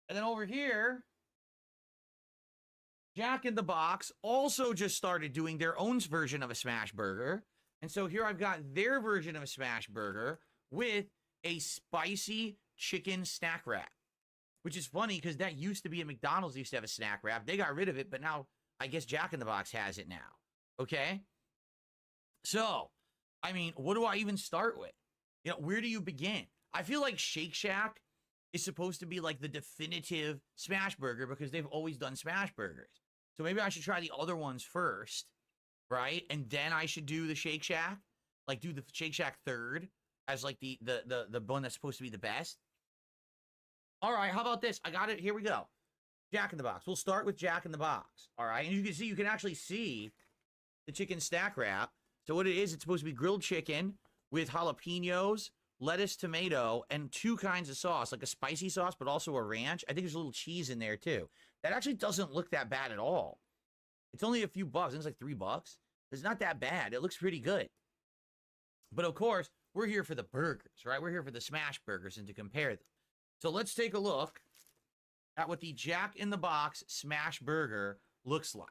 And then over here, Jack in the Box also just started doing their own version of a smash burger. And so here I've got their version of a smash burger with a spicy chicken snack wrap, which is funny because that used to be at McDonald's, used to have a snack wrap. They got rid of it, but now I guess Jack in the Box has it now. Okay? So, I mean, what do I even start with? You know, where do you begin? I feel like Shake Shack is supposed to be like the definitive smash burger because they've always done smash burgers. So maybe I should try the other ones first, right? And then I should do the Shake Shack, like do the Shake Shack third as like the one that's supposed to be the best. All right, how about this? I got it. Here we go. Jack in the Box. We'll start with Jack in the Box. All right, and you can actually see the chicken stack wrap. So what it is, it's supposed to be grilled chicken with jalapenos, lettuce, tomato, and 2 kinds of sauce, like a spicy sauce, but also a ranch. I think there's a little cheese in there too. That actually doesn't look that bad at all. It's only a few bucks. It's like $3. It's not that bad. It looks pretty good. But of course, we're here for the burgers, right? We're here for the smash burgers and to compare them. So let's take a look at what the Jack in the Box smash burger looks like.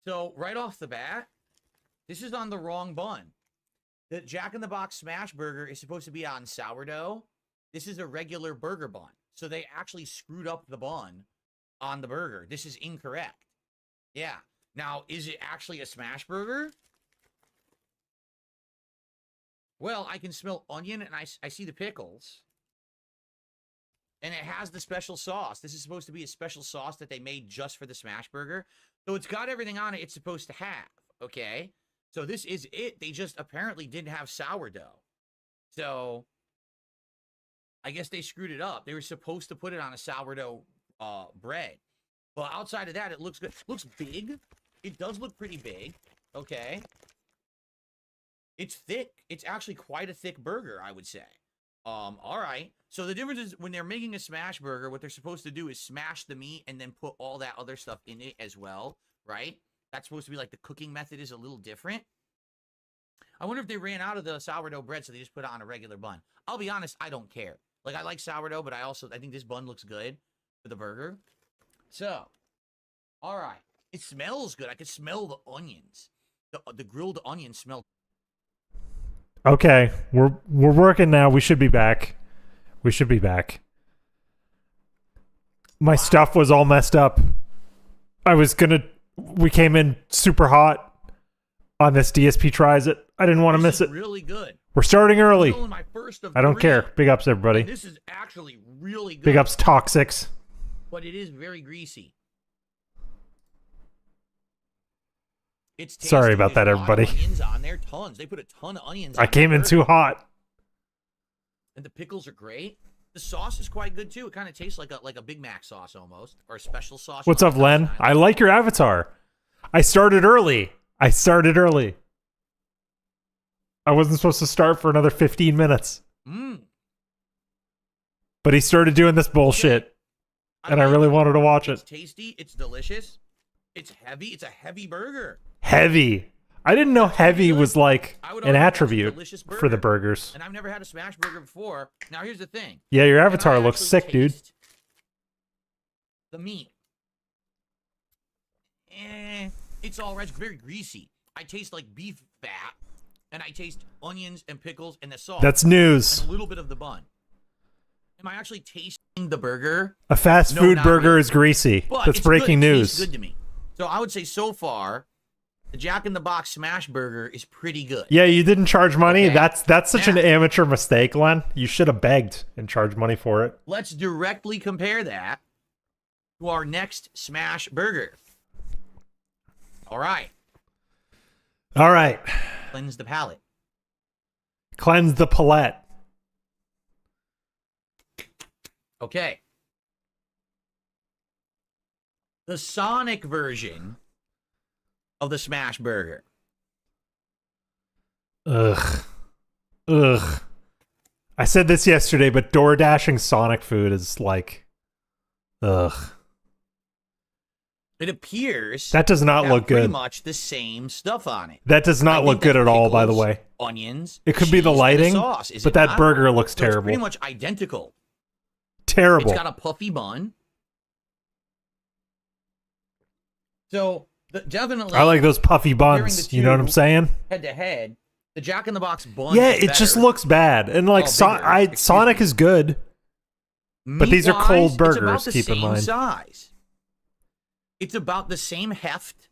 So right off the bat, this is on the wrong bun. The Jack in the Box smash burger is supposed to be on sourdough. This is a regular burger bun. So they actually screwed up the bun on the burger. This is incorrect. Yeah. Now, is it actually a smash burger? Well, I can smell onion and I see the pickles. And it has the special sauce. This is supposed to be a special sauce that they made just for the smash burger. So it's got everything on it it's supposed to have, okay? So this is it. They just apparently didn't have sourdough. So I guess they screwed it up. They were supposed to put it on a sourdough bread. But outside of that, it looks good. It looks big. It does look pretty big, okay? It's thick. It's actually quite a thick burger, I would say. All right. So the difference is when they're making a smash burger, what they're supposed to do is smash the meat and then put all that other stuff in it as well, right? That's supposed to be like the cooking method is a little different. I wonder if they ran out of the sourdough bread, so they just put it on a regular bun. I'll be honest, I don't care. Like, I like sourdough, but I think this bun looks good for the burger. So, all right. It smells good. I can smell the onions. The grilled onions smell. Okay, we're working now. We should be back. We should be back. My stuff was all messed up. We came in super hot on this DSP Tries It. I didn't want to miss it. Really good. We're starting early. My first of I don't 3. care. Big ups, everybody. And this is actually really good. Big ups, Toxics. But it is very greasy. It's tasty. Sorry about that, everybody. Onions on there, tons. They put a ton of onions. I came in too hot. And the pickles are great. The sauce is quite good too. It kind of tastes like a Big Mac sauce almost, or a special sauce. What's up, Len? I like your avatar. I started early. I wasn't supposed to start for another 15 minutes. But he started doing this bullshit. Okay. And I really wanted to watch it. It's tasty. It's delicious. It's heavy. It's a heavy burger. Heavy. I didn't know heavy was like an attribute for the burgers. And I've never had a smash burger before. Now here's the thing. Yeah, your avatar looks sick, dude. The meat. It's all right. It's very greasy. I taste like beef fat, and I taste onions and pickles and the sauce. That's news. And a little bit of the bun. Am I actually tasting the burger? A fast food burger is greasy. That's breaking news. It's good to me. So I would say so far, the Jack in the Box smash burger is pretty good. Yeah, you didn't charge money. Okay. That's such an amateur mistake, Len. You should have begged and charged money for it. Let's directly compare that to our next smash burger. All right. All right. Cleanse the palate. Cleanse the palate. Okay. The Sonic version of the smash burger. Ugh. I said this yesterday, but door dashing Sonic food is like, ugh. It appears That does not look pretty good. much the same stuff on it. That does not look good at all, by the way. Onions. It could be the cheese, and lighting, sauce, is but it that not? burger looks So terrible. It's pretty much identical. Terrible. It's got a puffy bun. So definitely, I like those puffy comparing buns. the You know what I'm two saying? Head to head, the Jack in the Box bun. Yeah, is it just better. looks bad. And like bigger. Excuse Sonic me. is good, but these are Meat-wise, cold it's burgers, about the keep in same mind. Size. It's about the same heft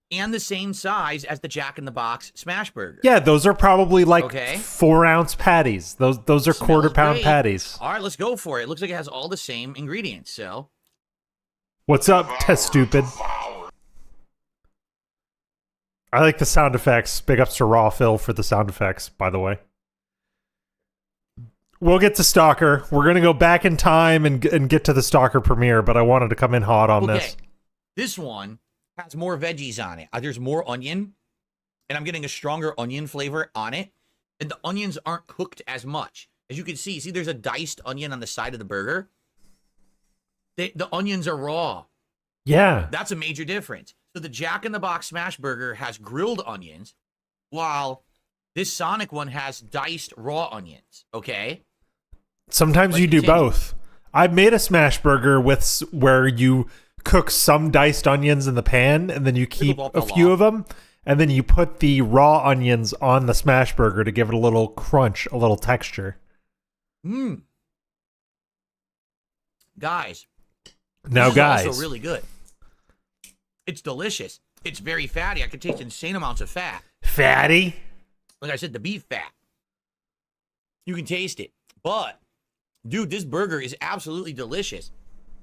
and the same size as the Jack in the Box smash burger. Yeah, those are probably like Okay. 4-ounce patties. Those are Smells quarter-pound great. patties. All right, let's go for it. It looks like it has all the same ingredients. So What's up, Test Stupid? I like the sound effects. Big ups to Raw Phil for the sound effects, by the way. We'll get to Stalker. We're going to go back in time and get to the Stalker premiere, but I wanted to come in hot on this. This one has more veggies on it. There's more onion, and I'm getting a stronger onion flavor on it. And the onions aren't cooked as much. As you can see, there's a diced onion on the side of the burger. The onions are raw. Yeah. That's a major difference. So the Jack in the Box smash burger has grilled onions, while this Sonic one has diced raw onions. Okay? Sometimes Let's you do continue. both. I've made a smash burger with where you cook some diced onions in the pan, and then you keep a few of them, and then you put the raw onions on the smash burger to give it a little crunch, a little texture. Guys. Now, this is guys. also really good. It's delicious. It's very fatty. I can taste insane amounts of fat. Fatty? Like I said, the beef fat. You can taste it. But, dude, this burger is absolutely delicious.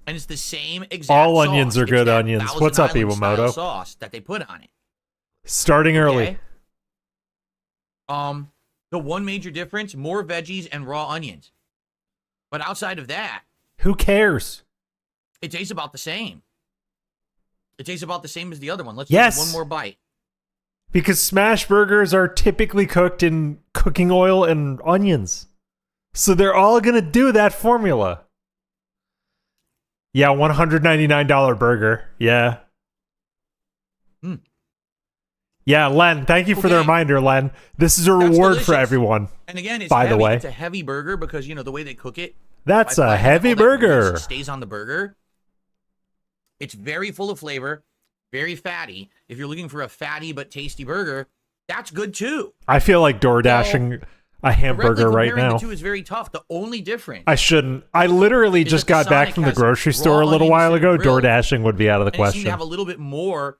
And it's the same exact All sauce. onions are It's good that onions. Thousand What's up, Island style Iwamoto? sauce that they put on it. Starting early. Okay? The one major difference, more veggies and raw onions. But outside of that, Who cares? it tastes about the same. It tastes about the same as the other one. Let's Yes. take one more bite. Because smash burgers are typically cooked in cooking oil and onions. So they're all going to do that formula. Yeah, $199 burger. Yeah. Yeah, Len, thank you for the Okay. reminder, Len. This is a That's reward for delicious. everyone. And again, it's By the heavy. way. It's a heavy burger because, you know, the way they cook it. That's by a flattening heavy all that grease burger. stays on the burger. It's very full of flavor, very fatty. If you're looking for a fatty but tasty burger, that's good too. I feel like door dashing a hamburger Directly right comparing now. the two is very tough. The only difference, I shouldn't. I literally Is just that the got back Sonic from the has grocery raw store a little onions while and ago. grilled, Door dashing would be out of the and it seemed question. to have a little bit more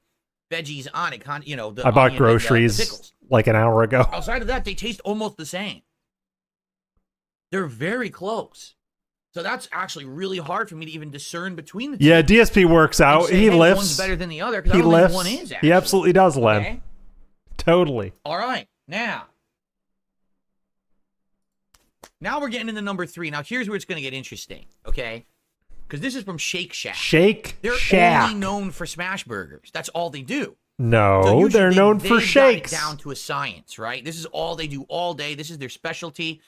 veggies on it. You know, the I bought onion and groceries the pickles. like an hour ago. Outside of that, they taste almost the same. They're very close. So that's actually really hard for me to even discern between the two. Yeah, DSP works And out. say, He hey, lifts. One's better than the other because I He don't lifts. think one is. Actually. He absolutely does, Len. Okay? Totally. All right, now we're getting into number 3. Now here's where it's going to get interesting, okay? Because this is from Shake Shack. Shake They're Shack. only known for smash burgers. That's all they do. So No, usually they're known they've for got it shakes. down to a science, right? This is all they do all day. This is their specialty.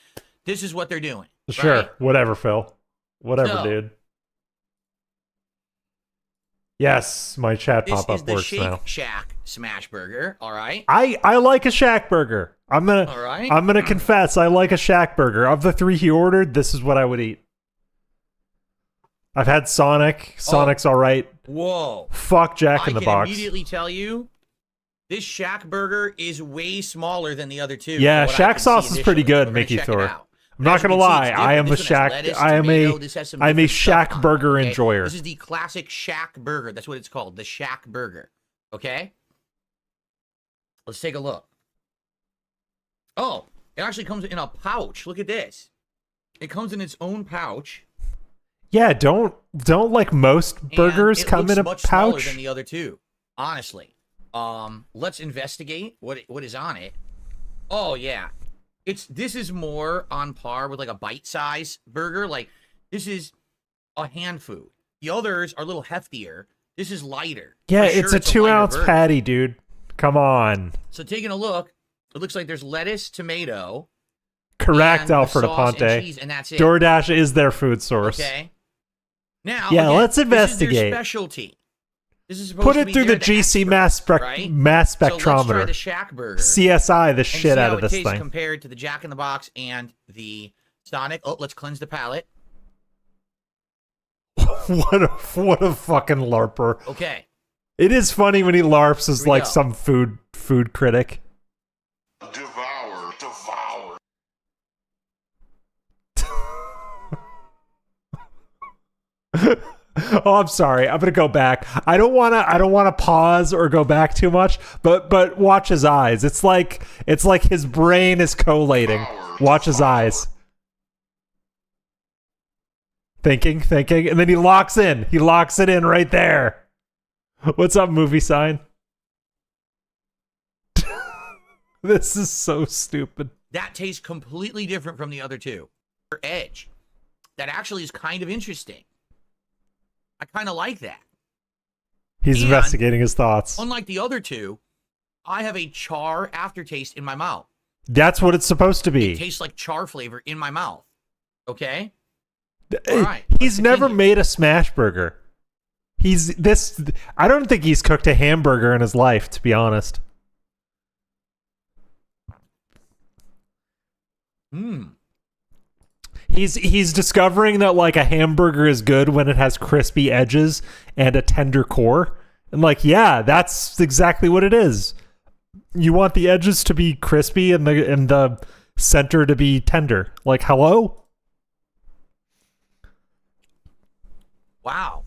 This is what they're doing. Sure, right? whatever, Phil. Whatever, So, dude. Yes, my chat This is pop-up the works Shake now. Shack smash burger. All right. I like a Shack burger. All right. I'm gonna confess I like a Shack burger. Of the 3 he ordered, this is what I would eat. I've had Sonic. Sonic's all right. Whoa. Fuck Jack in the I can Box. immediately tell you, this Shack burger is way smaller than the other two. Yeah, from what I Shack can sauce see is pretty initially. good, We're gonna Mickey check it Thor. out. I'm not As you gonna can see, lie, it's I am different. a This one has Shack. lettuce, I am tomato. a. This has some I'm a different stuff Shack on it, burger okay? enjoyer. This is the classic Shack burger. That's what it's called, the Shack burger. Okay. Let's take a look. Oh, it actually comes in a pouch. Look at this. It comes in its own pouch. Yeah, don't like most and burgers it come looks in a much smaller pouch. than the other two. Honestly. Let's investigate what is on it. Oh yeah. This is more on par with like a bite-size burger. Like this is a hand food. The others are a little heftier. This is lighter. Yeah, For sure it's a lighter 2-ounce burger. patty, dude. Come on. So taking a look, it looks like there's lettuce, tomato, Correct, and the Alfred sauce and Aponte. cheese, and that's it. DoorDash is their food source. Okay. Now, Yeah, again, let's investigate. This is their specialty. This is supposed Put to it be through the they're GC experts, mass right? mass So let's try spectrometer. the Shack Burger. CSI the and shit see out how of it this tastes thing. compared to the Jack in the Box and the Sonic. Oh, let's cleanse the palate. what a fucking larper. Okay. It is funny when he larps as Here we like go. some food critic. Devour. Oh, I'm sorry. I'm gonna go back. I don't wanna pause or go back too much, but watch his eyes. It's like his brain is collating. Watch his eyes. Thinking, and then he locks in. He locks it in right there. What's up, movie sign? This is so stupid. That tastes completely different from the other two. Edge. That actually is kind of interesting. I kind of like that. He's And investigating his thoughts. Unlike the other two, I have a char aftertaste in my mouth. That's what it's supposed to It be. tastes like char flavor in my mouth. Okay? He's All right, let's never continue. made a smash burger. I don't think he's cooked a hamburger in his life, to be honest. He's discovering that like a hamburger is good when it has crispy edges and a tender core. And like, yeah, that's exactly what it is. You want the edges to be crispy and the center to be tender. Like, hello? Wow.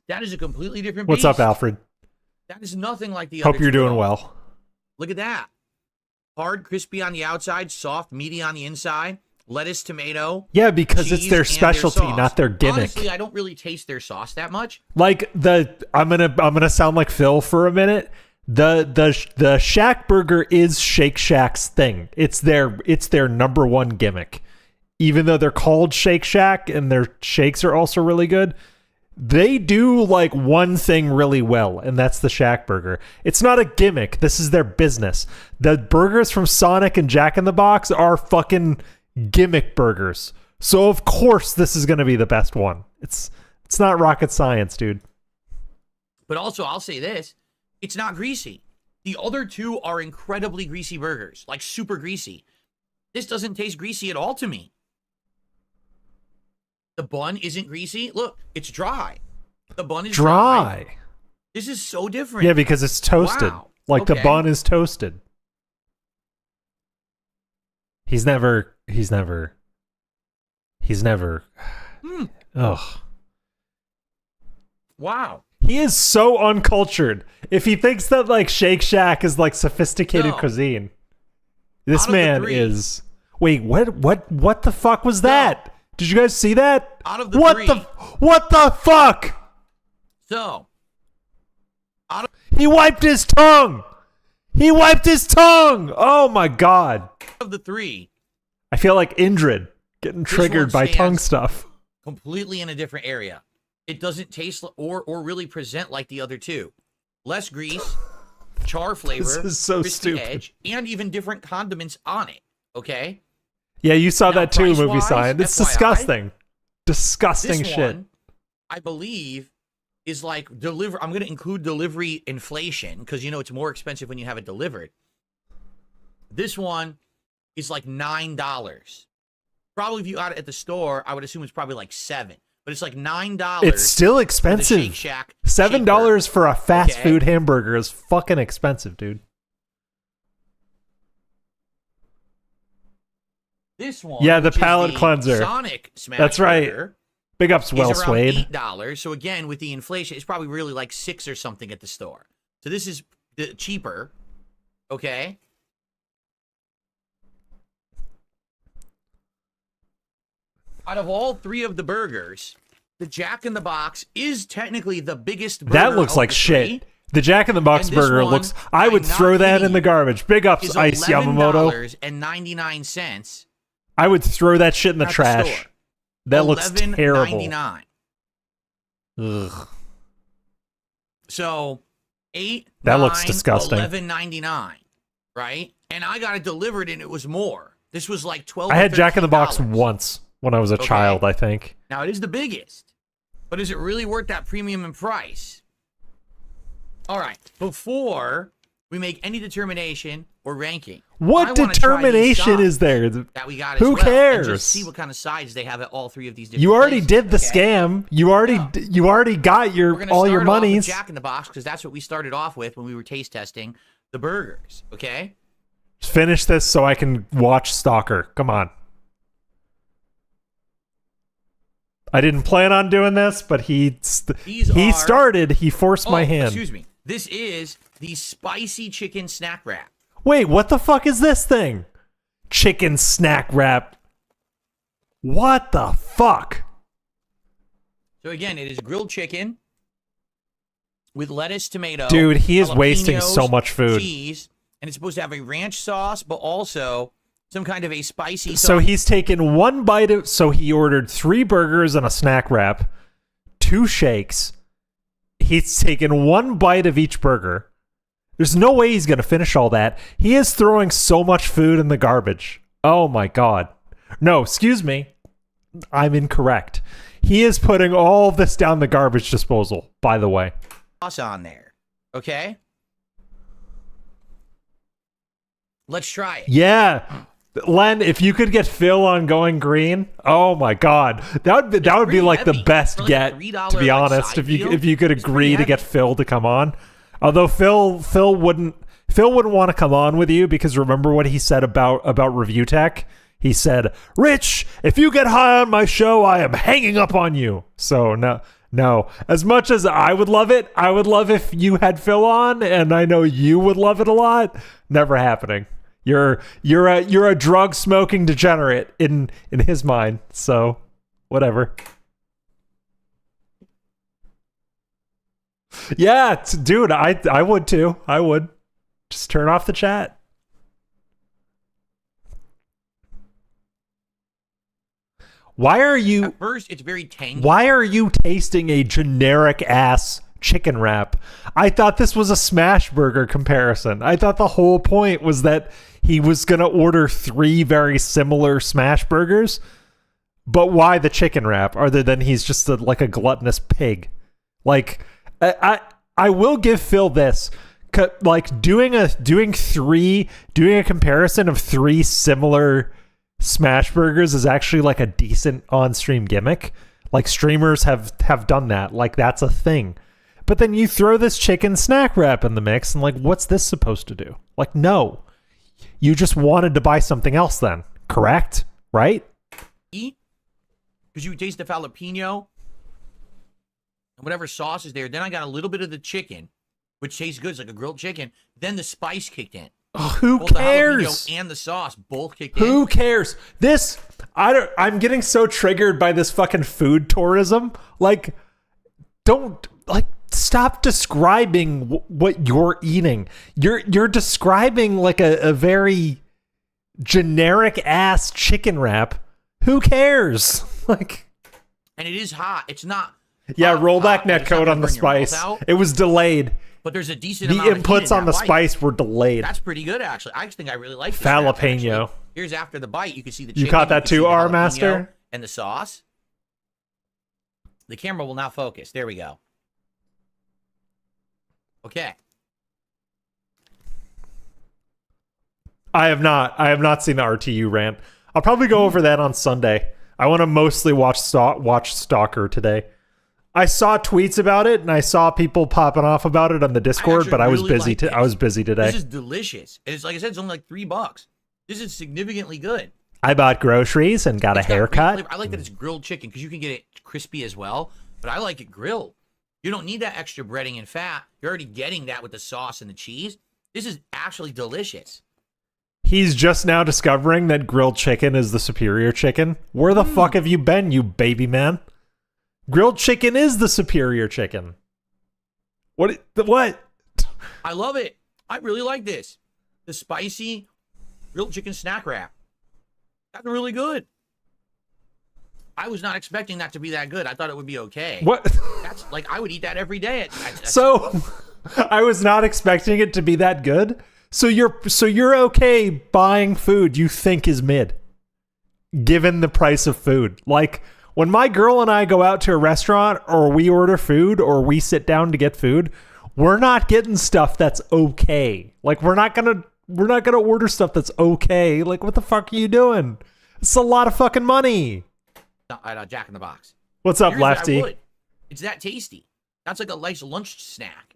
That is a completely different What's beast. up, Alfred? That is nothing like the other Hope you're two at doing all. well. Look at that. Hard, crispy on the outside, soft, meaty on the inside. Lettuce, tomato. Yeah, because it's cheese, their and specialty, sauce. not their gimmick. Honestly, I don't really taste their sauce that much. Like I'm gonna sound like Phil for a minute. The Shack Burger is Shake Shack's thing. It's their number one gimmick. Even though they're called Shake Shack and their shakes are also really good, they do like one thing really well, and that's the Shack Burger. It's not a gimmick. This is their business. The burgers from Sonic and Jack in the Box are fucking gimmick burgers. So of course this is going to be the best one. It's not rocket science, dude. But also, I'll say this. It's not greasy. The other two are incredibly greasy burgers. Like super greasy. This doesn't taste greasy at all to me. The bun isn't greasy. Look, it's dry. The bun is Dry. This is so different. Yeah, because it's toasted. Wow. Like the Okay. bun is toasted. He's never Hmm. Ugh. Wow. He is so uncultured. If he thinks that like Shake Shack is like sophisticated No. cuisine, this Out of the man three- is. Wait, what the fuck was that? Did you guys see that? Out of the what three. what the fuck? So, He wiped his tongue. He wiped his tongue. Oh my god. of the three, I feel like Indrid getting triggered by stands- tongue stuff. completely in a different area. It doesn't taste or really present like the other two. Less grease, char flavor, This is so crispy stupid. edge, and even different condiments on it. Okay? Yeah, you saw Now, that too, movie price-wise, sign. It's FYI, disgusting. Disgusting This shit. one, I believe, is like I'm going to include delivery inflation because you know it's more expensive when you have it delivered. This one is like $9. Probably if you got it at the store, I would assume it's probably like $7. But it's like $9. It's still for the expensive. Shake Shack $7 for a fast Okay. food hamburger is fucking expensive, dude. This one, Yeah, the which is palate the cleanser. Sonic Smash That's right. Burger, Big ups, Well is around Swayed. $8. So again, with the inflation, it's probably really like $6 or something at the store. So this is cheaper. Okay. Out of all three of the burgers, the Jack in the Box is technically the biggest burger. That looks of like the shit. three. The Jack in the Box And this burger one, looks. I I'm would not throw that kidding in the you, garbage. Big ups, Is Ice Yamamoto. $11.99 I would throw that shit in the at the trash. store. That looks terrible. $11.99. Ugh. So, 8 That looks 9, disgusting. $11.99. right? And I got it delivered, and it was more. This was like $12. I had Jack in the Box $13. once when I was a child, I think. Now it is the biggest, but is it really worth that premium in price? All right, before we make any determination or ranking, what determination is there? That we got? Who cares? And just see what kind of sides they have at all three of these different. You already places, did the scam. You already got all your monies. Jack in the Box, because that's what we started off with when we were taste testing the burgers. Okay. Finish this so I can watch Stalker. Come on. I didn't plan on doing this, but he started. He forced my hand. Excuse me. This is the spicy chicken snack wrap. Wait, what the fuck is this thing? Chicken snack wrap. What the fuck? So again, it is grilled chicken with lettuce, tomato. Dude, he is wasting so much food. Cheese, and it's supposed to have a ranch sauce, but also some kind of a spicy sauce. So he's taken one bite of... So he ordered 3 burgers and a snack wrap, 2 shakes. He's taken one bite of each burger. There's no way he's going to finish all that. He is throwing so much food in the garbage. Oh my god. No, excuse me. I'm incorrect. He is putting all this down the garbage disposal, by the way. Sauce on there. Okay? Let's try it. Yeah. Len, if you could get Phil on going green, oh my god. That would be like the best like get, to be honest, if you could agree to get Phil to come on. Although Phil wouldn't want to come on with you, because remember what he said about Review Tech? He said, "Rich, if you get high on my show, I am hanging up on you." So no. As much as I would love it, I would love if you had Phil on, and I know you would love it a lot. Never happening. You're a drug smoking degenerate in his mind. So whatever. Yeah, dude, I would too. I would. Just turn off the chat. Why are you... At first, it's very tangy. Why are you tasting a generic-ass chicken wrap? I thought this was a smash burger comparison. I thought the whole point was that he was going to order 3 very similar smash burgers. But why the chicken wrap, other than he's just like a gluttonous pig? Like, I will give Phil this. Like, doing a comparison of 3 similar smash burgers is actually like a decent on-stream gimmick. Like, streamers have done that. Like, that's a thing. But then you throw this chicken snack wrap in the mix, and like, what's this supposed to do? Like, no. You just wanted to buy something else then, correct? Right? Eat? Because you taste the jalapeno and whatever sauce is there. Then I got a little bit of the chicken, which tastes good. It's like a grilled chicken. Then the spice kicked in. Oh, who both cares? The jalapeno and the sauce both kicked in. Who cares? I'm getting so triggered by this fucking food tourism. Like, stop describing what you're eating. You're describing like a very generic ass chicken wrap. Who cares? Like, and it is hot. It's not. Yeah, rollback netcode on the spice. It was delayed. But there's a decent the amount of inputs on the spice were delayed. That's pretty good, actually. I think I really like this. Jalapeno. Here's after the bite. You can see the chicken. You caught that too, R Master? And the sauce. The camera will now focus. There we go. Okay. I have not seen the RTU rant. I'll probably go over that on Sunday. I want to mostly watch Stalker today. I saw tweets about it, and I saw people popping off about it on the Discord, but I was busy. I was busy today. This is delicious. It's like I said, it's only like $3. This is significantly good. I bought groceries and got a haircut. I like that it's grilled chicken because you can get it crispy as well, but I like it grilled. You don't need that extra breading and fat. You're already getting that with the sauce and the cheese. This is actually delicious. He's just now discovering that grilled chicken is the superior chicken. Where the fuck have you been, you baby man? Grilled chicken is the superior chicken. What? I love it. I really like this. The spicy grilled chicken snack wrap. That's really good. I was not expecting that to be that good. I thought it would be okay. What? That's like, I would eat that every day. So, I was not expecting it to be that good. So you're okay buying food you think is mid, given the price of food. Like when my girl and I go out to a restaurant or we order food or we sit down to get food, we're not getting stuff that's okay. Like we're not gonna order stuff that's okay. Like what the fuck are you doing? It's a lot of fucking money. Jack in the Box. What's up, Here's what I Lefty? would. It's that tasty. That's like a nice lunch snack.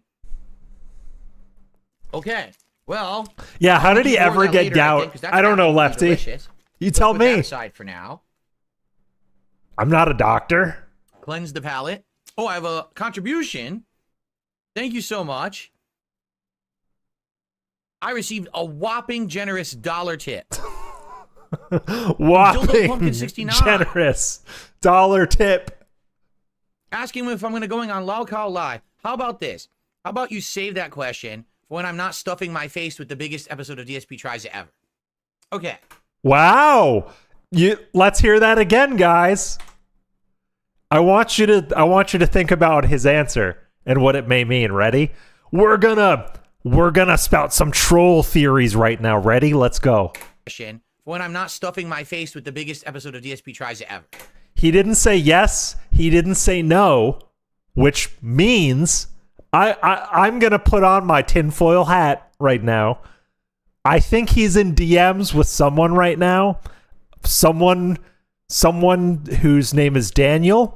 Okay. Well. Yeah, how did he more of ever that get later, gout? think, 'cause that's I don't know, absolutely Lefty. delicious. You tell Put that me. aside for now. I'm not a doctor. Cleanse the palate. Oh, I have a contribution. Thank you so much. I received a whopping generous $1 tip. Whopping Pumpkin 69. generous dollar tip. Asking if I'm going to going on Lalcal Live. How about this? How about you save that question for when I'm not stuffing my face with the biggest episode of DSP Tries It ever? Okay. Wow. Let's hear that again, guys. I want you to think about his answer and what it may mean. Ready? We're gonna spout some troll theories right now. Ready? Let's go. Question for when I'm not stuffing my face with the biggest episode of DSP Tries It ever. He didn't say yes. He didn't say no, which means I'm gonna put on my tinfoil hat right now. I think he's in DMs with someone right now. Someone whose name is Daniel,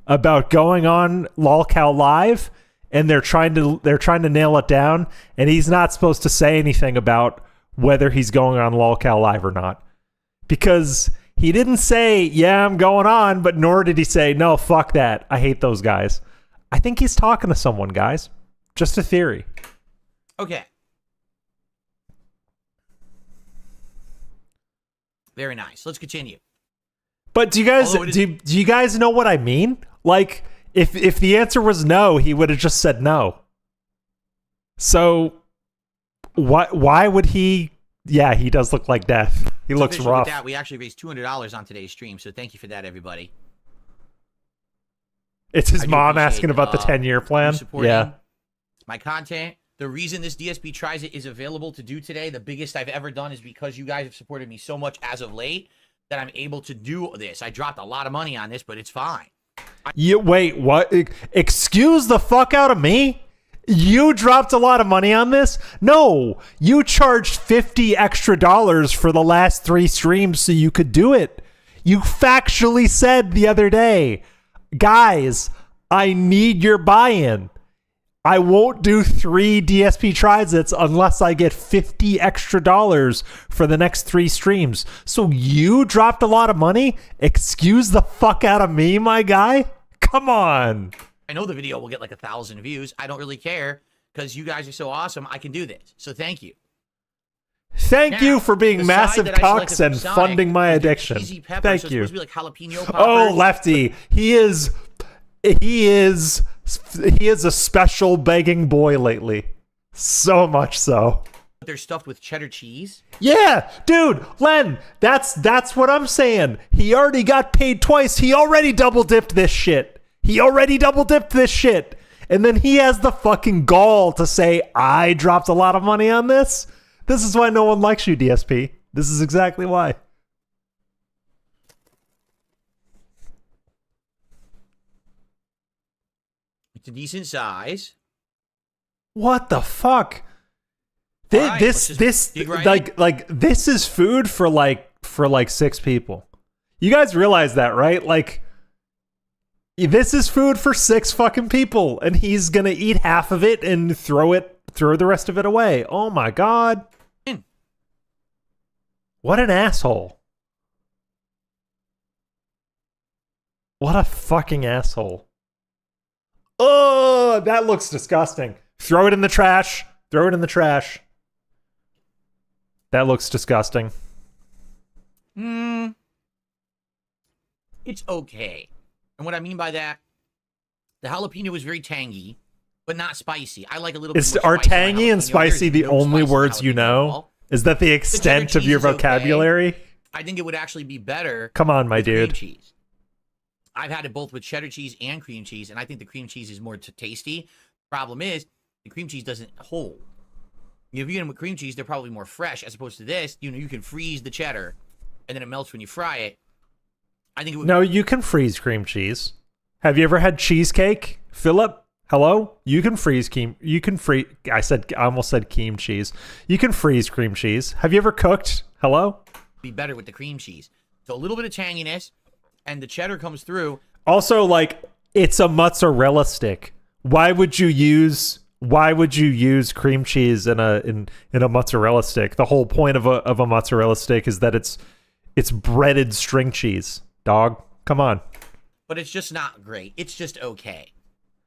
about going on LOLCAL Live, and they're trying to nail it down, and he's not supposed to say anything about whether he's going on LOLCAL Live or not. Because he didn't say, yeah, I'm going on, but nor did he say, no, fuck that. I hate those guys. I think he's talking to someone, guys. Just a theory. Okay. Very nice. Let's continue. But do you guys know what I mean? Like, if the answer was no, he would have just said no. So, why would he? Yeah, he does look like death. He looks rough. With that, we actually raised $200 on today's stream, so thank you for that, everybody. It's his mom asking about the 10-year plan. Yeah. My content. The reason this DSP Tries It is available to do today, the biggest I've ever done, is because you guys have supported me so much as of late that I'm able to do this. I dropped a lot of money on this, but it's fine. Wait, what? Excuse the fuck out of me? You dropped a lot of money on this? No, you charged $50 extra for the last 3 streams so you could do it. You factually said the other day, guys, I need your buy-in. I won't do 3 DSP Tries It unless I get $50 extra for the next 3 streams. So you dropped a lot of money? Excuse the fuck out of me, my guy? Come on. I know the video will get like 1,000 views. I don't really care because you guys are so awesome. I can do this. So thank you. Thank you for being massive cocks and funding my addiction. Thank you. Like jalapeno oh, Lefty. He is a special begging boy lately. So much so. They're stuffed with cheddar cheese. Yeah, dude, Len, that's what I'm saying. He already got paid twice. He already double dipped this shit. And then he has the fucking gall to say, I dropped a lot of money on this. This is why no one likes you, DSP. This is exactly why. It's a decent size. What the fuck? This is food for like 6 people. You guys realize that, right? Like, this is food for 6 fucking people, and he's gonna eat half of it and throw the rest of it away. Oh my god. What an asshole. What a fucking asshole. Oh, that looks disgusting. Throw it in the trash. That looks disgusting. It's okay. And what I mean by that, the jalapeno is very tangy, but not spicy. I like a little bit more Are spice in my tangy and jalapeno. spicy There's the no only spice in words you jalapeno know? at all. Is that the extent of your cheese is okay. vocabulary? I think it would actually be better. Come on, my with dude. Cream cheese. I've had it both with cheddar cheese and cream cheese, and I think the cream cheese is more tasty. Problem is, the cream cheese doesn't hold. If you get them with cream cheese, they're probably more fresh as opposed to this. You know, you can freeze the cheddar, and then it melts when you fry it. I think it would. No, you can freeze cream cheese. Have you ever had cheesecake, Philip? Hello? You can freeze cream. You can freeze. I almost said cream cheese. You can freeze cream cheese. Have you ever cooked? Hello? Be better with the cream cheese. So a little bit of tanginess, and the cheddar comes through. Also, like, it's a mozzarella stick. Why would you use cream cheese in a mozzarella stick? The whole point of a mozzarella stick is that it's breaded string cheese. Dog, come on. But it's just not great. It's just okay.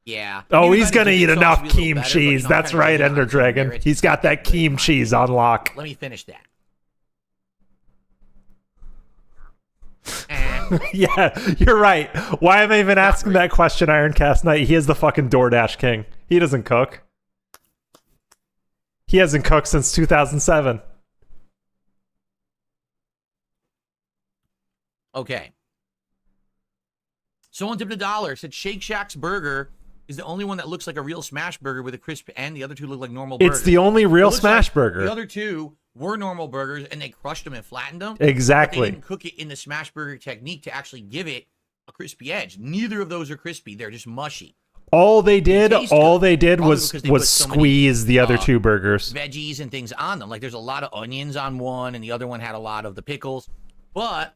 Yeah. Oh, Maybe he's gonna eat enough cream better, cheese. but, you know, That's right, Ender Dragon. He's got that cream cheese on lock. Let me finish that. Yeah, you're right. Why am I even asking that question, Ironcast Knight? He is the fucking DoorDash king. He doesn't cook. He hasn't cooked since 2007. Okay. Someone tipped $1, said Shake Shack's burger is the only one that looks like a real smash burger with a crisp end. The other two look like normal burgers. It's the only real smash burger. The other two were normal burgers, and they crushed them and flattened them. Exactly. But they didn't cook it in the smash burger technique to actually give it a crispy edge. Neither of those are crispy. They're just mushy. All they did was so squeeze many, the other two burgers. Veggies and things on them. Like, there's a lot of onions on one, and the other one had a lot of the pickles. But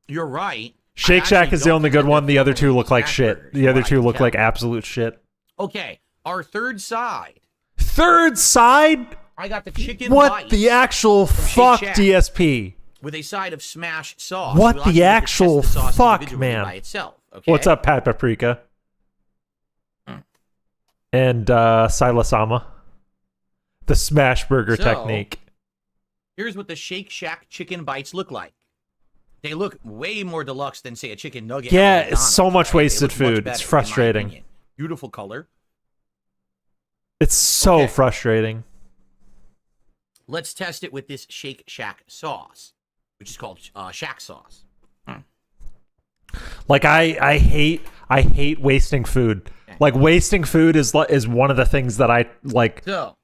you're right. Shake Shack is the only good one. The other two look like shit. Burgers, The other two look like absolute shit. Okay, our third side. Third side? I got the chicken What bites the actual fuck, Shack. DSP? with a side of smash sauce. What We'll the actually get to actual test the sauce fuck, individually man? By itself, okay? What's up, Pat Paprika? And Silasama. The smash burger technique. Here's what the Shake Shack chicken bites look like. They look way more deluxe than, say, a chicken nugget. Yeah, at it's so McDonald's, much right? They wasted look much food. better, It's in my frustrating. opinion. Beautiful color. It's so Okay. frustrating. Let's test it with this Shake Shack sauce, which is called Shack sauce. Like I hate wasting food. Okay. Like wasting food is one of the things that I like So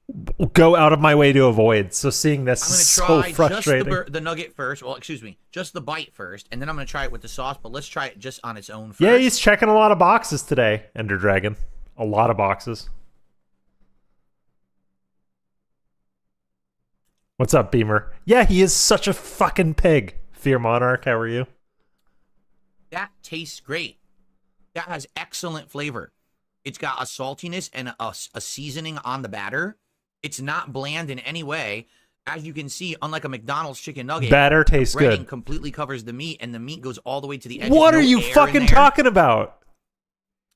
go out of my way to avoid. So seeing this I'm is going to so try frustrating. just the nugget first. Well, excuse me, just the bite first, and then I'm going to try it with the sauce. But let's try it just on its own first. Yeah, he's checking a lot of boxes today, Ender Dragon. A lot of boxes. What's up, Beamer? Yeah, he is such a fucking pig. Fear Monarch, how are you? That tastes great. That has excellent flavor. It's got a saltiness and a seasoning on the batter. It's not bland in any way. As you can see, unlike a McDonald's chicken nugget, Batter tastes the breading good. completely covers the meat, and the meat goes all the way to the edge. What No are you air in fucking there. talking about?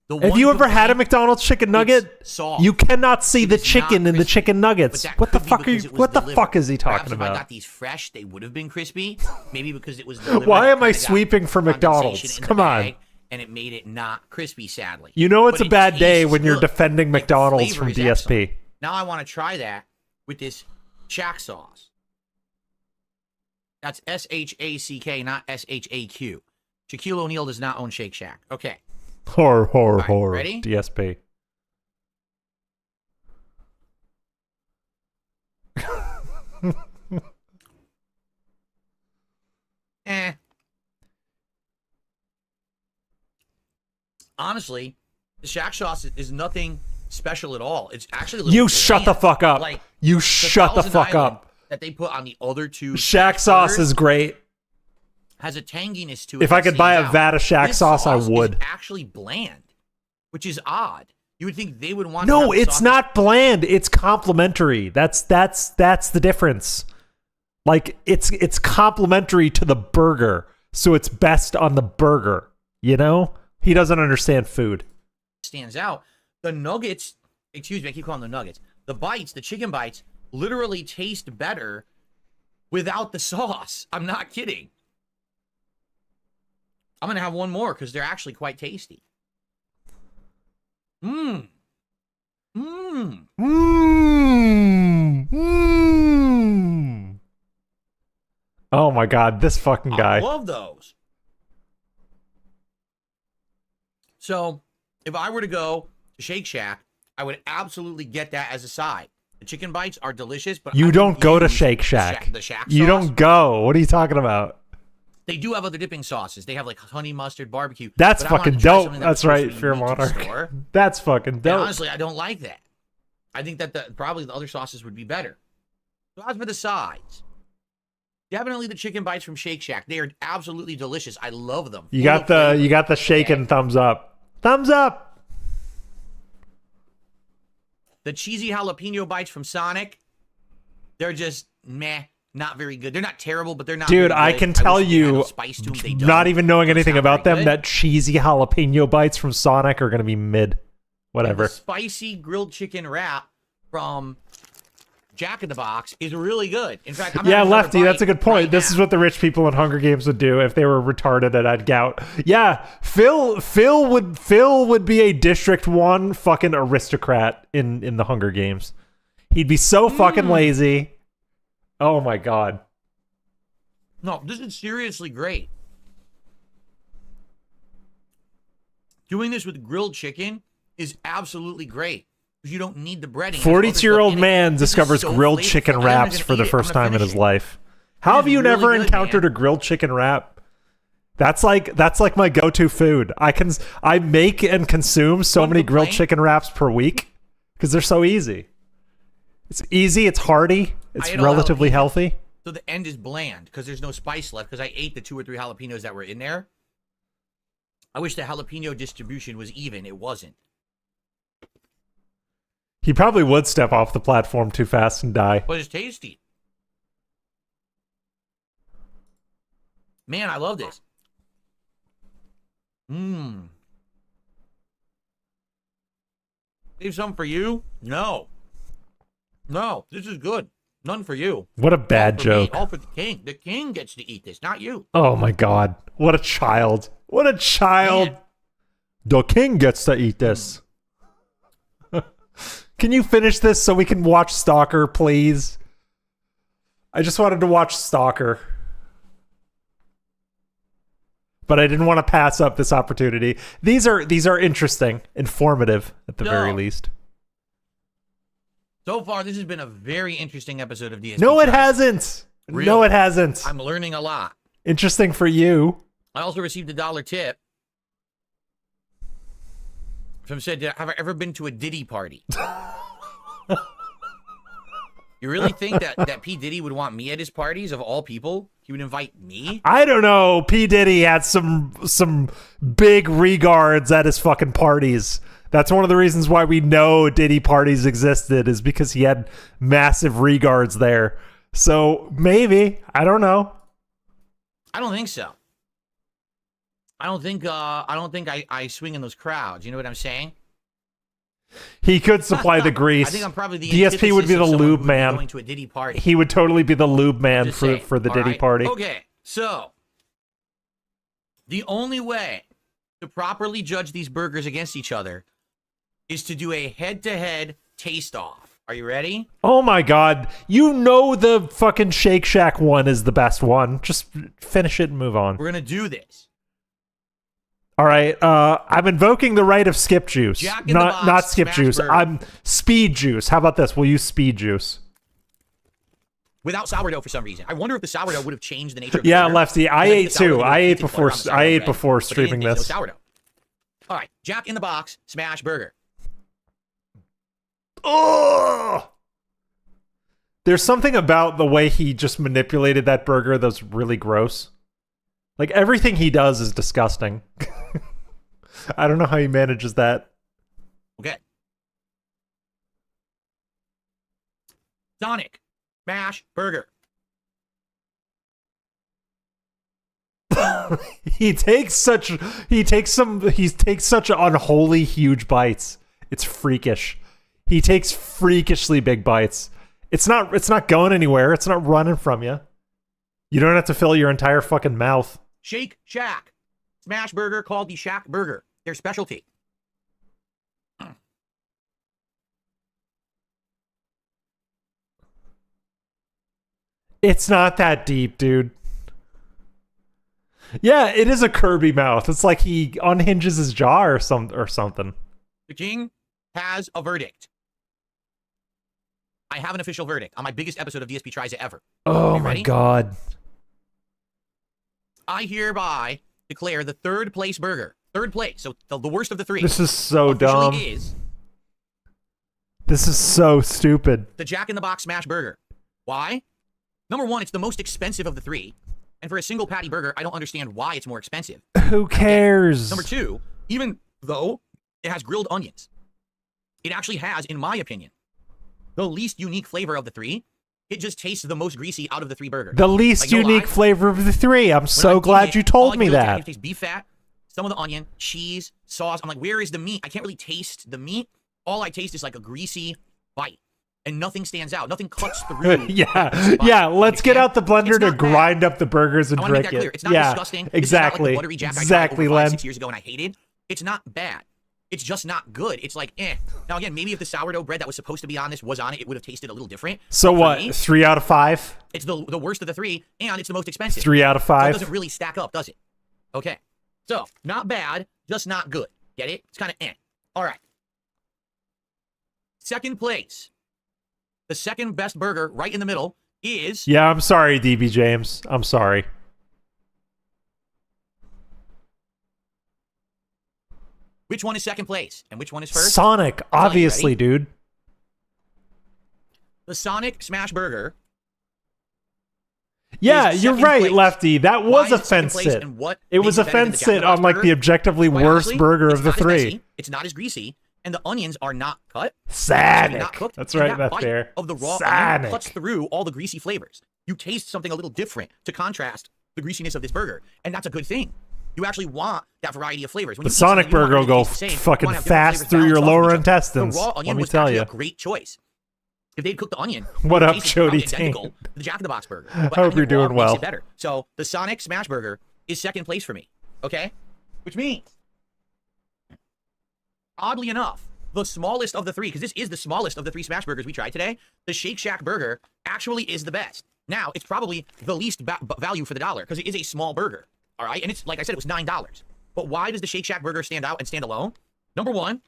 The Have one you ever had a complaint, McDonald's chicken nugget? it's soft. You cannot see It the is not chicken in the crispy. chicken nuggets. But that What the could be fuck are you? because it was What the delivered. fuck is he Perhaps talking if I about? got these fresh, they would have been crispy. Maybe because it was delivered. Why it am I kinda got sweeping for condensation McDonald's? in the Come on. bag, and it made it not crispy, sadly. You know it's But a bad day tastes when you're good. defending Like, the McDonald's flavor from is excellent. DSP. Now I want to try that with this Shack sauce. That's SHACK, not SHAQ. Shaquille O'Neal does not own Shake Shack. Okay. Horror. ready? DSP. Honestly, the Shack sauce is nothing special at all. It's actually a little You shut the bland. fuck up. Like, You the shut the Thousand fuck Island up. that they put on the other two Shack sauce burgers is great. has a tanginess to it. If I that could buy a stands out. vat of Shack This sauce, I is would. actually bland, which is odd. You would think they would want. to have No, the it's sauce- not bland. It's complimentary. That's the difference. Like it's complimentary to the burger, so it's best on the burger. You know, he doesn't understand food. stands out. The nuggets, excuse me, I keep calling them nuggets. The bites, the chicken bites, literally taste better without the sauce. I'm not kidding. I'm gonna have one more because they're actually quite tasty. Mmm. Mmm. Oh my god, this fucking guy. I love those. So, if I were to go to Shake Shack, I would absolutely get that as a side. The chicken bites are delicious, but You I don't would go to use Shake Shack. The Shack You sauce. don't go. What are you talking about? They do have other dipping sauces. They have like honey mustard barbecue. That's but I wanted fucking to try dope. something that That's was supposed right, to be Fear unique to the Monarch. store. That's fucking And dope. honestly, I don't like that. I think that probably the other sauces would be better. So as for the sides, definitely the chicken bites from Shake Shack. They are absolutely delicious. I love them. You Full got of the flavor. shaken thumbs up. Thumbs up. The cheesy jalapeno bites from Sonic, they're just meh, not very good. They're not terrible, but they're not Dude, very I good. can wish tell they had you, a spice to them. They not don't. even knowing So it's anything not about very them, good. that cheesy jalapeno bites from Sonic are going to be mid. And Whatever. the spicy grilled chicken wrap from Jack in the Box is really good. In fact, I'm Yeah, having another Lefty, that's a bite good point. right This now. is what the rich people in Hunger Games would do if they were retarded and had gout. Yeah, Phil would be a District 1 fucking aristocrat in the Hunger Games. He'd be so fucking lazy. Oh my god. No, this is seriously great. Doing this with grilled chicken is absolutely great because you don't need the breading. There's other 42-year-old stuff in it. man This is discovers so grilled flavorful. chicken I'm not even wraps gonna for the eat it. first I'm gonna time in finish his it. life. How have is you really never good, encountered man. a grilled chicken wrap? That's like my go-to food. I make and consume so One many grilled complaint? chicken wraps per week because they're so easy. It's easy, it's hearty, it's ate all relatively jalapenos. healthy. So the end is bland because there's no spice left because I ate the 2 or 3 jalapenos that were in there. I wish the jalapeno distribution was even. It wasn't. He probably would step off the platform too fast and die. But it's tasty. Man, I love this. Mmm. Save some for you? No. No, this is good. None for you. What a bad All for joke. Me, all for the king. The king gets to eat this, not you. Oh my god. What a child. What a child. Man. The king gets to eat this. Can you finish this so we can watch Stalker, please? I just wanted to watch Stalker. But I didn't want to pass up this opportunity. These are interesting, informative at the very No. least. So far, this has been a very interesting episode of DSP. No, it Guys. hasn't. Real. No, it hasn't. I'm learning a lot. Interesting for you. I also received a $1 tip from said, have I ever been to a Diddy party? You really think that P. Diddy would want me at his parties of all people? He would invite me? I don't know. P. Diddy had some big regards at his fucking parties. That's one of the reasons why we know Diddy parties existed, is because he had massive regards there. So maybe, I don't know. I don't think so. I don't think I swing in those crowds. You know what I'm saying? He could supply the grease. I think I'm probably the DSP would be antithesis the of someone who lube would be man. going to a Diddy party. He would totally be the lube man Just for saying. the All Diddy right? party. Okay, so the only way to properly judge these burgers against each other is to do a head-to-head taste-off. Are you ready? Oh my god. You know the fucking Shake Shack one is the best one. Just finish it and move on. We're gonna do this. All right, I'm invoking the right of skip juice. Jack in the Box, Not skip smash juice. burger. I'm speed juice. How about this? We'll use speed juice. Without sourdough for some reason. I wonder if the sourdough would have changed the nature of the Yeah, burger. Lefty, I think ate the sourdough too. would I have ate tasted before. better on the sourdough I ate bread, before but they streaming didn't use this. No sourdough. All right, Jack in the Box, smash burger. Oh! There's something about the way he just manipulated that burger that's really gross. Like, everything he does is disgusting. I don't know how he manages that. Okay. Sonic, smash burger. He takes such unholy huge bites. It's freakish. He takes freakishly big bites. It's not going anywhere. It's not running from you. You don't have to fill your entire fucking mouth. Shake Shack, smash burger called the Shack Burger. Their specialty. It's not that deep, dude. Yeah, it is a Kirby mouth. It's like he unhinges his jaw or something. The king has a verdict. I have an official verdict on my biggest episode of DSP Tries It ever. Oh You my ready? god. I hereby declare the third place burger. Third place. So the worst of the three. This is so officially dumb. is This is so stupid. the Jack in the Box smash burger. Why? Number one, it's the most expensive of the three. And for a single patty burger, I don't understand why it's more expensive. Who cares? Number two, even though it has grilled onions, it actually has, in my opinion, the least unique flavor of the three. It just tastes the most greasy out of the three burgers. The least Like, no unique lie. flavor of the three. I'm When so I'm glad eating you it, all told I me can do is that. taste beef fat, some of the onion, cheese, sauce. I'm like, where is the meat? I can't really taste the meat. All I taste is like a greasy bite. And nothing stands out. Nothing cuts through. Yeah. Let's get out the blender It's to not bad. grind up the burgers and I want to drink make that clear. it. It's not Yeah, disgusting. exactly. This is not like the buttery Jack Exactly, I tried over Len. 5-6 years ago and I hated. It's not bad. It's just not good. It's like, eh. Now, again, maybe if the sourdough bread that was supposed to be on this was on it, it would have tasted a little different. So But for what? me, 3 out of 5? it's the worst of the three, and it's the most expensive. 3 out of So it 5? doesn't really stack up, does it? Okay. So, not bad, just not good. Get it? It's kind of eh. All right. Second place. The second best burger right in the middle is... Yeah, I'm sorry, DB James. I'm sorry. Which one is second place? And which one is first? Sonic, tell you, obviously, ready? dude. The Sonic Smash Burger. Yeah, is you're second right, place. Lefty. That Why was is a it second fence place, sit. and what It was a makes it better than fence the Jack in sit the Box on like burger? the objectively Quite worst honestly, burger it's of the not as three. messy, it's not as greasy, and the onions are not cut. Not Sonic. cooked. That's and right, that that's bite fair. of the raw onion Sonic. cuts through all the greasy flavors. You taste something a little different to contrast the greasiness of this burger, and that's a good thing. You actually want that variety of flavors. When The you eat Sonic something, you don't burger want will it go to taste the same. You fucking wanna have different fast flavors through your balanced off lower each other. intestines. The raw Let onion me was tell actually you. a great choice. If they'd cooked the onion, What it up, tasted probably Jody Tang? identical to the Jack in the Box burger. But Hope having you're it raw doing makes well. it better. So the Sonic Smash Burger is second place for me. Okay, which means, oddly enough, the smallest of the three, because this is the smallest of the three Smash Burgers we tried today, the Shake Shack Burger actually is the best. Now, it's probably the least value for the dollar because it is a small burger. All right, and it's like I said, it was $9. But why does the Shake Shack Burger stand out and stand alone? Number one,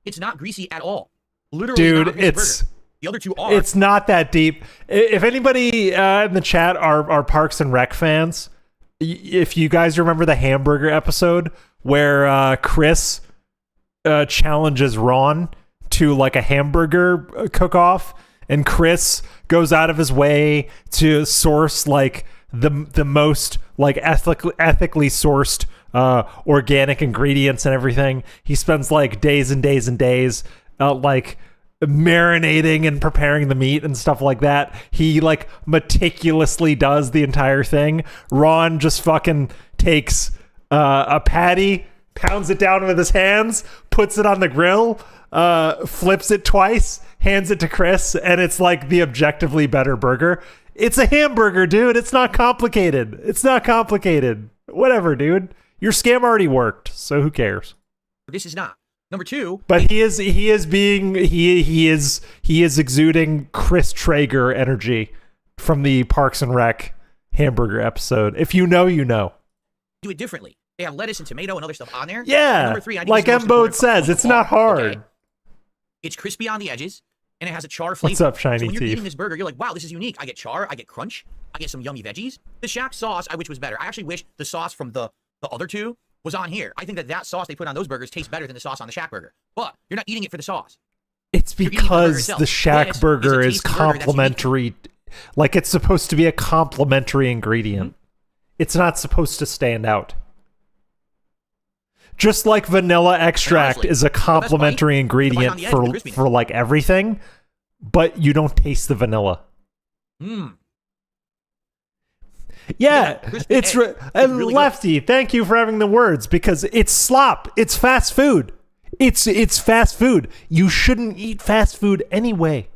it's not greasy at all. Literally, Dude, not a greasy it's burger. The other two are. It's not that deep. If anybody in the chat are Parks and Rec fans, if you guys remember the hamburger episode where Chris challenges Ron to like a hamburger cook-off, and Chris goes out of his way to source like the most like ethically sourced organic ingredients and everything. He spends like days and days and days like marinating and preparing the meat and stuff like that. He like meticulously does the entire thing. Ron just fucking takes a patty, pounds it down with his hands, puts it on the grill, flips it twice, hands it to Chris, and it's like the objectively better burger. It's a hamburger, dude. It's not complicated. It's not complicated. Whatever, dude. Your scam already worked, so who cares? This is not. Number two, But he is exuding Chris Traeger energy from the Parks and Rec hamburger episode. If you know, you know. do it differently. They have lettuce and tomato and other stuff on there. Yeah, And number three, I think like this is the most Mbode important says, part it's of not all, hard. okay? It's crispy on the edges, and it has a char flavor. What's up, Shiny so when you're Teeth? eating this burger, you're like, wow, this is unique. I get char, I get crunch, I get some yummy veggies. The Shack sauce, I wish was better. I actually wish the sauce from the other two was on here. I think that sauce they put on those burgers tastes better than the sauce on the Shack burger. But you're not eating it for the sauce. It's You're eating the burger because itself. the Shack This burger is a is tasty burger that's unique. complimentary. Like it's supposed to be a complimentary ingredient. It's not supposed to stand out. Just like vanilla extract honestly, is a complimentary on ingredient the edge with the crispiness. for like everything, but you don't taste the vanilla. Mmm. Yeah, crispy it's edge. and really good. Lefty. Thank you for having the words because it's slop. It's fast food. It's fast food. You shouldn't eat fast food anyway.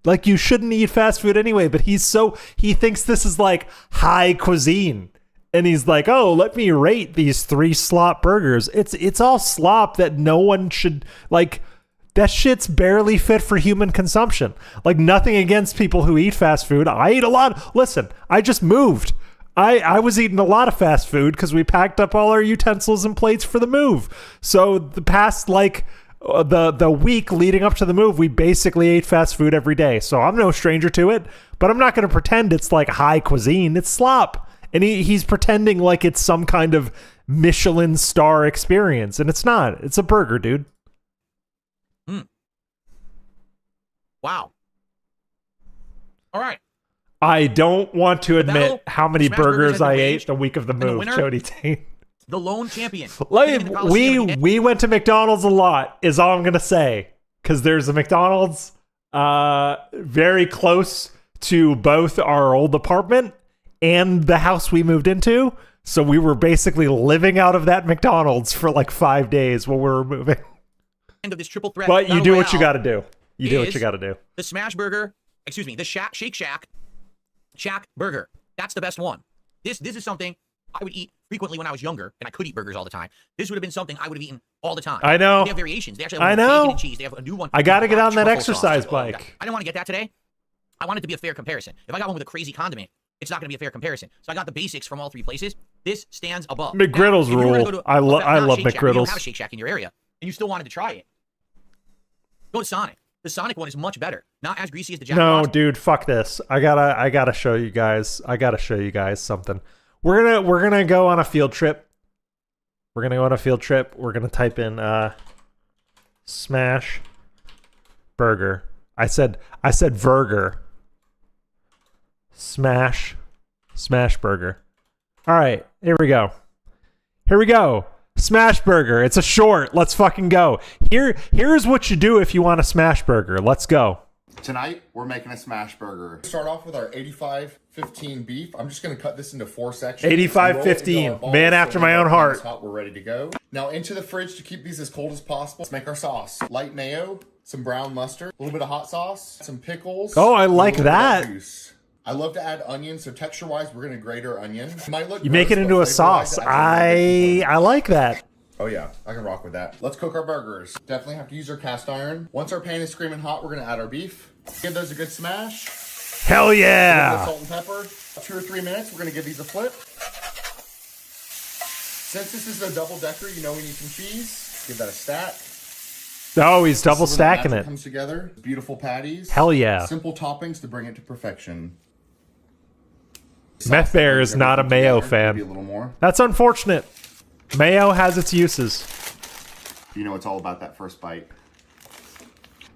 Like you shouldn't eat fast food anyway. But he thinks this is like high cuisine, and he's like, oh, let me rate these 3 slop burgers. It's all slop that no one should like. That shit's barely fit for human consumption. Like nothing against people who eat fast food. I eat a lot. Listen, I just moved. I was eating a lot of fast food because we packed up all our utensils and plates for the move. So the past like the week leading up to the move, we basically ate fast food every day. So I'm no stranger to it, but I'm not going to pretend it's like high cuisine. It's slop. And he's pretending like it's some kind of Michelin star experience, and it's not. It's a burger, dude. Wow. All right. I don't want to admit how many burgers I ate the week of the move, Jody Tate. The lone champion. We went to McDonald's a lot, is all I'm going to say. Because there's a McDonald's very close to both our old apartment and the house we moved into. So we were basically living out of that McDonald's for like 5 days while we were moving. End of this triple threat. But you do what you got to do. You do what you got to do. The Smash Burger, excuse me, the Shake Shack Burger. That's the best one. This is something I would eat frequently when I was younger, and I could eat burgers all the time. This would have been something I would have eaten all the time. I know. They have variations. They actually have bacon and cheese. They have a new one. I got to get on that exercise bike. I didn't want to get that today. I want it to be a fair comparison. If I got one with a crazy condiment, it's not going to be a fair comparison. So I got the basics from all three places. This stands above. McGriddles rule. I love McGriddles. You don't have a Shake Shack in your area, and you still wanted to try it. Go to Sonic. The Sonic one is much better. Not as greasy as the Jack in the Box. Dude, fuck this. I gotta show you guys. I gotta show you guys something. We're gonna go on a field trip. We're gonna type in Smash Burger. I said Burger. Smash Burger. All right, here we go. Smash Burger. It's a short. Let's fucking go. Here's what you do if you want a Smash Burger. Let's go. Tonight, we're making a smash burger. Start off with our 85-15 beef. I'm just going to cut this into 4 sections. 85-15. Man after my own heart. Hot, we're ready to go. Now into the fridge to keep these as cold as possible. Let's make our sauce. Light mayo, some brown mustard, a little bit of hot sauce, some pickles. Oh, I like that. I love to add onions, so texture-wise, we're going to grate our onion. You make it into a sauce. I like that. Oh yeah, I can rock with that. Let's cook our burgers. Definitely have to use our cast iron. Once our pan is screaming hot, we're gonna add our beef. Give those a good smash. Hell yeah! Salt and pepper. 2 or 3 minutes, we're gonna give these a flip. Since this is a double-decker, you know we need some cheese. Give that a stack. Oh, he's double stacking it. Comes together. Beautiful patties. Hell yeah! Simple toppings to bring it to perfection. Meth Bear is not a mayo fan. Maybe a little more. That's unfortunate. Mayo has its uses. You know it's all about that first bite.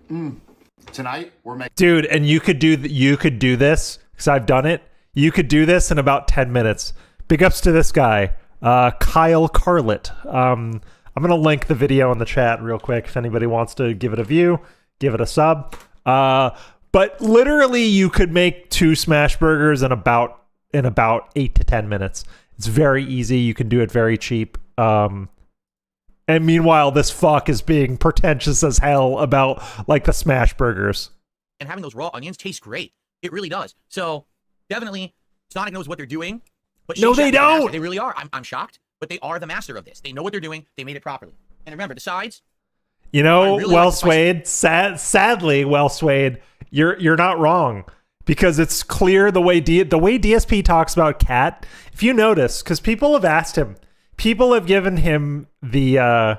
Tonight we're making. Dude, and you could do this because I've done it. You could do this in about 10 minutes. Big ups to this guy, Kyle Carlett. I'm gonna link the video in the chat real quick if anybody wants to give it a view, give it a sub. But literally, you could make 2 smash burgers in about 8 to 10 minutes. It's very easy. You can do it very cheap. And meanwhile, this fuck is being pretentious as hell about like the smash burgers. And having those raw onions tastes great. It really does. So definitely, Sonic knows what they're doing. But no, they don't. They really are. I'm shocked, but they are the master of this. They know what they're doing. They made it properly. And remember, the sides. You know, really well, Swade. Sadly, well, Swade, you're not wrong. Because it's clear the way DSP talks about Cat. If you notice, because people have asked him, people have given him the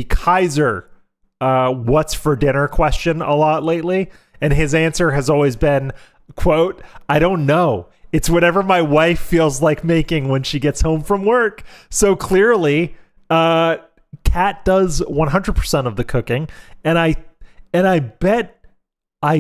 Kaiser what's for dinner question a lot lately, and his answer has always been, quote, I don't know. It's whatever my wife feels like making when she gets home from work. So clearly, Cat does 100% of the cooking, and I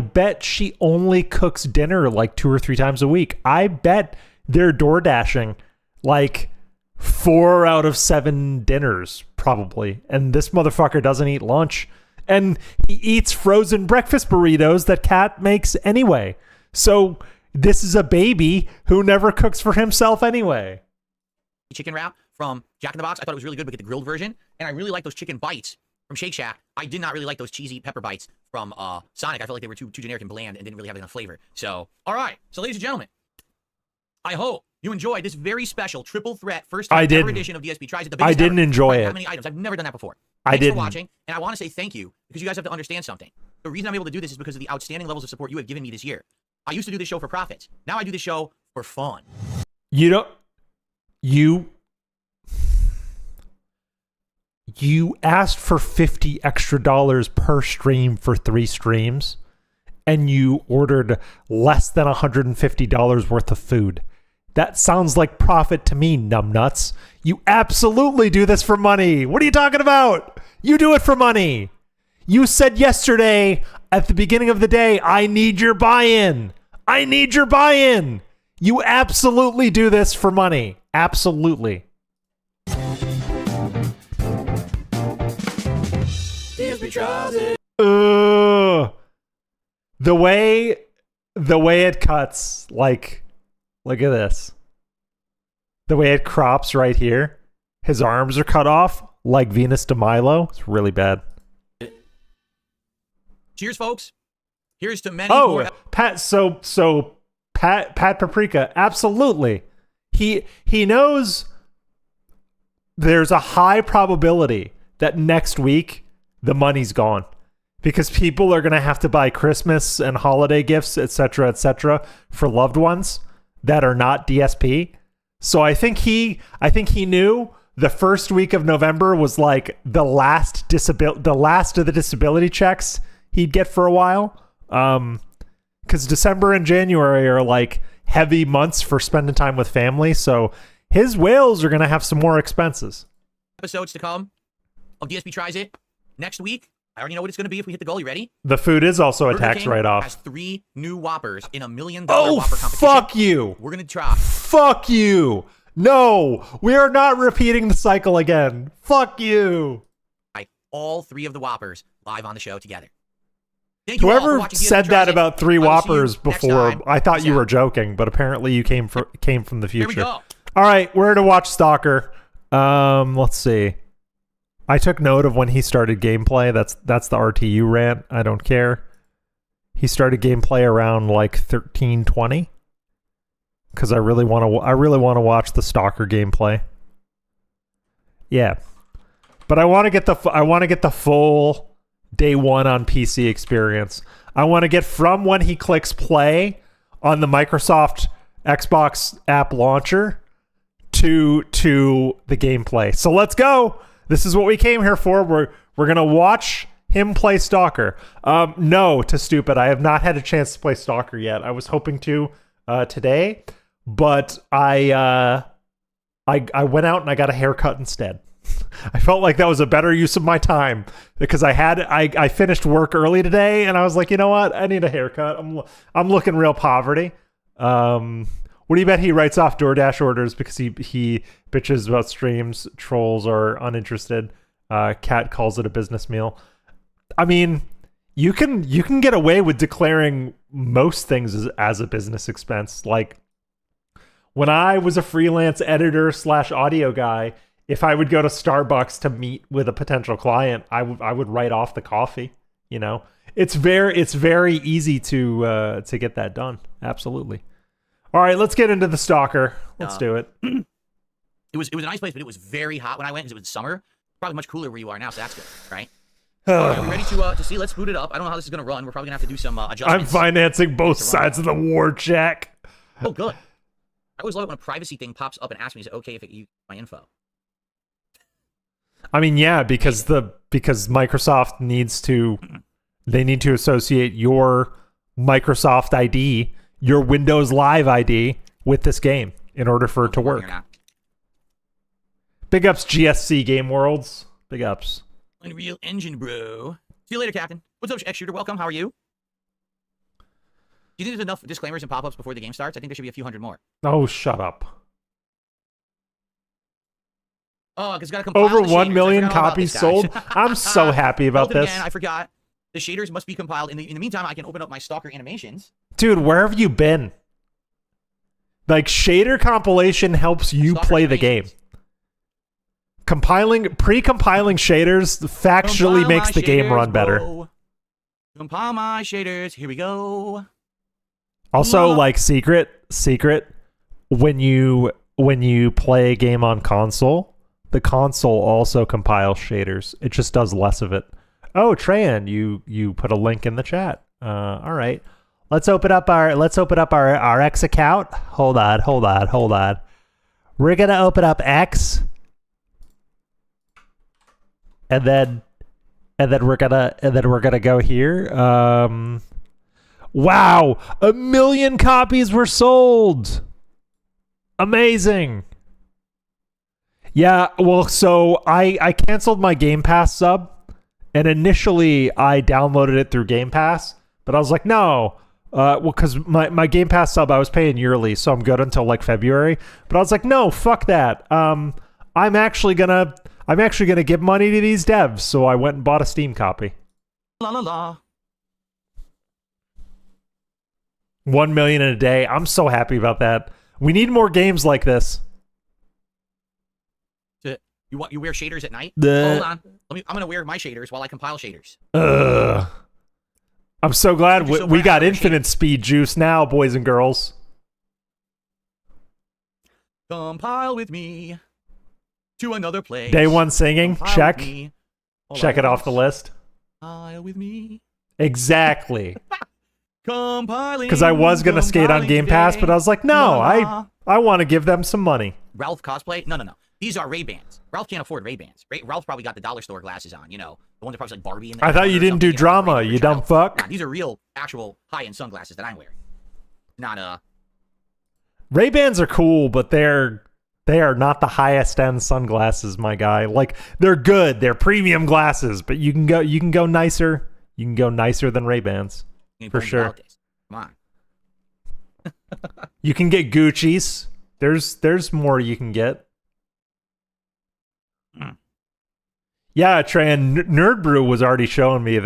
bet she only cooks dinner like 2 or 3 times a week. I bet they're door dashing like 4 out of 7 dinners probably. And this motherfucker doesn't eat lunch. And he eats frozen breakfast burritos that Cat makes anyway. So this is a baby who never cooks for himself anyway. Chicken wrap from Jack in the Box. I thought it was really good. We get the grilled version. And I really like those chicken bites from Shake Shack. I did not really like those cheesy pepper bites from Sonic. I felt like they were too generic and bland and didn't really have enough flavor. So, all right. So, ladies and gentlemen, I hope you enjoyed this very special triple threat first ever edition of DSP Tries It. The biggest I didn't enjoy it. How many items? I've never done that before. Thanks for watching, and I want to say thank you because you guys have to understand something. The reason I'm able to do this is because of the outstanding levels of support you have given me this year. I used to do this show for profits. Now I do this show for fun. You you asked for $50 extra per stream for 3 streams, and you ordered less than $150 worth of food. That sounds like profit to me, numbnuts. You absolutely do this for money. What are you talking about? You do it for money. You said yesterday at the beginning of the day, I need your buy-in. I need your buy-in. You absolutely do this for money. Absolutely. The way it cuts, like, look at this. The way it crops right here. His arms are cut off like Venus de Milo. It's really bad. Cheers, folks. Here's to many more. Pat. So Pat Paprika. Absolutely. He knows there's a high probability that next week the money's gone because people are going to have to buy Christmas and holiday gifts, etc., for loved ones that are not DSP. So I think he knew the first week of November was like the last of the disability checks he'd get for a while. Because December and January are like heavy months for spending time with family. So his whales are going to have some more expenses. Episodes to come of DSP Tries It next week. I already know what it's going to be if we hit the goal. You ready? The food is also a Burger tax King write-off. has 3 new Whoppers in $1 million Whopper competition. Fuck you. We're going to try. Fuck you. No, we are not repeating the cycle again. Fuck you. All 3 of the Whoppers live on the show together. Thank you all for Whoever watching said that about 3 Whoppers before, I thought you Yeah. were joking, but apparently you came from the Here we future. go. All right, we're to watch Stalker. Let's see. I took note of when he started gameplay. That's the RTU rant. I don't care. He started gameplay around like 13:20 because I really want to watch the Stalker gameplay. Yeah, but I want to get the full day 1 on PC experience. I want to get from when he clicks play on the Microsoft Xbox app launcher to the gameplay. So let's go. This is what we came here for. We're going to watch him play Stalker. No, to stupid. I have not had a chance to play Stalker yet. I was hoping to today, but I went out and I got a haircut instead. I felt like that was a better use of my time because I finished work early today and I was like, you know what? I need a haircut. I'm looking real poverty. What do you bet he writes off DoorDash orders because he bitches about streams? Trolls are uninterested. Cat calls it a business meal. I mean, you can get away with declaring most things as a business expense. Like when I was a freelance editor / audio guy, if I would go to Starbucks to meet with a potential client, I would write off the coffee. You know, it's very easy to get that done. Absolutely. All right, let's get into the Stalker. Let's do it. It was a nice place, but it was very hot when I went because it was summer. Probably much cooler where you are now, so that's good, right? Are we ready to see? Let's boot it up. I don't know how this is going to run. We're probably going to have to do some adjustments. I'm financing both sides of the war, Jack. Oh, good. I always love it when a privacy thing pops up and asks me, is it okay if it uses my info? I mean, yeah, because Microsoft needs to associate your Microsoft ID, your Windows Live ID, with this game in order for it to work. Big ups, GSC Game Worlds. Big ups. Unreal Engine, bro. See you later, Captain. What's up, X Shooter? Welcome. How are you? Do you think there's enough disclaimers and pop-ups before the game starts? I think there should be a few hundred more. Oh, shut up. Oh, because got to compile Over the 1 shaders. million copies sold. I'm so happy about this. Man, I forgot. The shaders must be compiled. In the meantime, I can open up my Stalker animations. Dude, where have you been? Like, shader compilation helps you Stalker play the game. Pre-compiling shaders factually makes the game run better. Bro. Compile my shaders. Here we go. Also, like secret, when you play a game on console, the console also compiles shaders. It just does less of it. Oh, Trayan, you put a link in the chat. All right. Let's open up our X account. Hold on. We're gonna open up X. and then we're gonna go here. Wow, 1 million copies were sold. Amazing. Yeah, well, so I canceled my Game Pass sub, and initially I downloaded it through Game Pass, but I was like, no, well, because my Game Pass sub I was paying yearly, so I'm good until like February. But I was like, no, fuck that. I'm actually gonna give money to these devs, so I went and bought a Steam copy. La la la. 1 million in a day. I'm so happy about that. We need more games like this. You wear shaders at night? The... Hold on. I'm gonna wear my shaders while I compile shaders. I'm so glad we got shaders. infinite speed juice now, boys and girls. Compile with me to another place. Day one singing. Compile Check. with me. Check it off the list. Compile with me. Exactly. Compiling. Because I was gonna skate on Game Pass, but I was like, no, I want to give them some money. Ralph cosplay? No. These are Ray-Bans. Ralph can't afford Ray-Bans. Ralph probably got the dollar store glasses on, you know. The ones that probably like Barbie in the I thought you didn't do drama, you dumb fuck. Nah, these are real, actual high-end sunglasses that I'm wearing. Not, Ray-Bans are cool, but they are not the highest end sunglasses, my guy. Like, they're good. They're premium glasses, but you can go nicer. You can go nicer than Ray-Bans. For sure. Come on. You can get Gucci's. There's more you can get. Yeah, Trey, and Nerd Brew was already showing me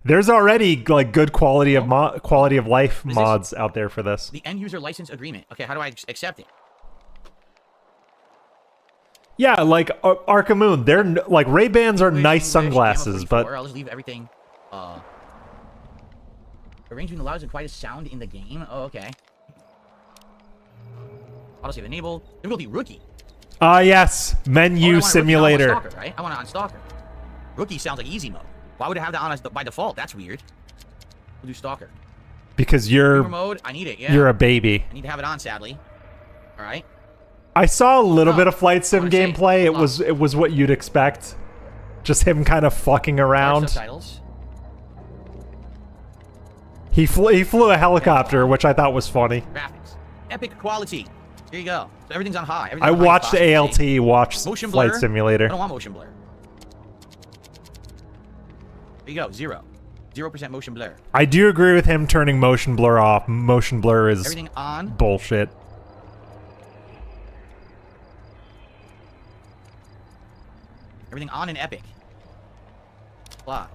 there's already like good quality of life mods out there for this. The end user license agreement. Okay, how do I accept it? Yeah, like Arkham Moon, they're like Ray-Bans are nice sunglasses, but I'll just leave everything. Arranging the loudest and quietest sound in the game. Oh, okay. Autosave enabled. Difficulty rookie. Yes, menu simulator. I want Stalker, right? I want it on Stalker. Rookie sounds like easy mode. Why would it have that on by default? That's weird. We'll do Stalker. Because you're mode. I need it. Yeah. You're a baby. I need to have it on, sadly. All right. I saw a little bit of Flight Sim gameplay. It was what you'd expect. Just him kind of fucking around. Subtitles. He flew a helicopter, which I thought was funny. Graphics. Epic quality. Here you go. So everything's on high. I watched ALT watch motion Flight blur. Simulator. I don't want motion blur. There you go. 0% motion blur. I do agree with him turning motion blur off. Motion blur is everything on. Bullshit. Everything on in Epic. Blah.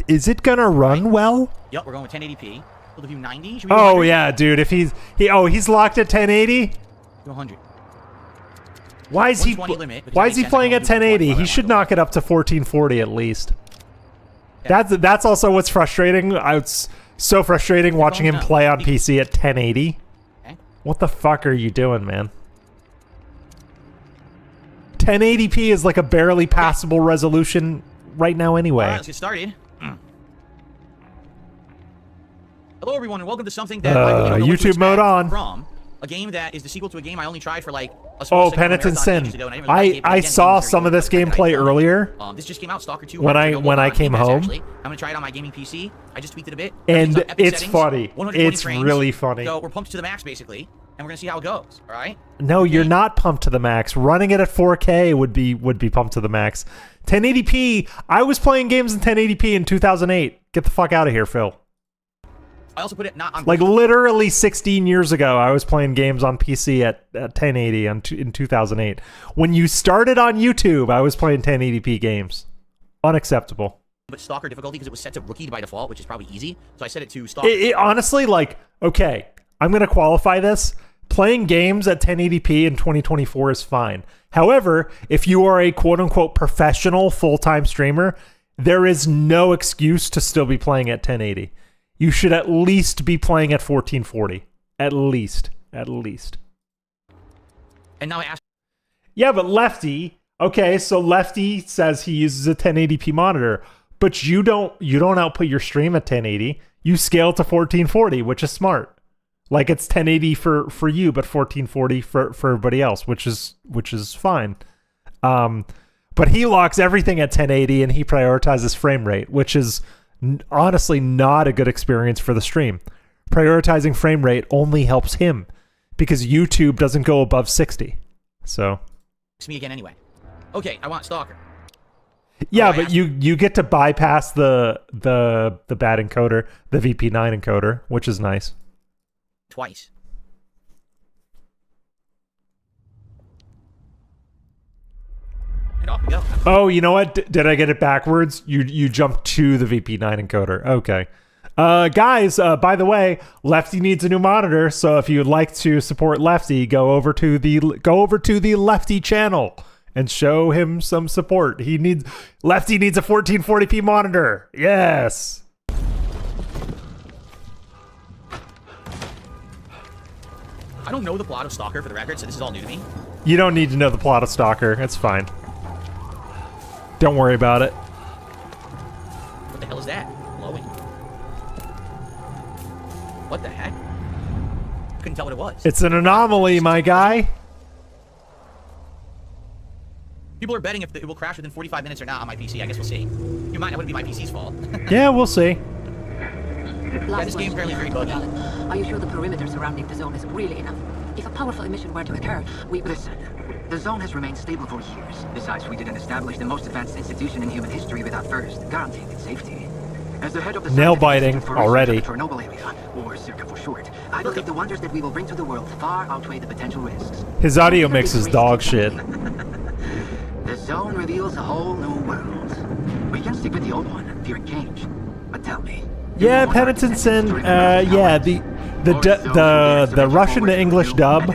Is it gonna run well? Yep, we're going with 1080p. Field of view 90. Oh yeah, dude. If he's locked at 1080. 100. Why is he playing at 1080? He should knock it up to 1440 at least. Okay. That's also what's frustrating. It's so frustrating watching him play on PC at 1080. Okay. What the fuck are you doing, man? 1080p is like a barely passable resolution right now anyway. Let's get started. Hello everyone and welcome to something that I don't know YouTube mode on. From a game that is the sequel to a game I only tried for like a small Penitent Sin. I saw some of this gameplay earlier. This just came out, Stalker 2. When I came home. I'm gonna try it on my gaming PC. I just tweaked it a bit. And it's funny. It's really funny. So we're pumped to the max basically, and we're gonna see how it goes. All right? No, you're not pumped to the max. Running it at 4K would be pumped to the max. 1080p. I was playing games in 1080p in 2008. Get the fuck out of here, Phil. I also put it not on like literally 16 years ago. I was playing games on PC at 1080 in 2008. When you started on YouTube, I was playing 1080p games. Unacceptable. But Stalker difficulty because it was set to rookie by default, which is probably easy. So I set it to Stalker. Honestly, like, okay, I'm gonna qualify this. Playing games at 1080p in 2024 is fine. However, if you are a quote-unquote professional full-time streamer, there is no excuse to still be playing at 1080. You should at least be playing at 1440. At least. And now I ask. Yeah, but Lefty. Okay, so Lefty says he uses a 1080p monitor, but you don't output your stream at 1080. You scale to 1440, which is smart. Like it's 1080 for you, but 1440 for everybody else, which is fine. But he locks everything at 1080 and he prioritizes frame rate, which is honestly not a good experience for the stream. Prioritizing frame rate only helps him because YouTube doesn't go above 60. So It's me again anyway. Okay, I want Stalker. yeah, but you get to bypass the bad encoder, the VP9 encoder, which is nice. Twice. And off we go. Oh, you know what? Did I get it backwards? You jumped to the VP9 encoder. Okay. Guys, by the way, Lefty needs a new monitor, so if you'd like to support Lefty, go over to the Lefty channel and show him some support. Lefty needs a 1440p monitor. Yes. I don't know the plot of Stalker for the record, so this is all new to me. You don't need to know the plot of Stalker. It's fine. Don't worry about it. What the hell is that? Glowing. What the heck? Couldn't tell what it was. It's an anomaly, my guy. People are betting if it will crash within 45 minutes or not on my PC. I guess we'll see. You might, it wouldn't be my PC's fault. Yeah, we'll see. Yeah, this game apparently very buggy. Are you sure the perimeter surrounding the zone is really enough? If a powerful emission were to occur, we... Listen, the zone has remained stable for years. Besides, we didn't establish the most advanced institution in human history without first guaranteeing its safety. As the head of the nail biting already. Chernobyl area, or Circa for short, I believe the wonders that we will bring to the world far outweigh the potential risks. His audio mix is dog shit. The zone reveals a whole new world. We can stick with the old one, fearing change. But tell me. Yeah, Penitenson. Yeah, the Russian to English dub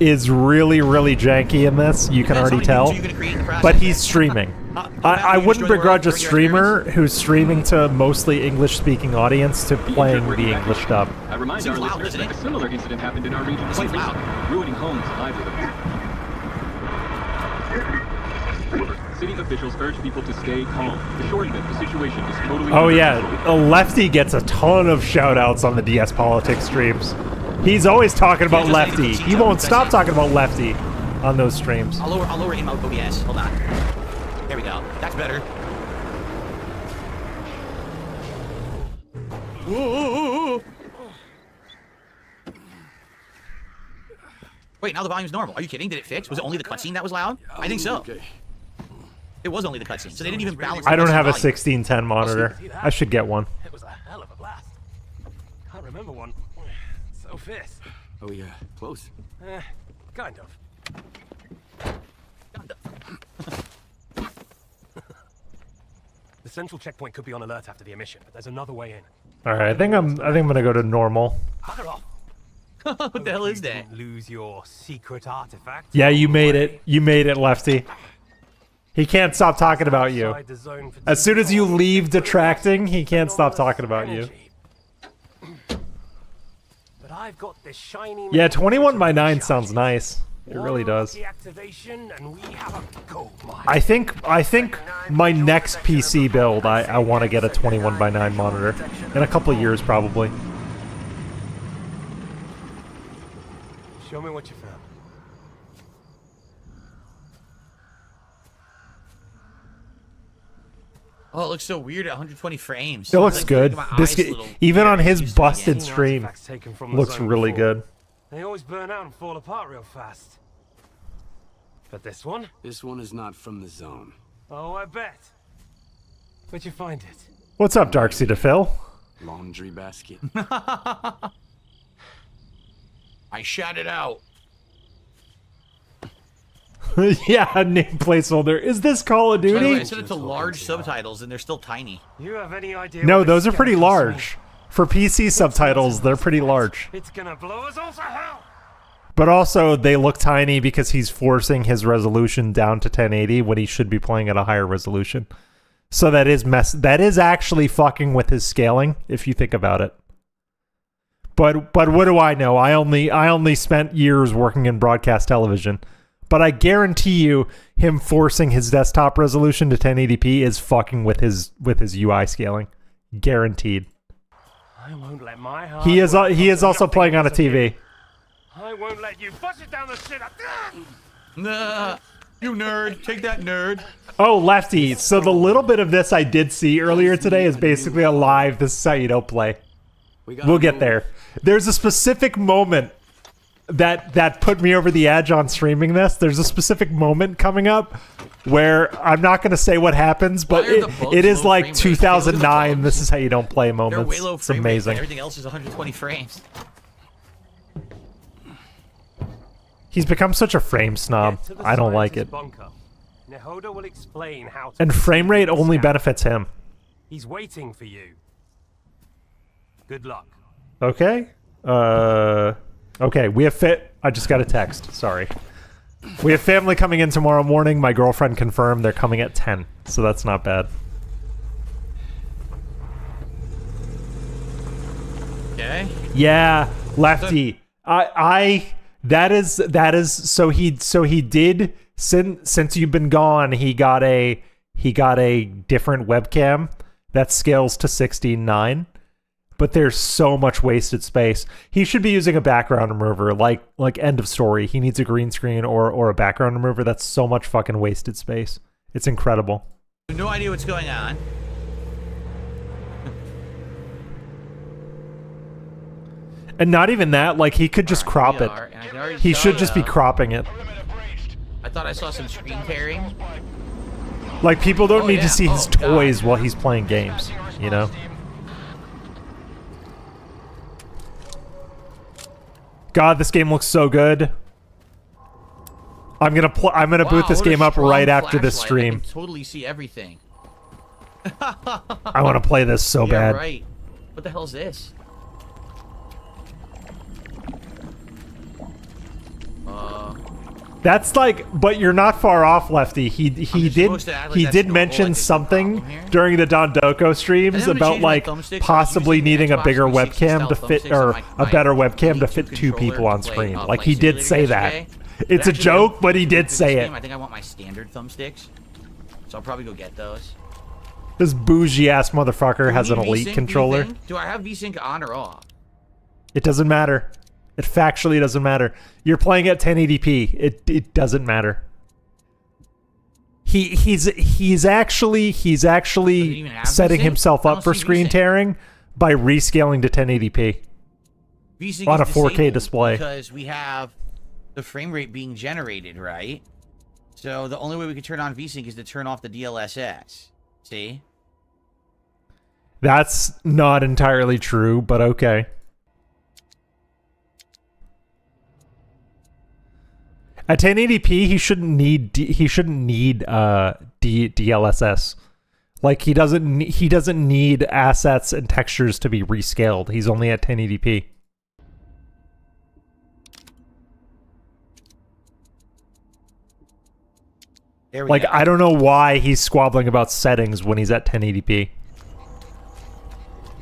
is really janky in this. You can already tell. But he's streaming. I wouldn't begrudge a streamer who's streaming to mostly English-speaking audience to playing the English dub. I remind our listeners that a similar incident happened in our region quite recently, ruining homes and livelihoods. City officials urge people to stay calm. The short of it, the situation is totally... Oh yeah, Lefty gets a ton of shout-outs on the DS Politics streams. He's always talking about Lefty. He won't stop talking about Lefty on those streams. I'll lower in mode OBS. Hold on. There we go. That's better. Ooh. Wait, now the volume's normal. Are you kidding? Did it fix? Was it only the cutscene that was loud? I think so. It was only the cutscene, so they didn't even balance. I don't have a volume. 1610 monitor. I should get one. It was a hell of a blast. Can't remember one. So fierce. Oh yeah, close. Kind of. The central checkpoint could be on alert after the emission, but there's another way in. All right, I think I'm gonna go to normal. Bugger off. What the hell is that? Didn't lose your secret artifact. Yeah, you made it. You made it, Lefty. He can't stop talking about you. Outside the zone for As soon as you leave detracting, he can't stop talking about you. But I've got this shiny Yeah, 21x9 sounds nice. It really does. Deactivation and we have a gold mine. I think my next PC build, I want to get a 21x9 monitor in a couple of years probably. Show me what you found. Oh, it looks so weird at 120 frames. It looks Like, good. my This eyes a little even on his used to it again. busted stream Artifacts taken from the looks zone really before. good. They always burn out and fall apart real fast. But this one? This one is not from the zone. Oh, I bet. Where'd you find it? What's up, Darkseid to Phil? Laundry basket. I shot it out. Yeah, name placeholder. Is this Call of By the way, I Duty? set it to large subtitles, and they're still tiny. You have any idea? No, what those this are pretty skeleton's large. For PC subtitles, they're pretty large. It's gonna blow us all to hell. But also, they look tiny because he's forcing his resolution down to 1080 when he should be playing at a higher resolution. So that is actually fucking with his scaling, if you think about it. But what do I know? I only spent years working in broadcast television. But I guarantee you, him forcing his desktop resolution to 1080p is fucking with his UI scaling. Guaranteed. I won't let my heart He is work also nothing playing on a because of you. TV. I won't let you bust it down the shit. Nah. You nerd. Take that, nerd. Oh, Lefty. So the little bit of this I did see earlier today is basically a live. This is how you don't play. We'll get there. There's a specific moment that put me over the edge on streaming this. There's a specific moment coming up where I'm not going to say what happens, but it is like 2009. This is how you don't play moments. Way low it's frame rate, amazing. Everything else is 120 frames. He's become such a frame snob. Get to the I don't like scientist it. bunker. Nehoda will explain how to And frame rate only scan. benefits him. He's waiting for you. Good luck. Okay. Okay, we have I just got a text. Sorry. We have family coming in tomorrow morning. My girlfriend confirmed they're coming at 10, so that's not bad. Okay. Yeah, Lefty. That is so he did since you've been gone, he got a different webcam that scales to 16:9. But there's so much wasted space. He should be using a background remover, like end of story. He needs a green screen or a background remover. That's so much fucking wasted space. It's incredible. No idea what's going on. And not even that, like he could just crop it. He should just be cropping it. I thought I saw some screen tearing. Like people don't need yeah. to see his Oh, God. toys while he's playing games, you know? God, this game looks so good. I'm gonna boot this what a game up strong right after this flashlight. I stream. can totally see everything. I want to play this so Yeah, bad. right. What the hell is this? That's like, but you're not far off, Lefty. He just did supposed to act like that's did normal, mention like there's no something problem here? during the Dondoko streams I'm gonna about change my like thumbsticks. I was possibly using the needing a Xbox bigger 360 webcam to style fit, thumbsticks or on a my better webcam to Elite 2 fit two controller people on to play, screen. Like Flight he did Simulator say that. yesterday. It's a Actually, joke, but he for did this say game, it. I think I want my standard thumbsticks, so I'll probably go get those. This bougie ass motherfucker Do has we an need Elite VSync, do you controller. think? Do I have VSync on or off? It doesn't matter. It factually doesn't matter. You're playing at 1080p. It doesn't matter. He's actually even have setting VSync? himself I up don't for see screen VSync. tearing by rescaling to 1080p. VSync On is a 4K disabled display. because we have the frame rate being generated, right? So the only way we can turn on VSync is to turn off the DLSS. See? That's not entirely true, but okay. At 1080p, he shouldn't need DLSS. Like he doesn't need assets and textures to be rescaled. He's only at 1080p. There we Like go. I don't know why he's squabbling about settings when he's at 1080p.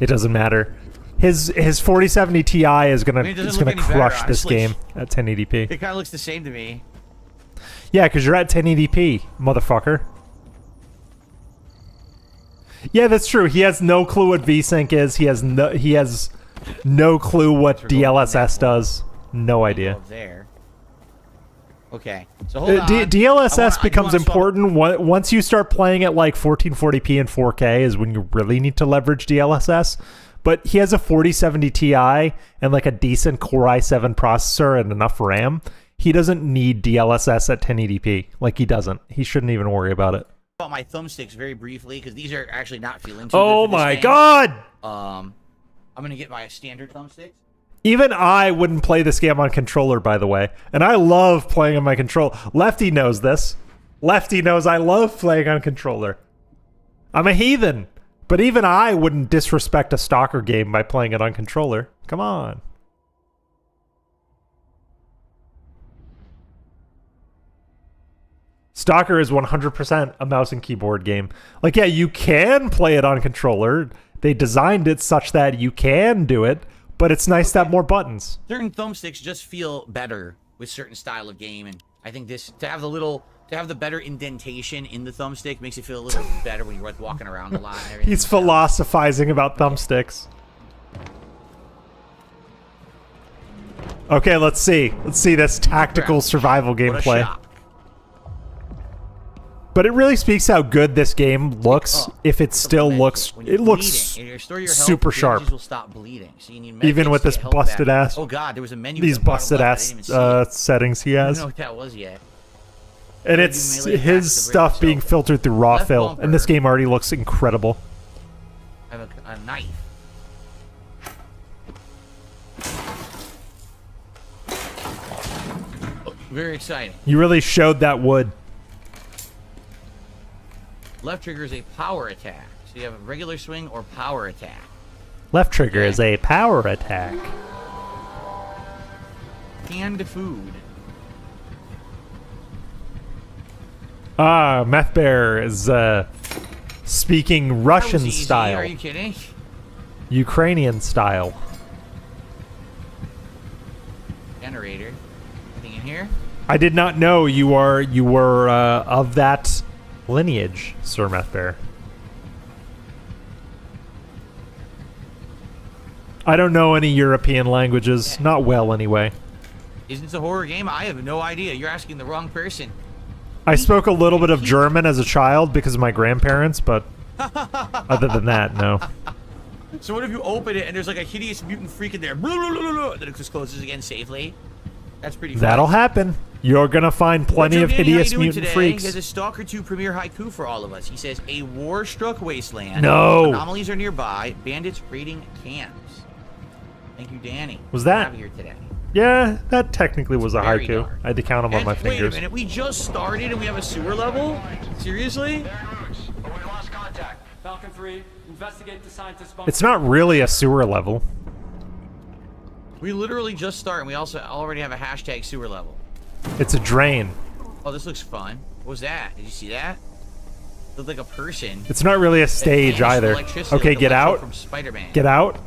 It doesn't matter. His 4070 Ti is gonna it doesn't look any crush better, this honestly. game at 1080p. It kind of looks the same to me. Yeah, because you're at 1080p, motherfucker. Yeah, that's true. He has no clue what VSync is. He has no clue what We're going from DLSS that does. No Go idea. up there. Okay, so hold on. DLSS becomes I do wanna important once you start playing at like 1440p and 4K is when you really need to leverage DLSS. But he has a 4070 Ti and like a decent Core i7 processor and enough RAM. He doesn't need DLSS at 1080p. Like he doesn't. He shouldn't even worry about it. About my thumbsticks very briefly because these are actually not feeling too Oh good for this my game. god! I'm gonna get my standard thumbsticks. Even I wouldn't play this game on controller, by the way. And I love playing on my controller. Lefty knows this. Lefty knows I love playing on controller. I'm a heathen. But even I wouldn't disrespect a Stalker game by playing it on controller. Come on. Stalker is 100% a mouse and keyboard game. Like, yeah, you can play it on controller. They designed it such that you can do it, but it's nice to have more buttons. Certain thumbsticks just feel better with certain style of game, and I think this to have the better indentation in the thumbstick makes it feel a little better when you're like walking around a lot. And everything. He's philosophizing about thumbsticks. Okay, let's see. Let's see this tactical survival What a gameplay. shot. But it really speaks how good this game looks. If it still Med looks, kit. When you're it looks bleeding, you restore your health, super your sharp. energies will stop bleeding. So you need med Even kits with to this get health busted back. ass. Oh god, there was a menu. These at the bottom busted left. I ass didn't even see it. settings he I don't has. know what that was yet. And do it's melee attacks his to break stuff yourself. being filtered through raw Left fill. And this bumper. game already looks incredible. I have a knife. Oh, very exciting. You really showed that wood. Left trigger is a power attack. So you have a regular swing or power attack. Left trigger is a power attack. Canned food. Ah, Meth Bear is speaking Russian That was easy. style. Are you kidding? Ukrainian style. Generator. Anything in here? I did not know you were of that lineage, Sir Meth Bear. I don't know any European languages. Not well, anyway. Isn't this a horror game? I have no idea. You're asking the wrong person. I spoke a little bit of German as a child because of my grandparents, but other than that, no. So what if you open it and there's like a hideous mutant freak in there? Blah, blah, blah, blah, then it just closes again safely. That's pretty fun. That'll happen. You're gonna find plenty of What's up, Danny? How hideous you doing mutant today? freaks. He has a Stalker 2 premiere haiku for all of us. He says, a war-struck wasteland. No. Anomalies are nearby. Bandits raiding camps. Thank you, Danny. Was that- Out here today. Yeah, that technically was a Very haiku. dark. I had to count them on And my wait fingers. a minute, we just started and we have a sewer level? Seriously? Falcon 3, investigate the scientist bunker. It's not really a sewer level. We literally just started and we also already have a hashtag sewer level. It's a drain. Oh, this looks fun. What was that? Did you see that? Looked like a person. It's not really a that stage vanished with either. electricity, Okay, like get Electro out. From Spider-Man. Get out.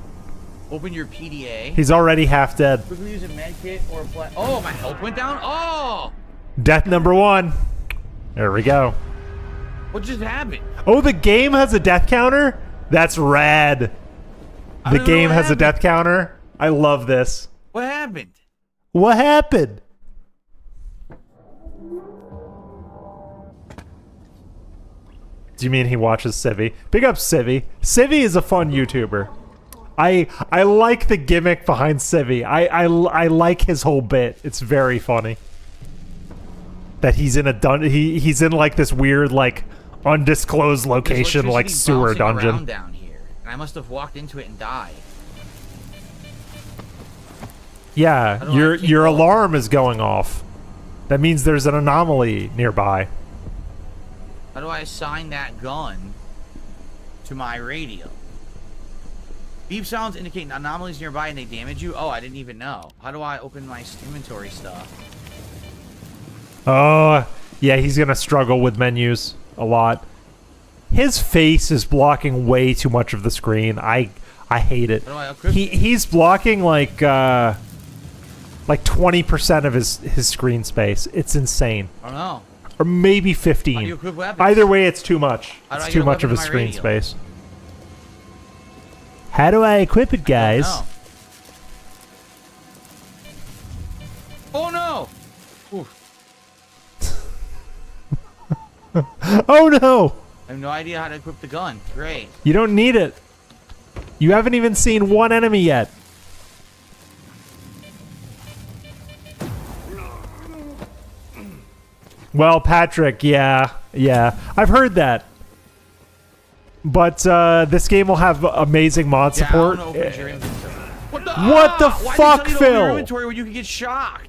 Open your PDA. He's already half dead. Quickly use a med kit or a flat. Oh, my health went down. Oh, Death number 1. There we go. what just happened? Oh, the game has a death counter? That's rad. I The don't know game what has a happened. death counter? I love this. What happened? What happened? Do you mean he watches Civi? Big up Civi. Civi is a fun YouTuber. I like the gimmick behind Civi. I like his whole bit. It's very funny. That he's in a he's in like this weird like undisclosed location There's like electricity sewer bouncing around dungeon. down here. And I must have walked into it and died. Yeah, How do I keep your going? alarm is going off. That means there's an anomaly nearby. How do I assign that gun to my radio? Beep sounds indicate anomalies nearby and they damage you? Oh, I didn't even know. How do I open my inventory stuff? Oh, yeah, he's gonna struggle with menus a lot. His face is blocking way too much of the screen. I hate it. How do I equip He's blocking like 20% of his screen space. It's insane. I don't know. Or maybe How do 15. you equip weapons? Either way, it's too much. How do I It's get too a much of weapon his to my screen radio? space. How do I equip it, guys? Oh no! Oof. Oh no! I have no idea how to equip the gun. Great. You don't need it. You haven't even seen one enemy yet. Well, Patrick, yeah. I've heard that. But this game will have amazing mod Yeah, I support. don't know if it's your inventory. What the, What the why fuck, did they tell you to open your Phil? inventory when you could get shocked?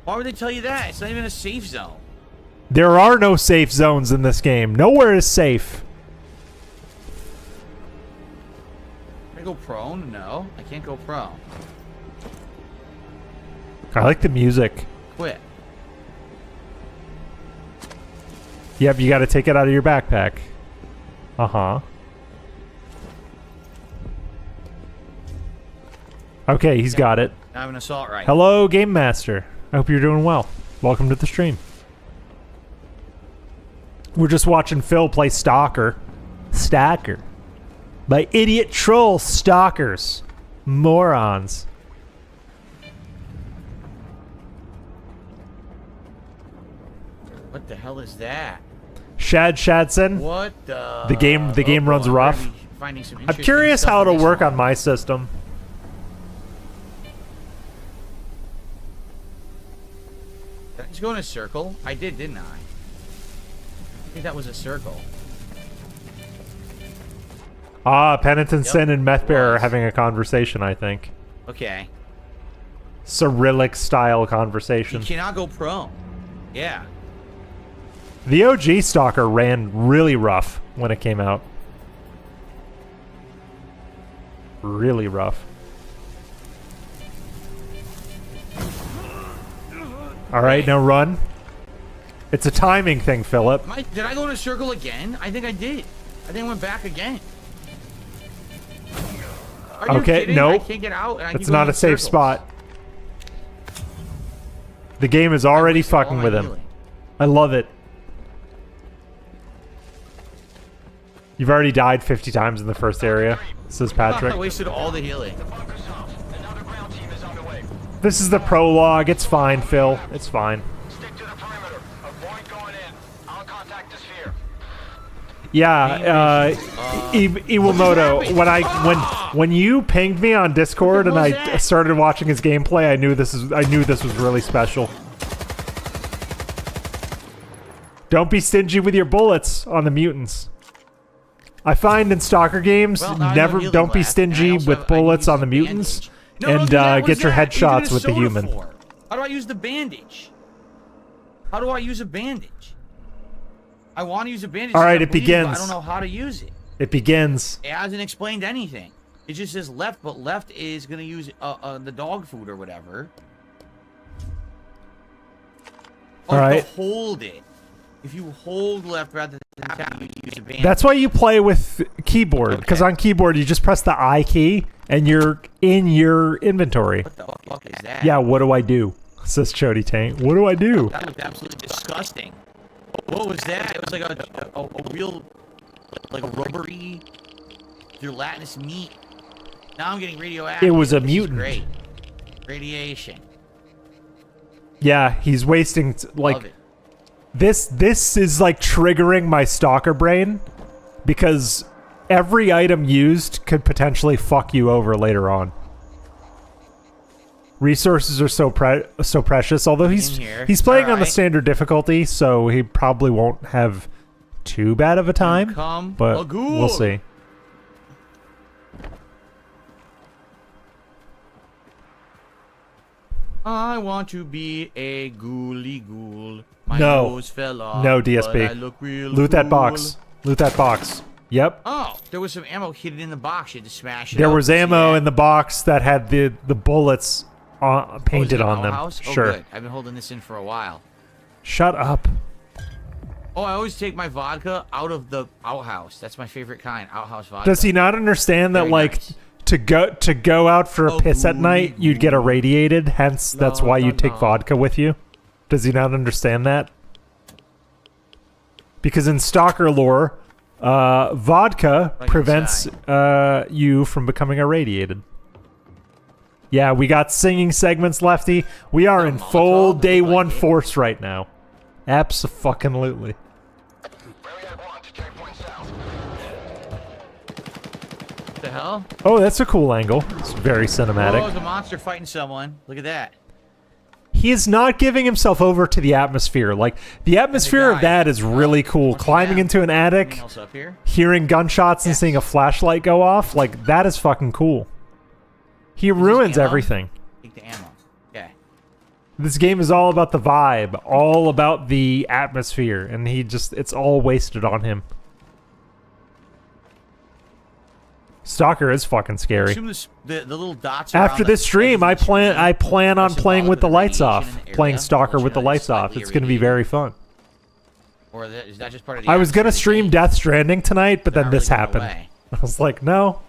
Why would they tell you that? It's not even a safe zone. There are no safe zones in this game. Nowhere is safe. Can I go prone? No, I can't go prone. I like the music. Quit. Yep, you got to take it out of your backpack. Uh-huh. Okay, he's got it. Now I have an assault rifle. Hello, Game Master. I hope you're doing well. Welcome to the stream. We're just watching Phil play Stalker. Stalker. By idiot troll stalkers. Morons. What the hell is that? Shad Shadson. What the? The game runs boy, we're rough. gonna be finding some I'm interesting curious stuff how in it'll this work one. on my system. Did I just go in a circle? I did, didn't I? I think that was a circle. Ah, Penitent Yep, Sin and Meth it Bear are was. having a conversation, I think. Okay. Cyrillic style You conversation. cannot go prone. Yeah. The OG Stalker ran really rough when it came out. Really rough. Alright, now run. It's a timing thing, Philip. Did I go in a circle again? I think I did. I think I went back again. Are you Okay, kidding? no. I can't get out. And I It's keep not going a in safe circles. spot. The game is already wasted all fucking my with him. healing. I love it. You've already died 50 times in the first area, says I Patrick. wasted all the healing. This is the prologue. It's fine, Phil. It's fine. Stick to the perimeter. Avoid going in. I'll contact the sphere. Yeah, Iwamoto. When you pinged me on Discord and What I was that? started watching his gameplay, I knew this was really special. Don't be stingy with your bullets on the mutants. I find in Stalker games, Well, now I have healing don't be left, and I stingy also with have- I need bullets to on the use mutants, bandage. No, and do that. What's get your that? You did headshots a with the soda human. for. How do I use the bandage? How do I use a bandage? I want to use a bandage. All right, to it bleed, but begins. I don't know how to use it. It begins. It hasn't explained anything. It just says left, but left is gonna use the dog food or whatever. All right. To hold it. If you hold left rather than tap, you use a bandage. That's why you play with keyboard, because Okay. on keyboard you just press the I key and you're in your inventory. What the fuck is that? Yeah, what do I do? Says Chody Tank. What do I do? That looked absolutely disgusting. What was that? It was like a real, like a rubbery, gelatinous meat. Now I'm getting radioactive. It was a This is mutant. Great. Radiation. Yeah, he's wasting like Love it. this is like triggering my stalker brain because every item used could potentially fuck you over later on. Resources are so precious. Although he's In here. playing on the Alright. standard difficulty, so he probably won't have too bad of a time. Come But a ghoul. we'll see. I want to be a ghouly ghoul. My No. nose fell off. No, but I DSP. look real Loot that cool. box. Loot that box. Yep. Oh, there was some ammo hidden in the box. You had to smash it. There up. was See ammo that? in the box that had the bullets Oh, is painted it an on them. outhouse? Oh, Sure. good. I've been holding this in for a while. Shut up. Oh, I always take my vodka out of the outhouse. That's my favorite kind, outhouse vodka. Does he not understand that Very like nice. to go out for a Oh, piss at gooey, night, you'd get irradiated, hence that's La, why la, you take la. vodka with you? Does he not understand that? Because in Stalker lore, vodka Right prevents you from becoming irradiated. Yeah, we got singing segments, Lefty. We are in Molotov? full Does it day look like one it? force right now. Abso-fucking-lutely. What the hell? Oh, that's a cool angle. It's very Oh, cinematic. there's a monster fighting someone. Look at that. He is not giving himself over to the atmosphere. Like, the atmosphere of guy. that is really cool. Punch him Climbing down. into an attic, Anything else up here? hearing gunshots and Yes. seeing a flashlight go off, like, that is fucking cool. He ruins ammo? everything. Take the ammo. Okay. This game is all about the vibe, all about the atmosphere, and it's all wasted on him. Stalker is fucking scary. Assume the little dots After around this the stream, I edges of the plan screen on are playing with the symbolic lights of off, radiation in the playing area, Stalker which with the is lights off. slightly It's going to be very fun. Or is that just part of the I was gonna atmosphere of the stream game? Death Stranding tonight, but They're then not this really giving happened. away. I was like, no.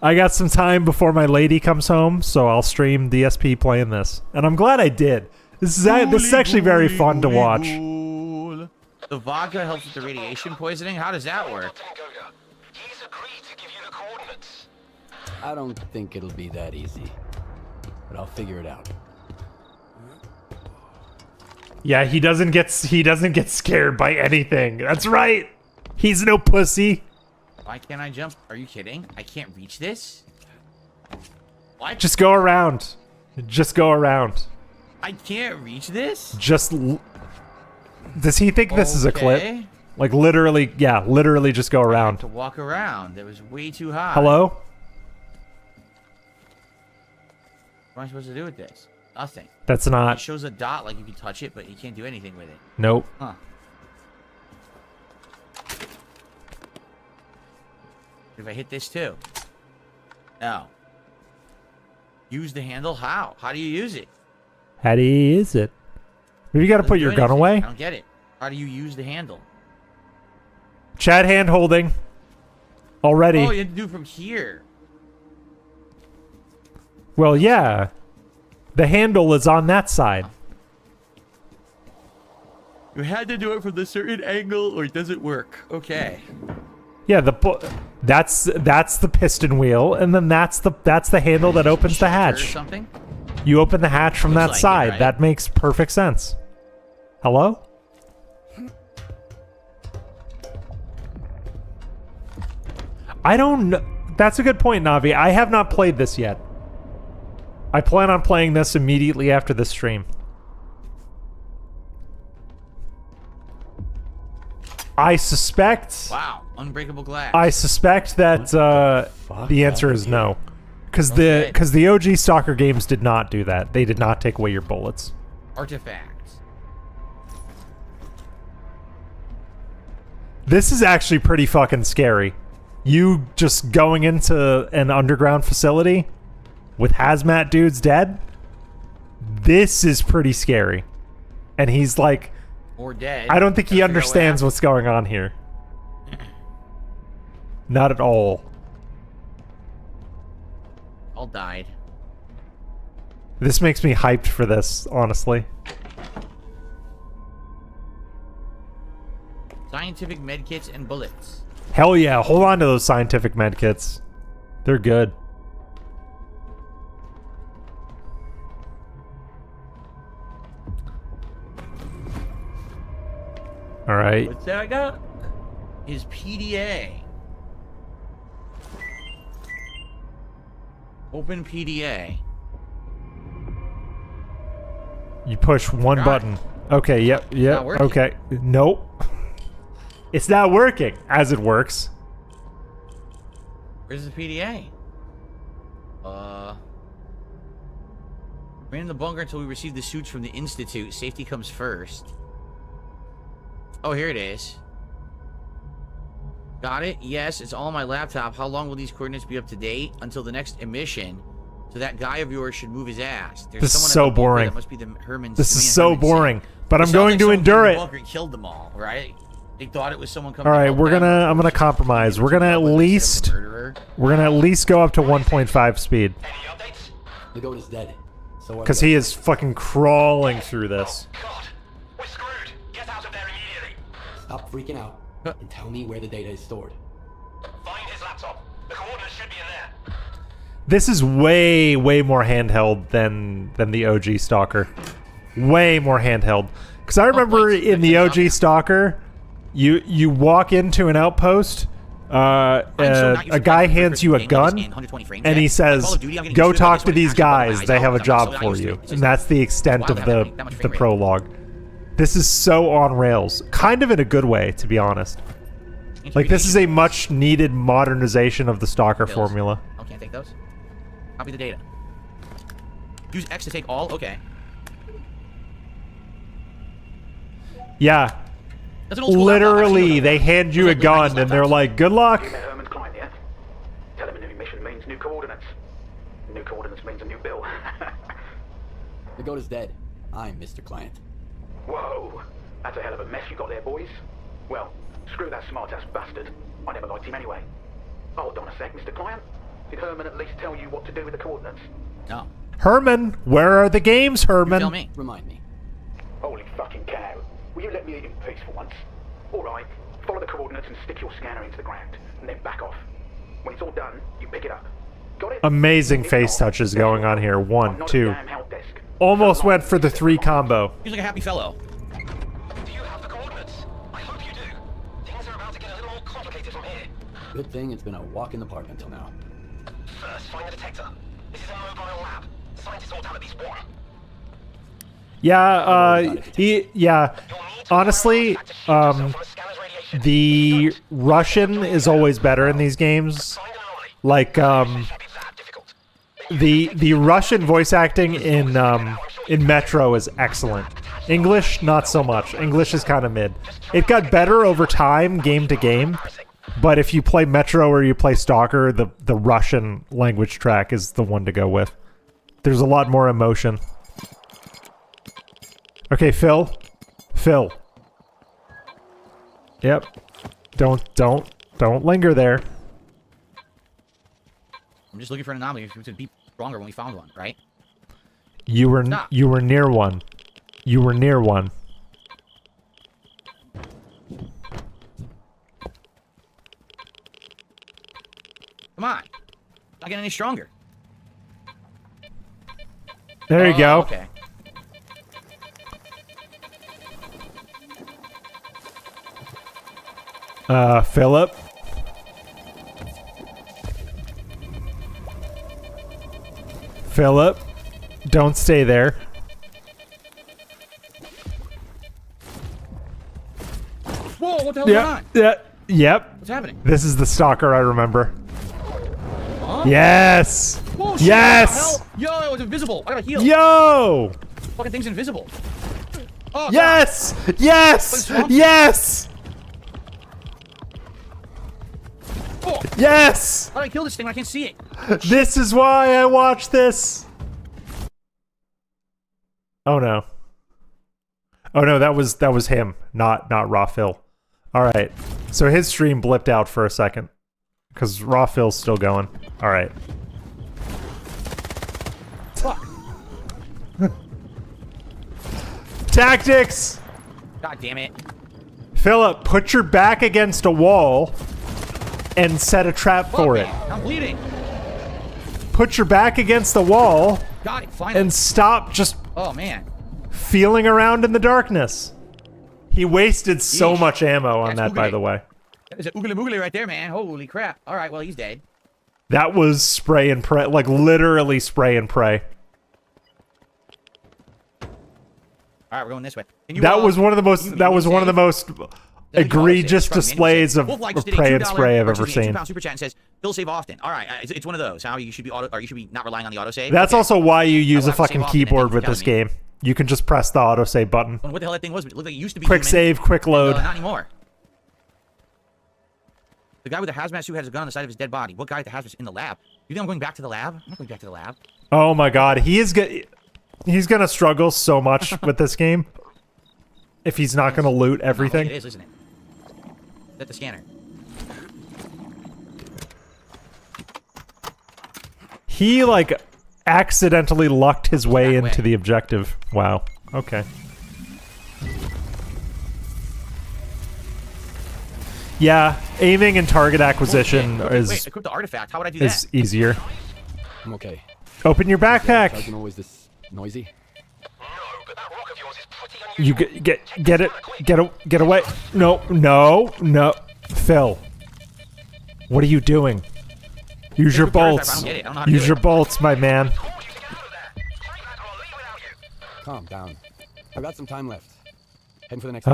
I got some time before my lady comes home, so I'll stream DSP playing this, and I'm glad I did. This is actually very fun to watch. Ghoul. The vodka helps with the radiation poisoning. How does that work? He's agreed to give you the coordinates. I don't think it'll be that easy, but I'll figure it out. Yeah, he doesn't get scared by anything. That's right. He's no pussy. Why can't I jump? Are you kidding? I can't reach this? What? Just go around. Just go around. I can't reach this? Does he think this is a clip? Okay. Like literally, yeah, literally just go around. To walk around. It was way too high. Hello? What am I supposed to do with this? Nothing. That's It not. shows a dot like you can touch it, but you can't do anything with it. Nope. Huh. If I hit this too? No. Use the handle? How? How do you use it? How do you use it? Maybe you got to Doesn't put do your gun anything. away. I don't get it. How do you use the handle? Chat hand holding. Already. Oh, you have to do it from here. Well, yeah. The handle is on that side. You had to do it from the certain angle or it doesn't work. Okay. Yeah, that's the piston wheel, and then that's the handle that opens the Or hatch. something? You open the hatch from Looks that like it, side. right? That makes perfect sense. Hello? I don't know. That's a good point, Navi. I have not played this yet. I plan on playing this immediately after this stream. I suspect... Wow. Unbreakable glass. I suspect that the answer is no. Because the OG Stalker games did not do that. They did not take away your bullets. Artifacts. This is actually pretty fucking scary. You just going into an underground facility with hazmat dudes dead? This is pretty scary. And he's like... Or dead. I don't think he Gotta figure out what understands happened. what's going on here. Not at all. All died. This makes me hyped for this, honestly. Scientific medkits and bullets. Hell yeah, hold on to those scientific medkits. They're good. Alright. What's that I got? His PDA. Open PDA. You push one Got it. button. Okay, yep, not working. okay. Nope. It's not working, as it works. Where's the PDA? Remain in the bunker until we receive the suits from the Institute. Safety comes first. Oh, here it is. Got it? Yes, it's all on my laptop. How long will these coordinates be up to date? Until the next emission. So that guy of yours should move his ass. There's This is someone at so the bunker boring. That must be the Herman's. This is man, so Herman's boring. son. But It I'm sounds going like to someone endure in it. the bunker killed them all, right? They thought it was someone coming. Alright, to help we're them. I'm gonna compromise. We're gonna at least go up to 1.5 speed. The goat is dead. So what Because he is fucking crawling through this. God, we're screwed. Get out of there immediately. Stop freaking out and tell me where the data is stored. Find his laptop. The coordinates should be in there. This is way more handheld than the OG Stalker. Way more handheld. Because I remember in the OG Stalker, you walk into an outpost, a guy hands you a gun, and he says, "Go talk to these guys. They have a job for you." And that's the extent of the prologue. This is so on rails, kind of in a good way, to be honest. Like this is a much needed modernization of the Stalker formula. Oh, can't take those. Copy the data. Use X to take all. Okay. Yeah. That's an old school laptop. Literally, Actually, they hand you a Those are like the gun and they're laptops. like, "Good luck." You met Herman's client yet? Tell him a new mission means new coordinates. New coordinates means a new bill. The goat is dead. I'm Mr. Client. Whoa, that's a hell of a mess you got there, boys. Well, screw that smart-ass bastard. I never liked him anyway. Hold on a sec, Mr. Client. Did Herman at least tell you what to do with the coordinates? No. Herman, where are the games, Herman? Tell me. Remind me. Holy fucking cow. Will you let me eat in peace for once? Alright, follow the coordinates and stick your scanner into the ground, and then back off. When it's all done, you pick it up. Got it? Amazing If face not, touches going on here. I'm 1, not a 2. damn help desk. Almost went for the 3 combo. He's like a happy fellow. located from here. Good thing it's been a walk in the park until now. First, find the detector. This is a mobile lab. Scientists ought to have at least one. Yeah, honestly, the Russian is always better in these games. Like, the Russian voice acting in Metro is excellent. English, not so much. English is kind of mid. It got better over time, game to game, but if you play Metro or you play Stalker, the Russian language track is the one to go with. There's a lot more emotion. Okay, Phil. Phil. Yep. Don't linger there. I'm just looking for an anomaly to be stronger when we found one, right? You were near one. You were near one. Come on. Not getting any stronger. There you go. Okay. Philip. Philip, don't stay there. Whoa, what the hell is going on? Yep. What's happening? This is the Stalker I remember. Huh? Yes. Whoa, shit, yes. What the hell? Yo, it was invisible. I gotta heal. Yo. Fucking thing's invisible. Oh, yes. God. Yes. Yes. Oh. Yes. How do I kill this thing when I can't see it? This is why I watch this. Oh no. Oh no, that was him, not Raw Phil. All right. So his stream blipped out for a second cuz Raw Phil's still going. All right. Fuck. Tactics. God damn it. Philip, put your back against a wall and set a trap for it. I'm bleeding. Put your back against the wall. Got it, finally. And stop just Oh man. feeling around in the darkness. He wasted so Yeesh. much ammo on That's that, by oogly. the way. That is an oogly boogly right there, man. Holy crap. All right, well, he's dead. That was spray and pray, like literally spray and pray. All right, we're going this way. Can you, That was one of the most. That was one of the most egregious displays of pray and spray I've ever seen. £2 super chat and says, "Phil save often." All right, it's one of those. How you should be or you should be not relying on the autosave. That's also why you use a will have to fucking save often, keyboard and with tell this me. game. You can just press the autosave button. What the hell that thing was? It looked like it used to be Quick human, save, quick load. Not anymore. The guy with the hazmat suit has a gun on the side of his dead body. What guy with the hazmat suit in the lab? You think I'm going back to the lab? I'm not going back to the lab. Oh my god, he's gonna struggle so much with this game if he's not gonna loot everything. It is, isn't it? Is that the scanner? He like accidentally lucked his way into the objective. Wow. Okay. Yeah, aiming and target acquisition Wait, equip the artifact. How would I do is that? easier. I'm okay. Open your backpack. Isn't always this noisy. You get away. No. Phil. What are you doing? Use your bolts. Use your bolts, my man. Calm down. I've got some time left. Heading for the next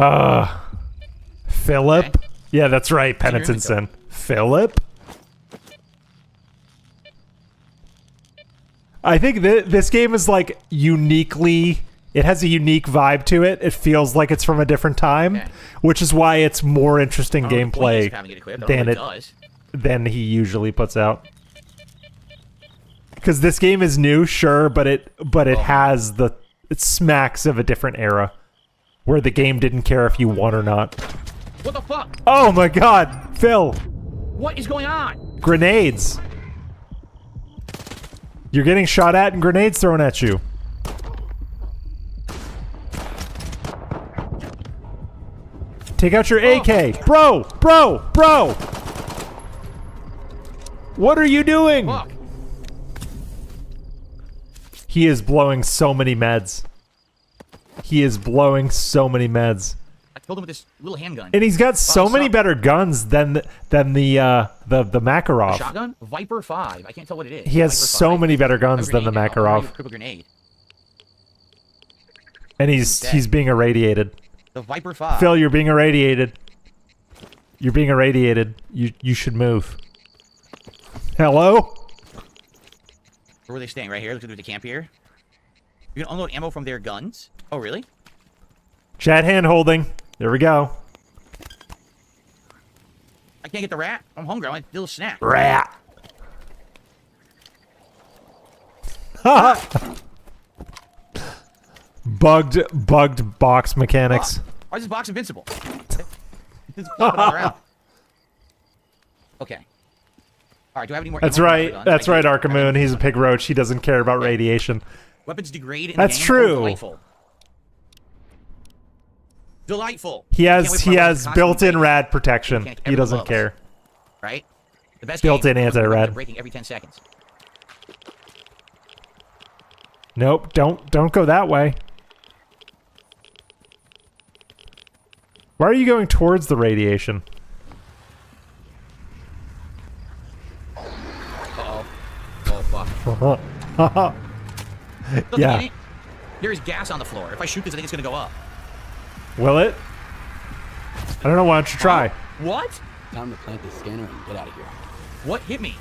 Philip? Okay. Yeah, that's right, Penitent Sin. Philip? I think this game is like uniquely... It has a unique vibe to it. It feels like it's from a different time, which is why it's more interesting gameplay than he usually puts out. Because this game is new, sure, but it has it smacks of a different era where the game didn't care if you won or not. What the fuck? Oh my god, Phil! What is going on? Grenades. You're getting shot at and grenades thrown at you. Take out your AK. Bro! What are you doing? Fuck. He is blowing so many meds. killed him with this little handgun. And he's got so many better guns than the Makarov. A shotgun? Viper 5. I can't tell what it is. He has Viper so 5. many better guns than the Makarov. Cripple grenade. And he's being irradiated. The Viper 5. Phil, you're being irradiated. You're being irradiated. You should move. Hello? Where are they staying? Right here? Look at the camp here. You can unload ammo from their guns. Oh, really? Chat hand holding. There we go. I can't get the rat. I'm hungry. I want a little snack. Rat. Bugged box mechanics. Why is this box invincible? It's flopping all around. Okay. All right. Do I have any more? That's ammo? right. That's right, Arkamoon. He's a pig roach. He doesn't care about radiation. Weapons degrade in That's the game. true. Oh, delightful. Delightful. He Can't wait has for my weapons to built-in constantly rad protection. break. He doesn't care. Right? The best Built-in game, anti-rad. breaking every 10 seconds. Nope. Don't go that way. Why are you going towards the radiation? Uh-oh. Oh, fuck. Yeah. There is gas on the floor. If I shoot this, I think it's going to go up. Will it? I don't know. Why don't you try? What? Time to plant this scanner and get out of here. What hit me?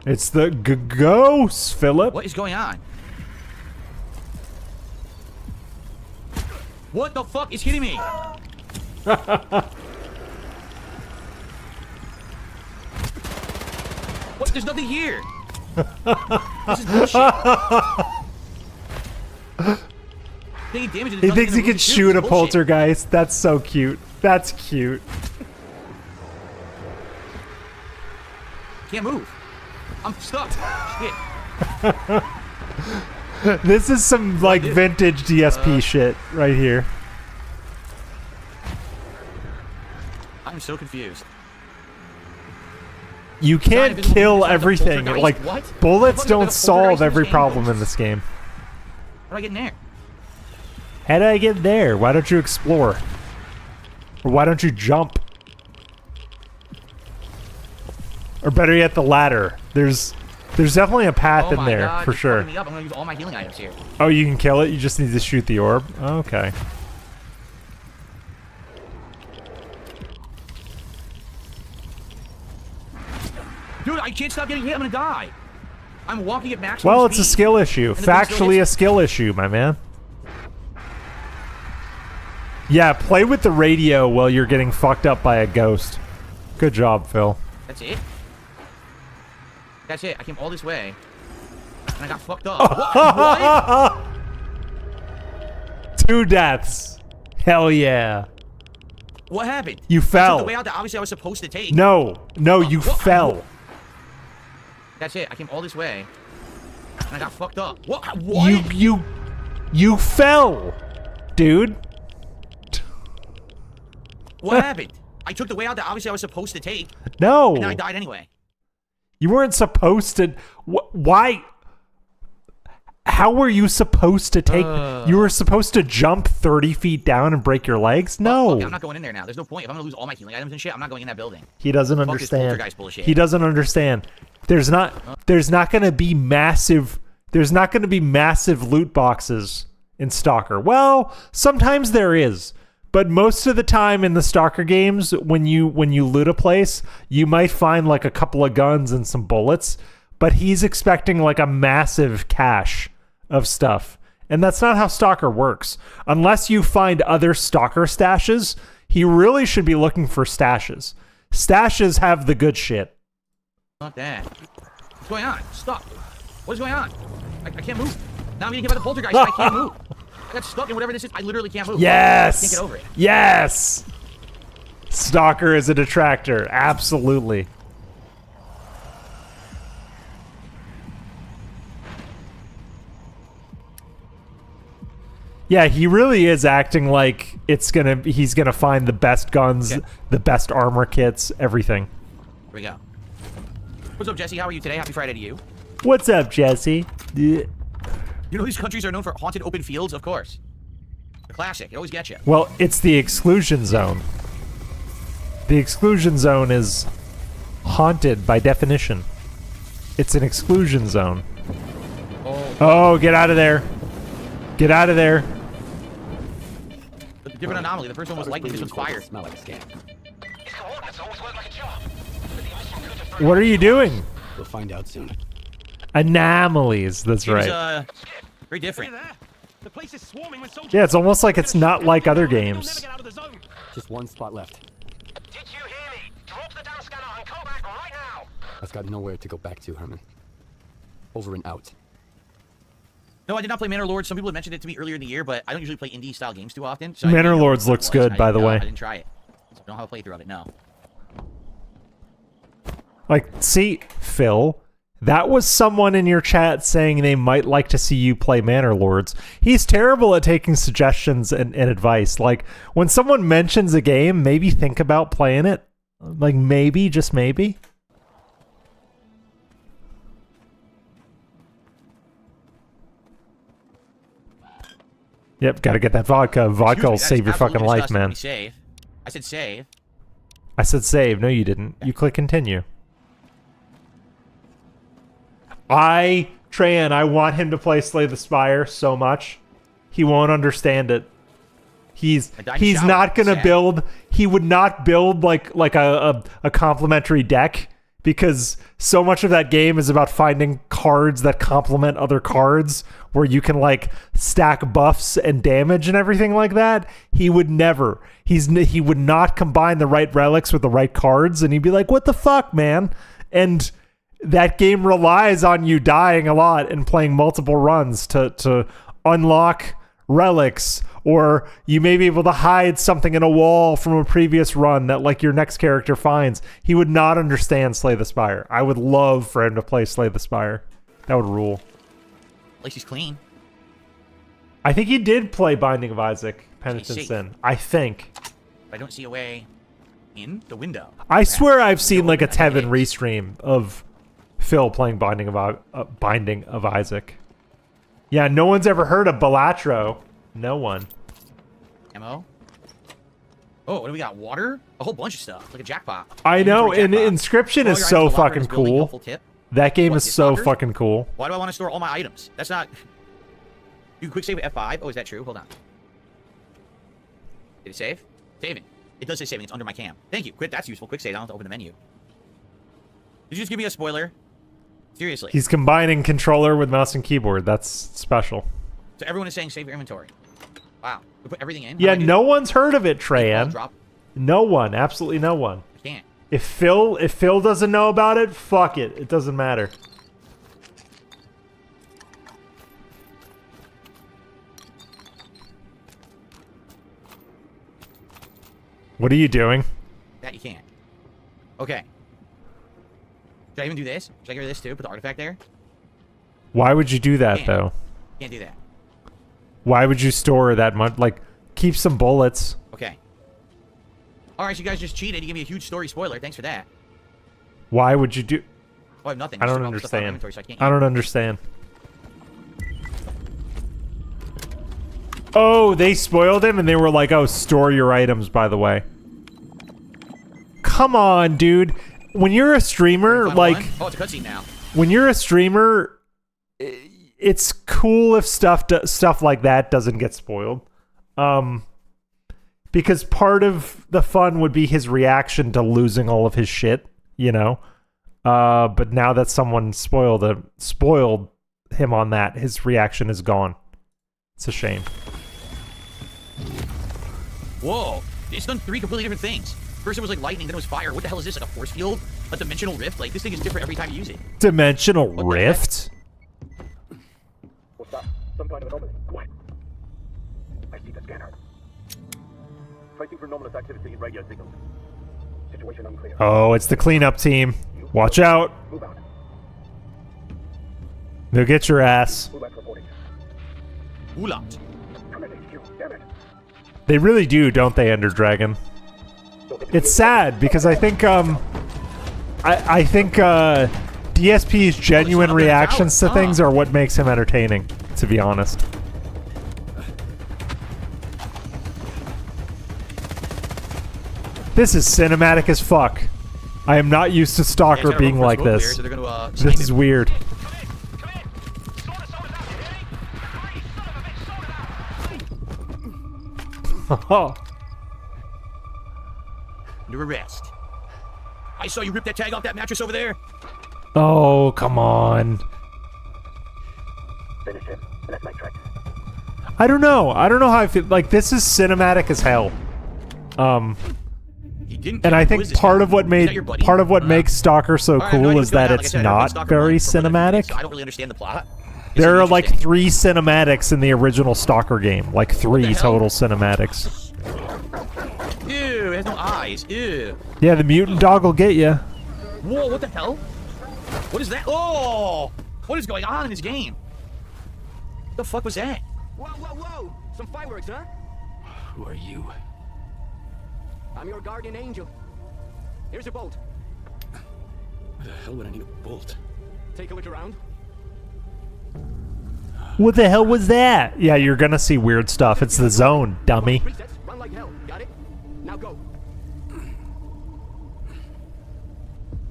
It's the ghost, Philip. What is going on? What the fuck is hitting me? What? There's nothing here. This is bullshit. Taking damage and He there's thinks he nothing in the can room to shoot This a is bullshit. poltergeist. That's so cute. That's cute. Can't move. I'm stuck. Shit. This is some like vintage DSP shit right here. I'm so confused. You can't invisible kill inside the everything. poltergeist? Like What? bullets What the fuck is don't a poltergeist solve in every this game? problem in this game. How do I get in there? How did I get there? Why don't you explore? Or why don't you jump? Or better yet, the ladder. There's definitely a path Oh in my there God, for you're sure. fucking me up. I'm gonna use all my healing items here. Oh, you can kill it. You just need to shoot the orb. Okay. Dude, I can't stop getting hit. I'm gonna die. I'm walking at maximum Well, it's a speed. skill issue. And the thing still Factually a hits- skill issue, my man. Yeah, play with the radio while you're getting fucked up by a ghost. Good job, Phil. That's it? That's it. I came all this way. And I got fucked up. What? 2 deaths. Hell yeah. What happened? You I took fell. the way out that obviously I was supposed to take. No, you what? fell. That's it. I came all this way. And I got fucked up. What? You fell, dude. What happened? I took the way out that obviously I was supposed to take. No. And then I died anyway. You weren't supposed to. Why? How were you supposed to take? You were supposed to jump 30 feet down and break your legs? No. Okay, I'm not going in there now. There's no point. If I'm gonna lose all my healing items and shit, I'm not going in that building. He doesn't Fuck this understand. poltergeist bullshit. He doesn't understand. There's not going to be massive loot boxes in Stalker. Well, sometimes there is. But most of the time in the Stalker games, when you loot a place, you might find like a couple of guns and some bullets, but he's expecting like a massive cache of stuff. And that's not how Stalker works. Unless you find other Stalker stashes, he really should be looking for stashes. Stashes have the good shit. Not that. What's going on? Stop. What is going on? I can't move. Now I'm getting hit by the poltergeist. I can't move. I got stuck in whatever this is. I literally can't move. Yes. I can't get over it. Yes. Stalker is a detractor. Absolutely. Yeah, he really is acting like he's gonna find the best guns, the best armor kits, everything. Here we go. What's up, Jesse? How are you today? Happy Friday to you. What's up, Jesse? You know these countries are known for haunted open fields? Of course. Classic. It always gets you. Well, it's the exclusion zone. The exclusion zone is haunted by definition. It's an exclusion zone. Oh, get out of there. Get out of there. Different anomaly. The first one was lightning. This one's fire. Smell like a scam. His coordinates always work like a charm. But the emission could have What are you doing? We'll find out soon. Anomalies. That's It was, right. very different. The place is swarming with soldiers. Yeah, it's almost like it's not like other games. Just one spot left. Did you hear me? Drop the damn scanner and come back right now. I've got nowhere to go back to, Herman. Over and out. No, I did not play Manor Lords. Some people had mentioned it to me earlier in the year, but I don't usually play indie-style games too often. So Manor Lords looks good, by the way. I didn't try it. So I don't have a playthrough of it, no. Like, see, Phil, that was someone in your chat saying they might like to see you play Manor Lords. He's terrible at taking suggestions and advice. Like, when someone mentions a game, maybe think about playing it. Like, maybe, just maybe. Yep, gotta get that vodka. Vodka will save your fucking life, man. Save. I said save. I said save. No, you didn't. You click continue. Treyan, I want him to play Slay the Spire so much. He won't understand it. He's not gonna build. He would not build like a complementary deck, because so much of that game is about finding cards that complement other cards, where you can like stack buffs and damage and everything like that. He would never. He would not combine the right relics with the right cards, and he'd be like, "What the fuck, man?" And that game relies on you dying a lot and playing multiple runs to unlock relics, or you may be able to hide something in a wall from a previous run that like your next character finds. He would not understand Slay the Spire. I would love for him to play Slay the Spire. That would rule. At least he's clean. I think he did play Binding of Isaac, Penitent Sin. I think. I don't see a way in the window. I swear I've seen like a Tevin restream of Phil playing Binding of Isaac. Yeah, no one's ever heard of Balatro. No one. Ammo. Oh, what do we got? Water? A whole bunch of stuff. Like a jackpot. I know, and Inscription is so fucking cool. That game is so fucking cool. Why do I want to store all my items? That's not... You can quick save with F5? Oh, is that true? Hold on. Did it save? Saving. It does say saving. It's under my cam. Thank you. Quit. That's useful. Quick save. I don't have to open the menu. Did you just give me a spoiler? Seriously. He's combining controller with mouse and keyboard. That's special. So everyone is saying save your inventory. Wow. We put everything in? Yeah, no one's heard of it, Treyan. No one. Absolutely no one. I can't. If Phil doesn't know about it, fuck it. It doesn't matter. What are you doing? That you can't. Okay. Should I even do this? Should I get rid of this too? Put the artifact there? Why would you do that, though? Can't do that. Why would you store that much? Like, keep some bullets. Okay. Alright, so you guys just cheated. You gave me a huge story spoiler. Thanks for that. Why would you do... Oh, I have nothing. I don't understand. I don't understand. Oh, they spoiled him and they were like, oh, store your items, by the way. Come on, dude. When you're a streamer, like... Oh, it's a cutscene now. When you're a streamer, it's cool if stuff like that doesn't get spoiled. Because part of the fun would be his reaction to losing all of his shit, you know? But now that someone spoiled him on that, his reaction is gone. It's a shame. Whoa. It's done 3 completely different things. First it was like lightning, then it was fire. What the hell is this? Like a force field? A dimensional rift? Like, this thing is different every time you use it. Dimensional rift? What's that? Some kind of anomaly. Quiet. I see the scanner. Tracing for anomalous activity in radio signals. Situation unclear. Oh, it's the cleanup team. Watch out. Move out. They'll get your ass. Ulat reporting. Ulat. Come in, HQ. Damn it. They really do, don't they, Ender Dragon? It's sad because I think DSP's genuine reactions to things are what makes him entertaining, to be honest. This is cinematic as fuck. I am not used to Stalker being like this. So they're gonna, This is weird. Under arrest. I saw you rip that tag off that mattress over there. Oh, come on. Finish him. That's my track. I don't know. I don't know how I feel. Like, this is cinematic as hell. He didn't. And I think part of what makes Stalker so Alright, cool no, is that like I it's said, I've been not Stalker very blind for more than 3 weeks, cinematic. so I don't really understand the plot. There are like interesting. 3 cinematics in the original Stalker game. Like 3 hell? total cinematics. Ew, it has no eyes. Ew. Yeah, the mutant dog will get you. Whoa, what the hell? What is that? Oh! What is going on in this game? What the fuck was that? Whoa, whoa, whoa! Some fireworks, huh? Who are you? I'm your guardian angel. Here's your bolt. Why the hell would I need a bolt? Take a look around. What the hell was that? Yeah, you're gonna see weird stuff. It's the zone, dummy. Resets, run like hell. Got it? Now go.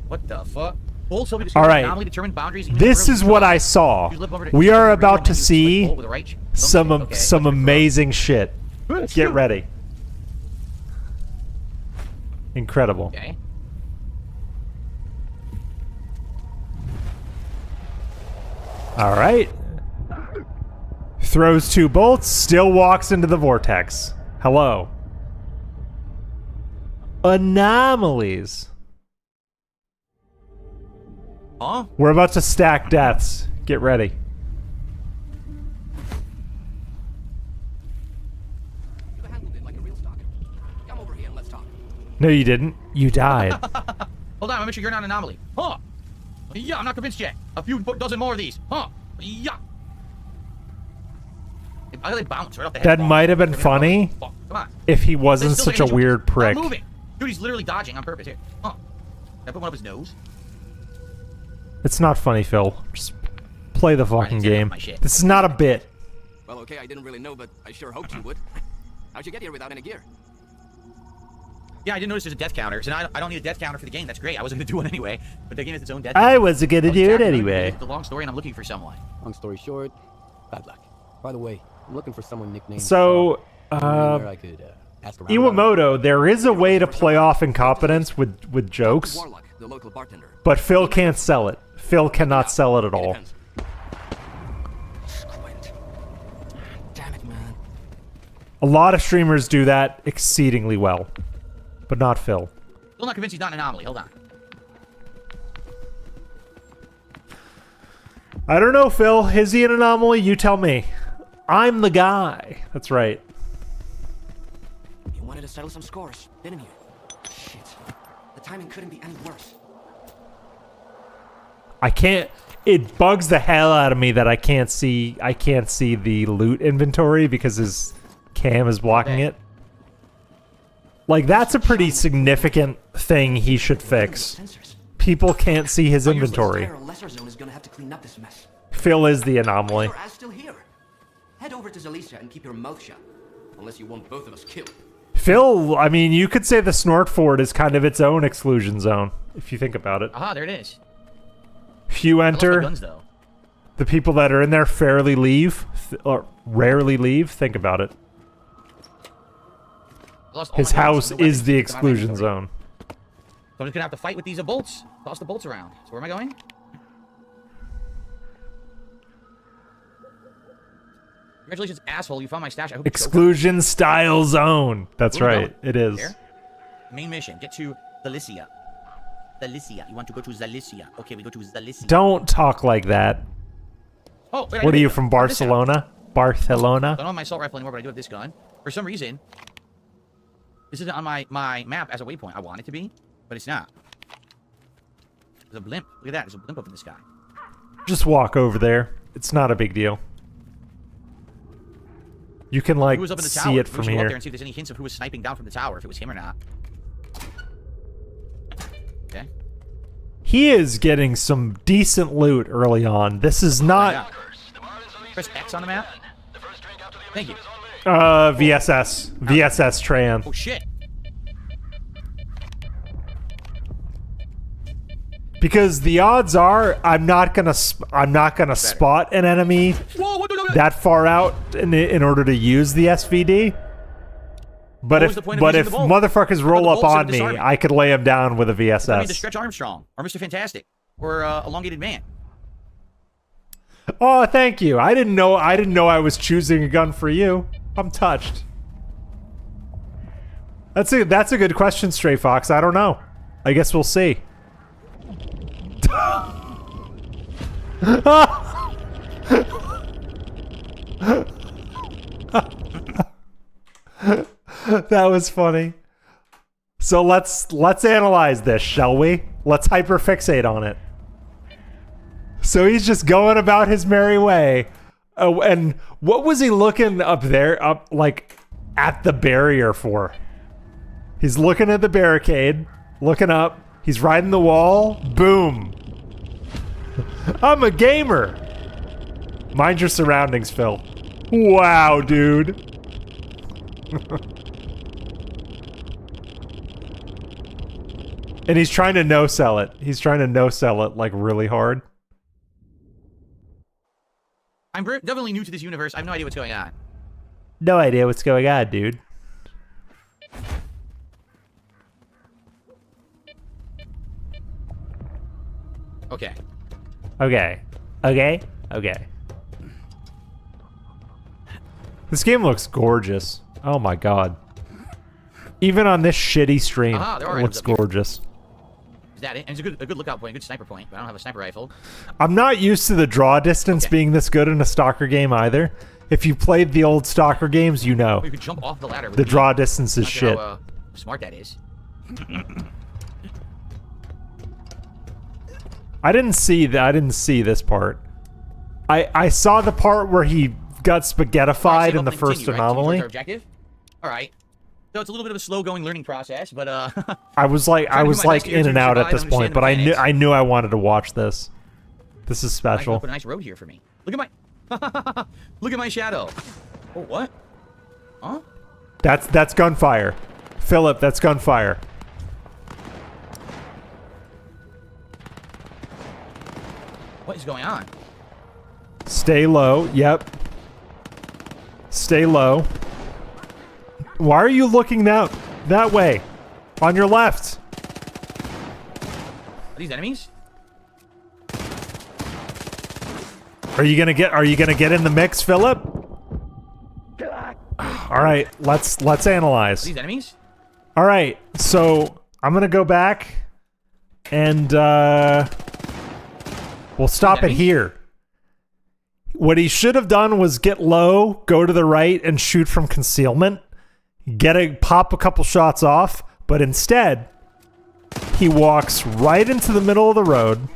What the fuck? Also, All right. anomaly determined boundaries. This is what I saw. We are about to see some amazing shit. Get ready. Incredible. Okay. All right. Throws 2 bolts, still walks into the vortex. Hello. Anomalies. Huh? We're about to stack deaths. Get ready. You handled it like a real stalker. Come over here and let's talk. No, you didn't. You died. Hold on, I'm sure you're not an anomaly. Huh? Yeah, I'm not convinced yet. A few dozen more of these. Huh? Yeah. I really bounce right off the head. That might have been funny Come on. if he wasn't Still such a hitting you. weird prick. Not moving. Dude, he's literally dodging on purpose here. Huh? Can I put one up his nose? It's not funny, Phil. Just play the fucking Alright, game. my shit. This is not a bit. Well, okay, I didn't really know, but I sure hoped you would. How'd you get here without any gear? Yeah, I didn't notice there's a death counter. So now I don't need a death counter for the game. That's great. I wasn't going to do one anyway. But the game has its own death I counter. wasn't gonna do it anyway. It's a long story and I'm looking for someone. Long story short, bad luck. By the way, I'm looking for someone nicknamed. So, where I could ask around. Iwamoto, there is a way to play off incompetence with jokes, Warlock, the local bartender. but Phil can't sell it. Phil cannot sell it at all. Depends. Squint. Damn it, man. A lot of streamers do that exceedingly well, but not Phil. Still not convinced he's not an anomaly. Hold on. I don't know, Phil. Is he an anomaly? You tell me. I'm the guy. That's right. You wanted to settle some scores, didn't you? Shit. The timing couldn't be any worse. I can't. It bugs the hell out of me that I can't see the loot inventory because his cam is blocking it. Like, that's a pretty significant thing he should fix. People can't see his inventory. Lesser Zone is gonna have to clean up this mess. Phil is the anomaly. You're still here. Head over to Zalicia and keep your mouth shut. Unless you want both of us killed. Phil, I mean, you could say the Snort Fort is kind of its own exclusion zone, if you think about it. Aha, there it is. If you I lost my enter, guns, though. the people that are in there fairly leave, or rarely leave. Think about it. I lost all His my guns, house no is weapons, the no exclusion ammo. zone. So I'm just gonna have to fight with these bolts. Toss the bolts around. So where am I going? Congratulations, asshole! You found my stash. I hope you choke on it. Exclusion style zone. That's Where are we right. going? It is. There? Main mission. Get to Zalicia. Zalicia. You want to go to Zalicia? Okay, we go to Zalicia. Don't talk like that. Oh, wait, I What do are you have from this gun. Barcelona? I Barcelona? don't have my assault rifle anymore, but I do have this gun. For some reason, this isn't on my map as a waypoint. I want it to be, but it's not. There's a blimp. Look at that. There's a blimp up in the sky. Just walk over there. It's not a big deal. You can like Who was up in the see tower? it We from should go up there here. and see if there's any hints of who was sniping down from the tower, if it was him or not. Okay. He is getting some decent loot early on. This is Yeah. not Press X on the map. Thank you. VSS. VSS Tran. Oh shit. Because the odds are I'm not gonna spot an enemy that far out in order to use the SVD. But if motherfuckers roll up on me, I could lay them down with a VSS. I mean, to Stretch Armstrong or Mr. Fantastic or Elongated Man. Oh, thank you. I didn't know I was choosing a gun for you. I'm touched. That's a good question, Stray Fox. I don't know. I guess we'll see. That was funny. So let's analyze this, shall we? Let's hyperfixate on it. So he's just going about his merry way. Oh, and what was he looking up there, like at the barrier for? He's looking at the barricade, looking up. He's riding the wall. Boom. I'm a gamer. Mind your surroundings, Phil. Wow, dude. And he's trying to no-sell it. He's trying to no-sell it, like, really hard. I'm definitely new to this universe. I have no idea what's going on. No idea what's going on, dude. Okay. Okay. Okay. Okay. This game looks gorgeous. Oh my god. Even on this shitty stream, it looks gorgeous. Is that it? And it's a good lookout point, a good sniper point, but I don't have a sniper rifle. I'm not used to the draw distance being this good in a Stalker game either. If you played the old Stalker games, you know. You could jump off the ladder. The draw distance is shit. How smart that is. I didn't see this part. I saw the part where he got spaghettified in the first anomaly. Objective? All right. So it's a little bit of a slow-going learning process, but I was like in and out at this point, but I knew I wanted to watch this. This is special. Put a nice road here for me. Look at my look at my shadow. Oh, what? Huh? That's gunfire. Philip, that's gunfire. What is going on? Stay low. Yep. Stay low. Why are you looking that way? On your left. Are these enemies? Are you gonna get in the mix, Philip? All right, let's analyze. Are these enemies? All right, so I'm gonna go back, and we'll stop it here. What he should have done was get low, go to the right, and shoot from concealment. Pop a couple shots off, but instead, he walks right into the middle of the road,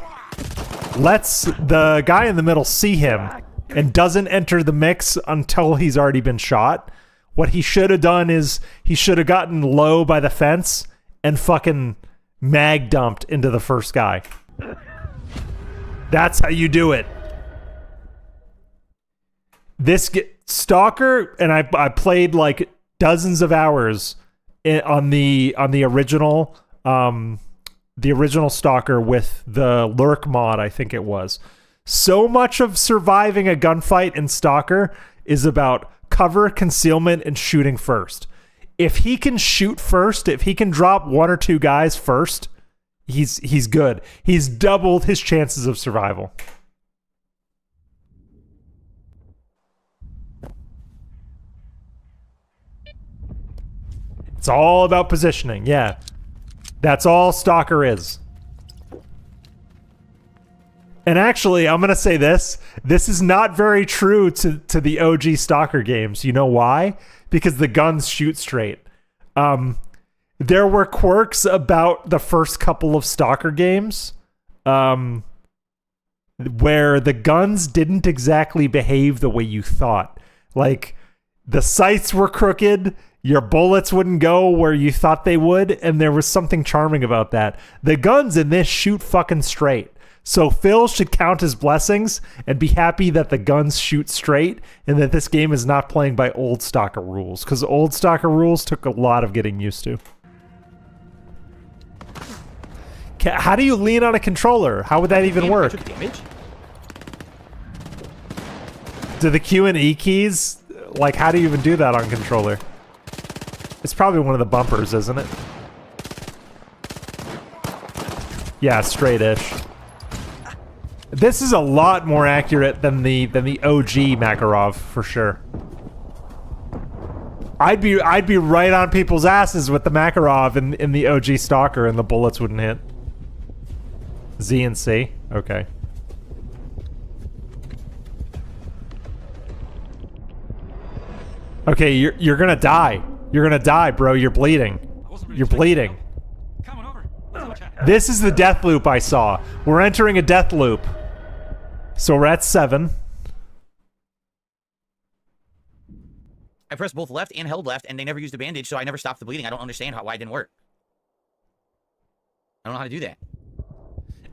lets the guy in the middle see him, and doesn't enter the mix until he's already been shot. What he should have done is he should have gotten low by the fence and fucking mag dumped into the first guy. That's how you do it. Stalker, and I played like dozens of hours on the original Stalker with the lurk mod, I think it was. So much of surviving a gunfight in Stalker is about cover, concealment, and shooting first. If he can shoot first, if he can drop one or two guys first, he's good. He's doubled his chances of survival. It's all about positioning, yeah. That's all Stalker is. And actually, I'm going to say this. This is not very true to the OG Stalker games. You know why? Because the guns shoot straight. There were quirks about the first couple of Stalker games where the guns didn't exactly behave the way you thought. Like, the sights were crooked. Your bullets wouldn't go where you thought they would, and there was something charming about that. The guns in this shoot fucking straight. So Phil should count his blessings and be happy that the guns shoot straight and that this game is not playing by old Stalker rules, because old Stalker rules took a lot of getting used to. How do you lean on a controller? How would that even work? I took damage. Do the Q and E keys, like, how do you even do that on controller? It's probably one of the bumpers, isn't it? Yeah, straight-ish. This is a lot more accurate than the OG Makarov, for sure. I'd be right on people's asses with the Makarov in the OG Stalker, and the bullets wouldn't hit. Z and C? Okay. Okay, you're gonna die. You're gonna die, bro. You're bleeding. You're bleeding. This is the death loop I saw. We're entering a death loop. So we're at 7. I pressed both left and held left, and they never used a bandage, so I never stopped the bleeding. I don't understand why it didn't work. I don't know how to do that.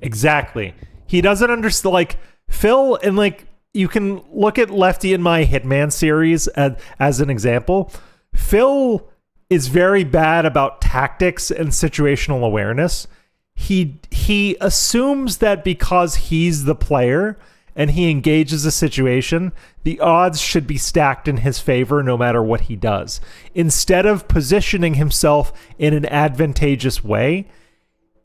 Exactly. He doesn't understand, like, Phil, and, like, you can look at Lefty in my Hitman series as an example. Phil is very bad about tactics and situational awareness. He assumes that because he's the player and he engages a situation, the odds should be stacked in his favor no matter what he does. Instead of positioning himself in an advantageous way,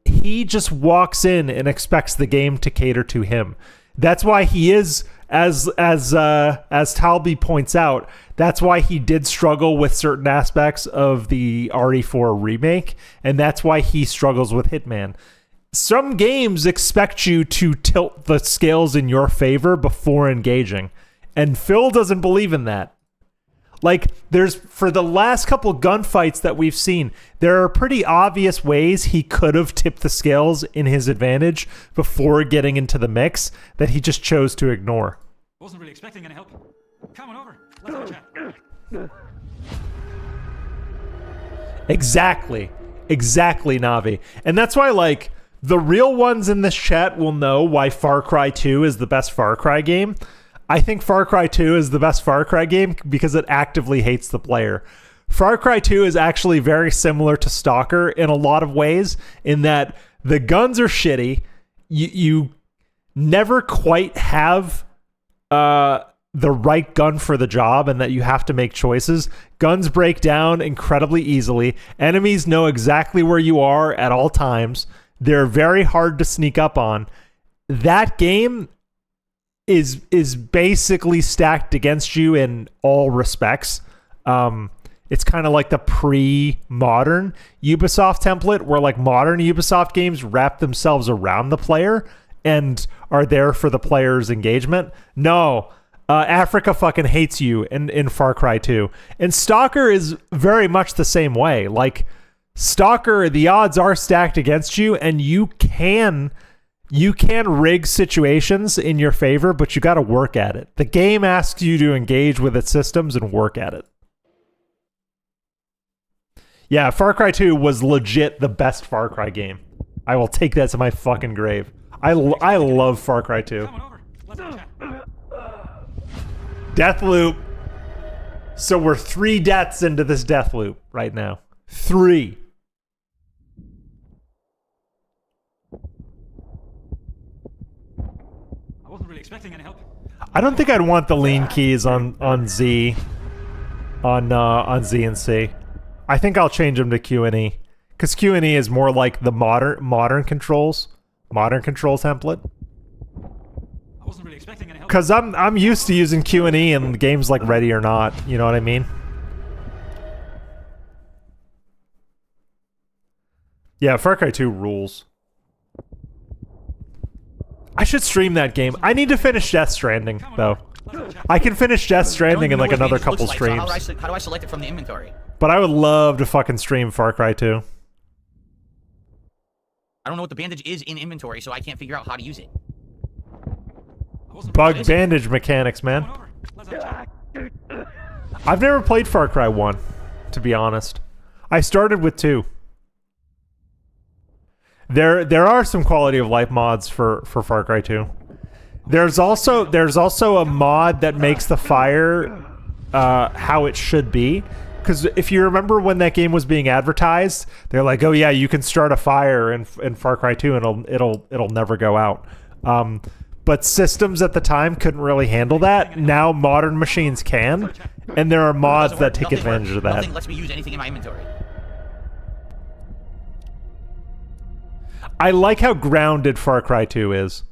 he just walks in and expects the game to cater to him. That's why he is, as Talby points out, that's why he did struggle with certain aspects of the RE4 remake, and that's why he struggles with Hitman. Some games expect you to tilt the scales in your favor before engaging, and Phil doesn't believe in that. Like, for the last couple gunfights that we've seen, there are pretty obvious ways he could have tipped the scales in his advantage before getting into the mix that he just chose to ignore. Wasn't really expecting any help. Come on over. Let's have a chat. Exactly, Navi. And that's why, like, the real ones in this chat will know why Far Cry 2 is the best Far Cry game. I think Far Cry 2 is the best Far Cry game because it actively hates the player. Far Cry 2 is actually very similar to Stalker in a lot of ways, in that the guns are shitty. You never quite have the right gun for the job, and that you have to make choices. Guns break down incredibly easily. Enemies know exactly where you are at all times. They're very hard to sneak up on. That game is basically stacked against you in all respects. It's kind of like the pre-modern Ubisoft template, where, like, modern Ubisoft games wrap themselves around the player and are there for the player's engagement. No, Africa fucking hates you in Far Cry 2. And Stalker is very much the same way. Like, Stalker, the odds are stacked against you, and you can rig situations in your favor, but you got to work at it. The game asks you to engage with its systems and work at it. Yeah, Far Cry 2 was legit the best Far Cry game. I will take that to my fucking grave. I love Far Cry 2. Death loop. So we're 3 deaths into this death loop right now. 3. I wasn't really expecting any help. I don't think I'd want the lean keys on Z, on Z and C. I think I'll change them to Q and E, because Q and E is more like the modern control template. I wasn't really expecting any help. Because I'm used to using Q and E in games like Ready or Not. You know what I mean? Yeah, Far Cry 2 rules. I should stream that game. I need to finish Death Stranding, though. I can finish Death Stranding in like another couple streams. So how do I select it from the inventory? But I would love to fucking stream Far Cry 2. I don't know what the bandage is in inventory, so I can't figure out how to use it. Bug bandage mechanics, man. I've never played Far Cry 1, to be honest. I started with 2. There are some quality of life mods for Far Cry 2. There's also a mod that makes the fire how it should be, Because if you remember when that game was being advertised, they're like, "Oh yeah, you can start a fire in Far Cry 2 and it'll never go out." But systems at the time couldn't really handle that. Now modern machines can, and there are mods that take advantage of that. Nothing lets me use anything in my inventory. I like how grounded Far Cry 2 is.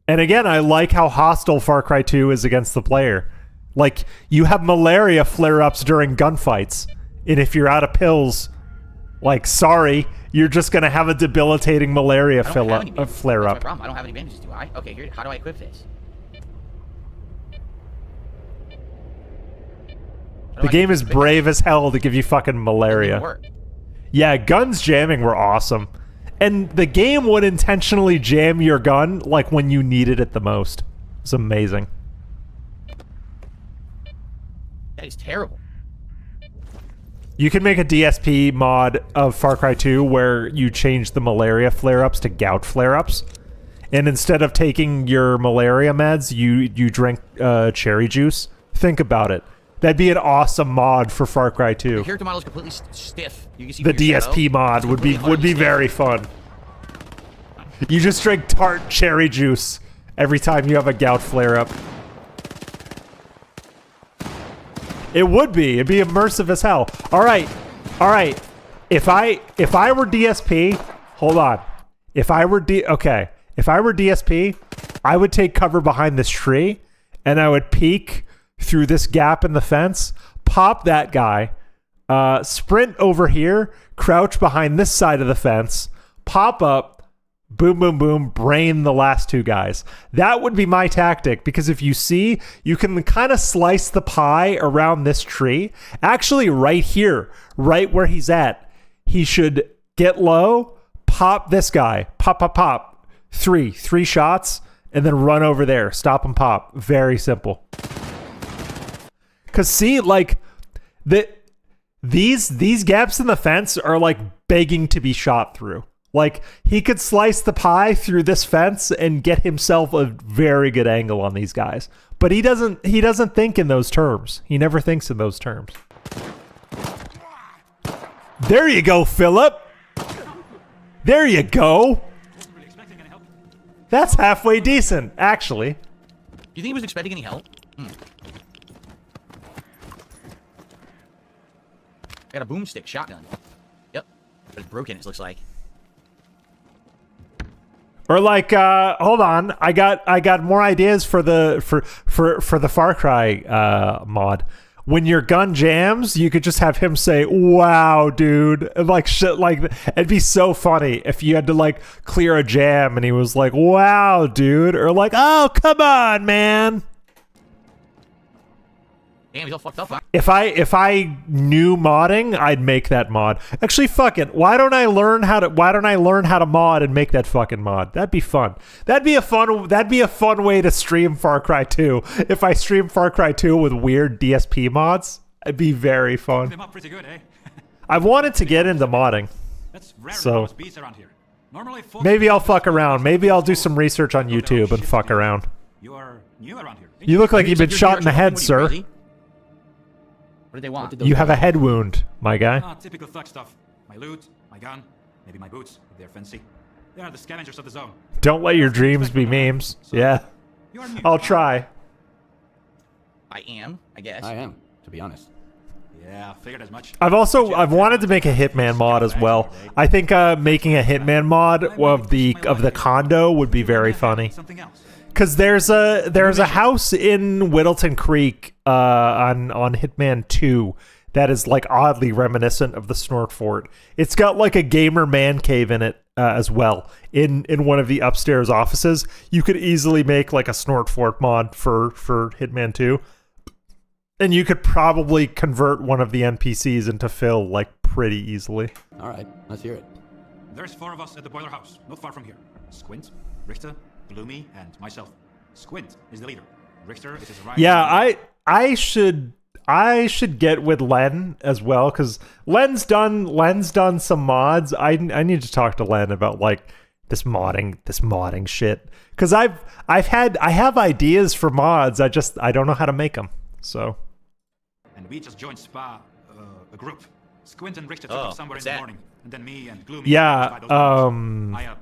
And again, I like how hostile Far Cry 2 is against the player. Like, you have malaria flare-ups during gunfights. And if you're out of pills, like, sorry, you're just going to have a debilitating malaria flare-up. That's my problem. I don't have any bandages, do I? Okay, here, how do I equip this? The game is brave as hell to give you fucking malaria. Yeah, guns jamming were awesome. And the game would intentionally jam your gun, like, when you needed it the most. It's amazing. That is terrible. You can make a DSP mod of Far Cry 2 where you change the malaria flare-ups to gout flare-ups. And instead of taking your malaria meds, you drink cherry juice. Think about it. That'd be an awesome mod for Far Cry 2. The character model is completely stiff. You can see The DSP mod would be very fun. You just drink tart cherry juice every time you have a gout flare-up. It would be. It'd be immersive as hell. All right. If I were DSP, hold on. If I were DSP, I would take cover behind this tree, and I would peek through this gap in the fence, pop that guy, sprint over here, crouch behind this side of the fence, pop up, boom, boom, boom, brain the last two guys. That would be my tactic, because if you see, you can kind of slice the pie around this tree. Actually, right here, right where he's at, he should get low, pop this guy, pop, pop, pop, three shots, and then run over there, stop and pop. Very simple. Because see, like, these gaps in the fence are like begging to be shot through. Like, he could slice the pie through this fence and get himself a very good angle on these guys. But he doesn't think in those terms. He never thinks in those terms. There you go, Philip. There you go. That's halfway decent, actually. Do you think he was expecting any help? Got a boomstick shotgun. Yep. But it's broken, it looks like. Or like, hold on, I got more ideas for the Far Cry mod. When your gun jams, you could just have him say, "Wow, dude!" And like shit, like it'd be so funny if you had to like clear a jam and he was like, "Wow, dude," or like, "Oh, come on, man." Damn, he's all fucked up. Huh? If I knew modding, I'd make that mod. Actually, fuck it. Why don't I learn how to mod and make that fucking mod? That'd be fun. That'd be a fun way to stream Far Cry 2. If I stream Far Cry 2 with weird DSP mods, it'd be very fun. Them up pretty good, eh? I've wanted to get into modding. So maybe I'll fuck around. Maybe I'll do some research on YouTube and fuck around. You are new around here. You look like you've been shot in the head, sir. What do they want? You have a head wound, my guy. Ah, typical thug stuff. My loot, my gun, maybe my boots, if they're fancy. They are the scavengers of the zone. Don't let your dreams be memes. Yeah. I'll try. I am, I guess. I am, to be honest. Yeah, I figured as much. I've wanted to make a Hitman mod as well. I think making a Hitman mod of the condo would be very funny. Something else. Because there's a house in Whittleton Creek on Hitman 2 that is like oddly reminiscent of the Snort Fort. It's got like a gamer man cave in it as well. In one of the upstairs offices, you could easily make like a Snort Fort mod for Hitman 2, and you could probably convert one of the NPCs into Phil like pretty easily. All right, let's hear it. There's 4 of us at the boiler house, not far from here. Squint, Richter, Gloomy, and myself. Squint is the leader. Richter is his right. Yeah, I should get with Len as well, because Len's done some mods. I need to talk to Len about like this modding shit, because I have ideas for mods. I don't know how to make them. So and we just joined SPA, a group. Squint and Richter took off somewhere in what's the that? morning, and then me and Gloomy... Yeah, by those numbers.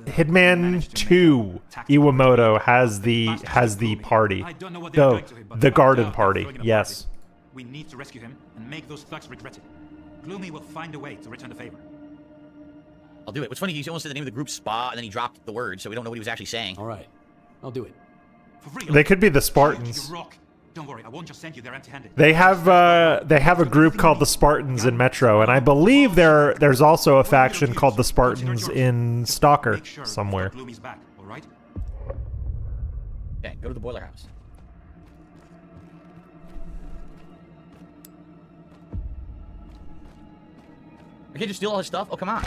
I, Hitman managed to make 2 a tactical Iwamoto break. has the Gloomy. party. I don't know what they're doing to him, but The I garden doubt they're party. throwing him a Yes. party. We need to rescue him and make those thugs regret it. Gloomy will find a way to return the favor. I'll do it. What's funny, he almost said the name of the group SPA, and then he dropped the word, so we don't know what he was actually saying. All right, I'll do it. For real? They could be the You Spartans. rock. Don't worry, I won't just send you there empty-handed. They have a group called the Spartans in Metro, and I believe there's also a faction called the Spartans in Stalker Make sure somewhere. Gloomy's back, all right? Okay, go to the boiler house. I can't just steal all his stuff? Oh, come on.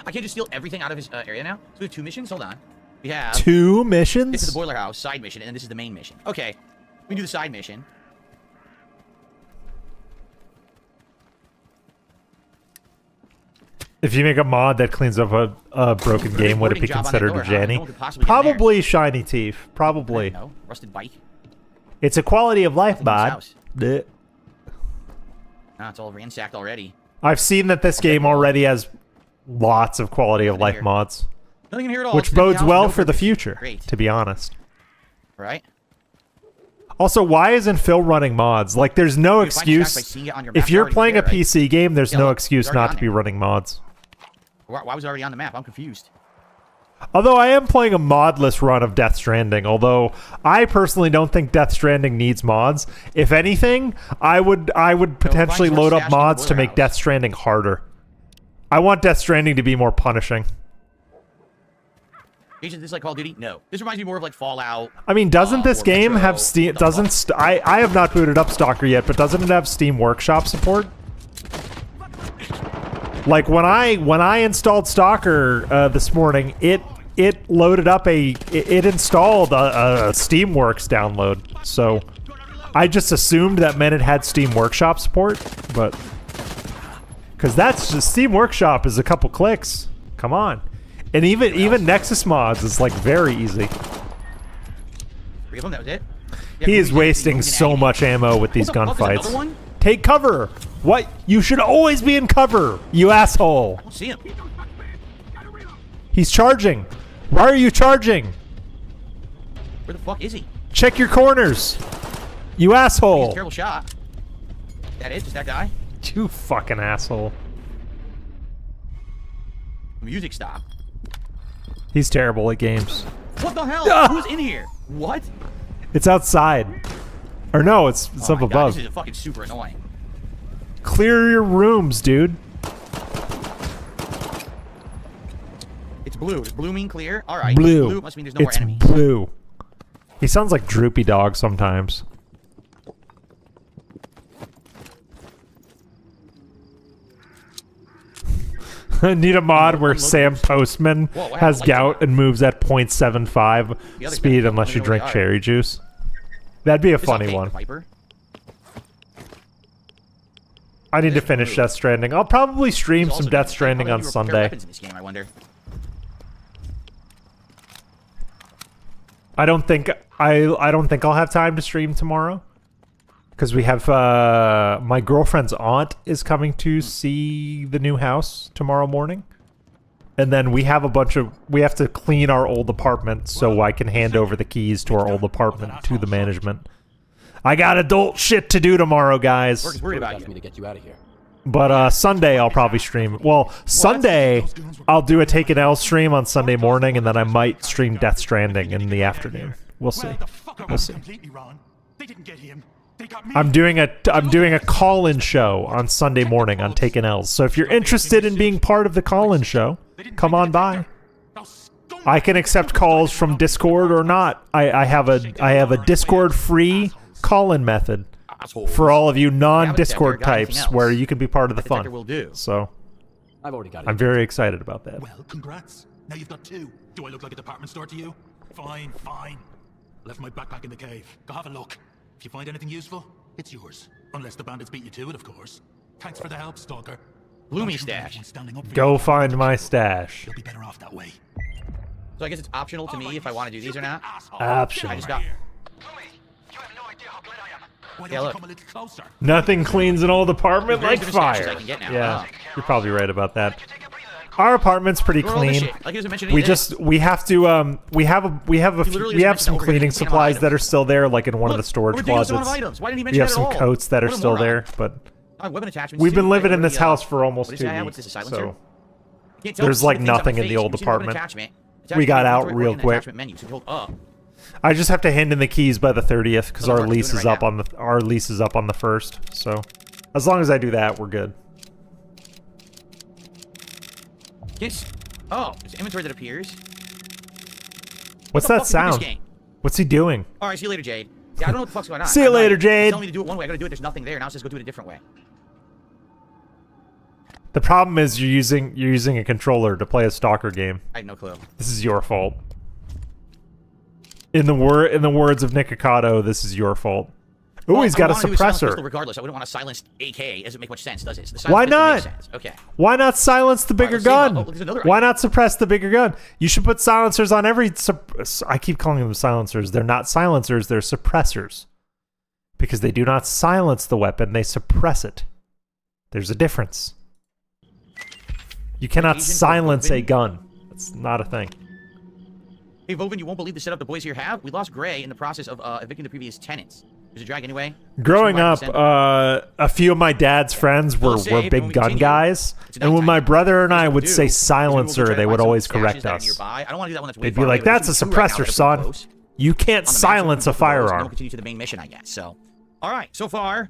I can't just steal everything out of his area now? So we have 2 missions? Hold on. We have... 2 This missions? is the boiler house, side mission, and then this is the main mission. Okay. We can do the side mission. If you make a mod that cleans up a broken game, would it be Job on that considered door, a huh? No Janny? one could possibly get in there. Probably Shiny Teeth. Probably. No, rusted bike. It's a quality of life Nothing in this mod. house. Bleh. Ah, it's all ransacked already. I've seen that this game already has lots of quality of life here. mods, Nothing in here at all. which It's an empty bodes house, well no for the purpose. future, Great. to be honest. Right? Also, why isn't Phil running mods? Like, there's no You find stacks by excuse. seeing it on your map, If you're already playing a there, right? PC game, there's Yeah, no look, excuse it's already not on to be there. running mods. Why was it already on the map? I'm confused. Although I am playing a modless run of Death Stranding, although I personally don't think Death Stranding needs mods. If anything, I would potentially find load someone up stashed in the mods to boiler make house. Death Stranding harder. I want Death Stranding to be more punishing. Agent, this is like Call of Duty? No. This reminds me more of like Fallout. I mean, doesn't this or game Metro. have Steam? What the Doesn't fuck? I have not booted up Stalker yet, but doesn't it have Steam Workshop support? Like when I installed Stalker this morning, it loaded up it installed a Steamworks download. So I just assumed that meant it had Steam Workshop support, but because that's just Steam Workshop is a couple clicks. Come on, and even Nexus mods is like very easy. 3 of them, that was it? He is wasting so much ammo with these What the fuck, is another gunfights. one? Take cover. What? You should always be in cover, you asshole. I don't see him. He's charging. Why are you charging? Where the fuck is he? Check your corners, you He's a asshole. terrible shot. That is? Just that guy? You fucking asshole. The music stopped. He's terrible at games. What the hell? Ah! Who's in here? What? It's outside. Or no, it's Oh up my God, above. this is fucking super annoying. Clear your rooms, dude. It's blue. Does blue mean clear? All right. Blue. Blue must mean there's no more It's enemies. blue. He sounds like Droopy Dog sometimes. I need a mod where Sam Postman Whoa, what has happened? gout and moves at 0.75 The other speed guy, unless I you don't know where drink they are. cherry juice. That'd be a This I'll funny take, one. the Viper. I need to finish Death Stranding. I'll probably stream There's some also Death different- Stranding how on many repair Sunday. weapons in this game, I wonder. I don't think I'll have time to stream tomorrow because we have my girlfriend's aunt is coming to see the new house tomorrow morning, and then we have we have to clean our old apartment so I can hand over the keys to our old apartment to the management. I got adult shit to do tomorrow, guys. We're worried about Asked me you. to get you out of here. But Sunday I'll probably stream. Well, Sunday I'll do a Take an L stream on Sunday morning, and then I might stream Death Stranding in the afternoon. We'll see. We'll see. Completely wrong. They didn't get him. They got me. I'm doing a call-in show on Sunday morning on Taken L's. So if you're interested in being part of the call-in show, come on by. I can accept calls from Discord or not. I have a Discord free call-in method Assholes. for all of you Detector, non-Discord got anything types else? where you can be part of the Detector fun. will do. So I've already got it. I'm very excited about that. Well, congrats. Now you've got 2. Do I look like a department store to you? Fine, fine. Left my backpack in the cave. Go have a look. If you find anything useful, it's yours. Unless the bandits beat you to it, of course. Thanks for the help, Stalker. Gloomy Don't you stash. want standing up for Go you? find my stash. You'll be better off that way. So I guess it's optional to me if I want to do these or not. Option. I just got... Why Yeah, don't you look. come a little closer? Nothing cleans an old apartment Very like good as fast as fire. I can get now. Yeah, Oh. you're probably right about that. Our apartment's pretty Look at all this clean. shit. Like he doesn't mention any We of this. just we have to we have literally we have doesn't some mention the cleaning overhead supplies items. that are still there, like in one of Look, the storage a ridiculous amount closets. of items. Why didn't he We mention have that some at all? coats that are What a still moron. there, but Weapon attachments. we've too. been living Like, in what this do we, house for what almost does 2 that have? weeks. What's this, a silencer? So Can't tell there's me like the things on nothing my in the face. old You see the weapon apartment. attachment. We got out Attachment real order and quick. attachment menu. So hold up. I just have to hand in the keys by the 30th because Doesn't our work. I'm lease doing it is right up now. on our lease is up on the 1st. So as long as I do that, we're good. Yes. Oh, it's inventory that appears. What's What that the fuck is with this sound? game? What's he doing? All right, see you later, Jade. Yeah, I don't know what the fuck's going on. See you I'm later, not- Jade. It's telling me to do it one way. I gotta do it. There's nothing there. Now it says go do it a different way. The problem is you're using a controller to play a Stalker game. I had no clue. This is your fault. In the words of Nick Ocado, this is your fault. Ooh, Well, he's got a I wanna do silent suppressor. pistol regardless, I wouldn't want to silence AK. It doesn't make much sense, does it? The silent Why pistol not? makes sense. Okay. Why not silence the bigger let's see. gun? Oh, there's another Why item. not suppress the bigger gun? You should put silencers on every... I keep calling them silencers. They're not silencers, they're suppressors. Because they do not silence the weapon, they suppress it. There's a difference. You cannot Agent silence a Voven. gun. That's not a thing. Hey, Voven, you won't believe the setup the boys here have. We lost Gray in the process of evicting the previous tenants. There's a drag anyway. Growing up, 25%. a few of my dad's friends were save, and when big we gun continue, guys. it's And when nighttime. my brother and I Here's what would we'll say do, is we will silencer, try to they find would some always stashes correct that are us. nearby. I don't want to do that one that's way They'd far be like, away, but that's a there's two right now suppressor, that are son. pretty close. You can't On the map, so we silence can a put those, and then firearm. we'll continue to the main mission, I guess. So, all right. So far,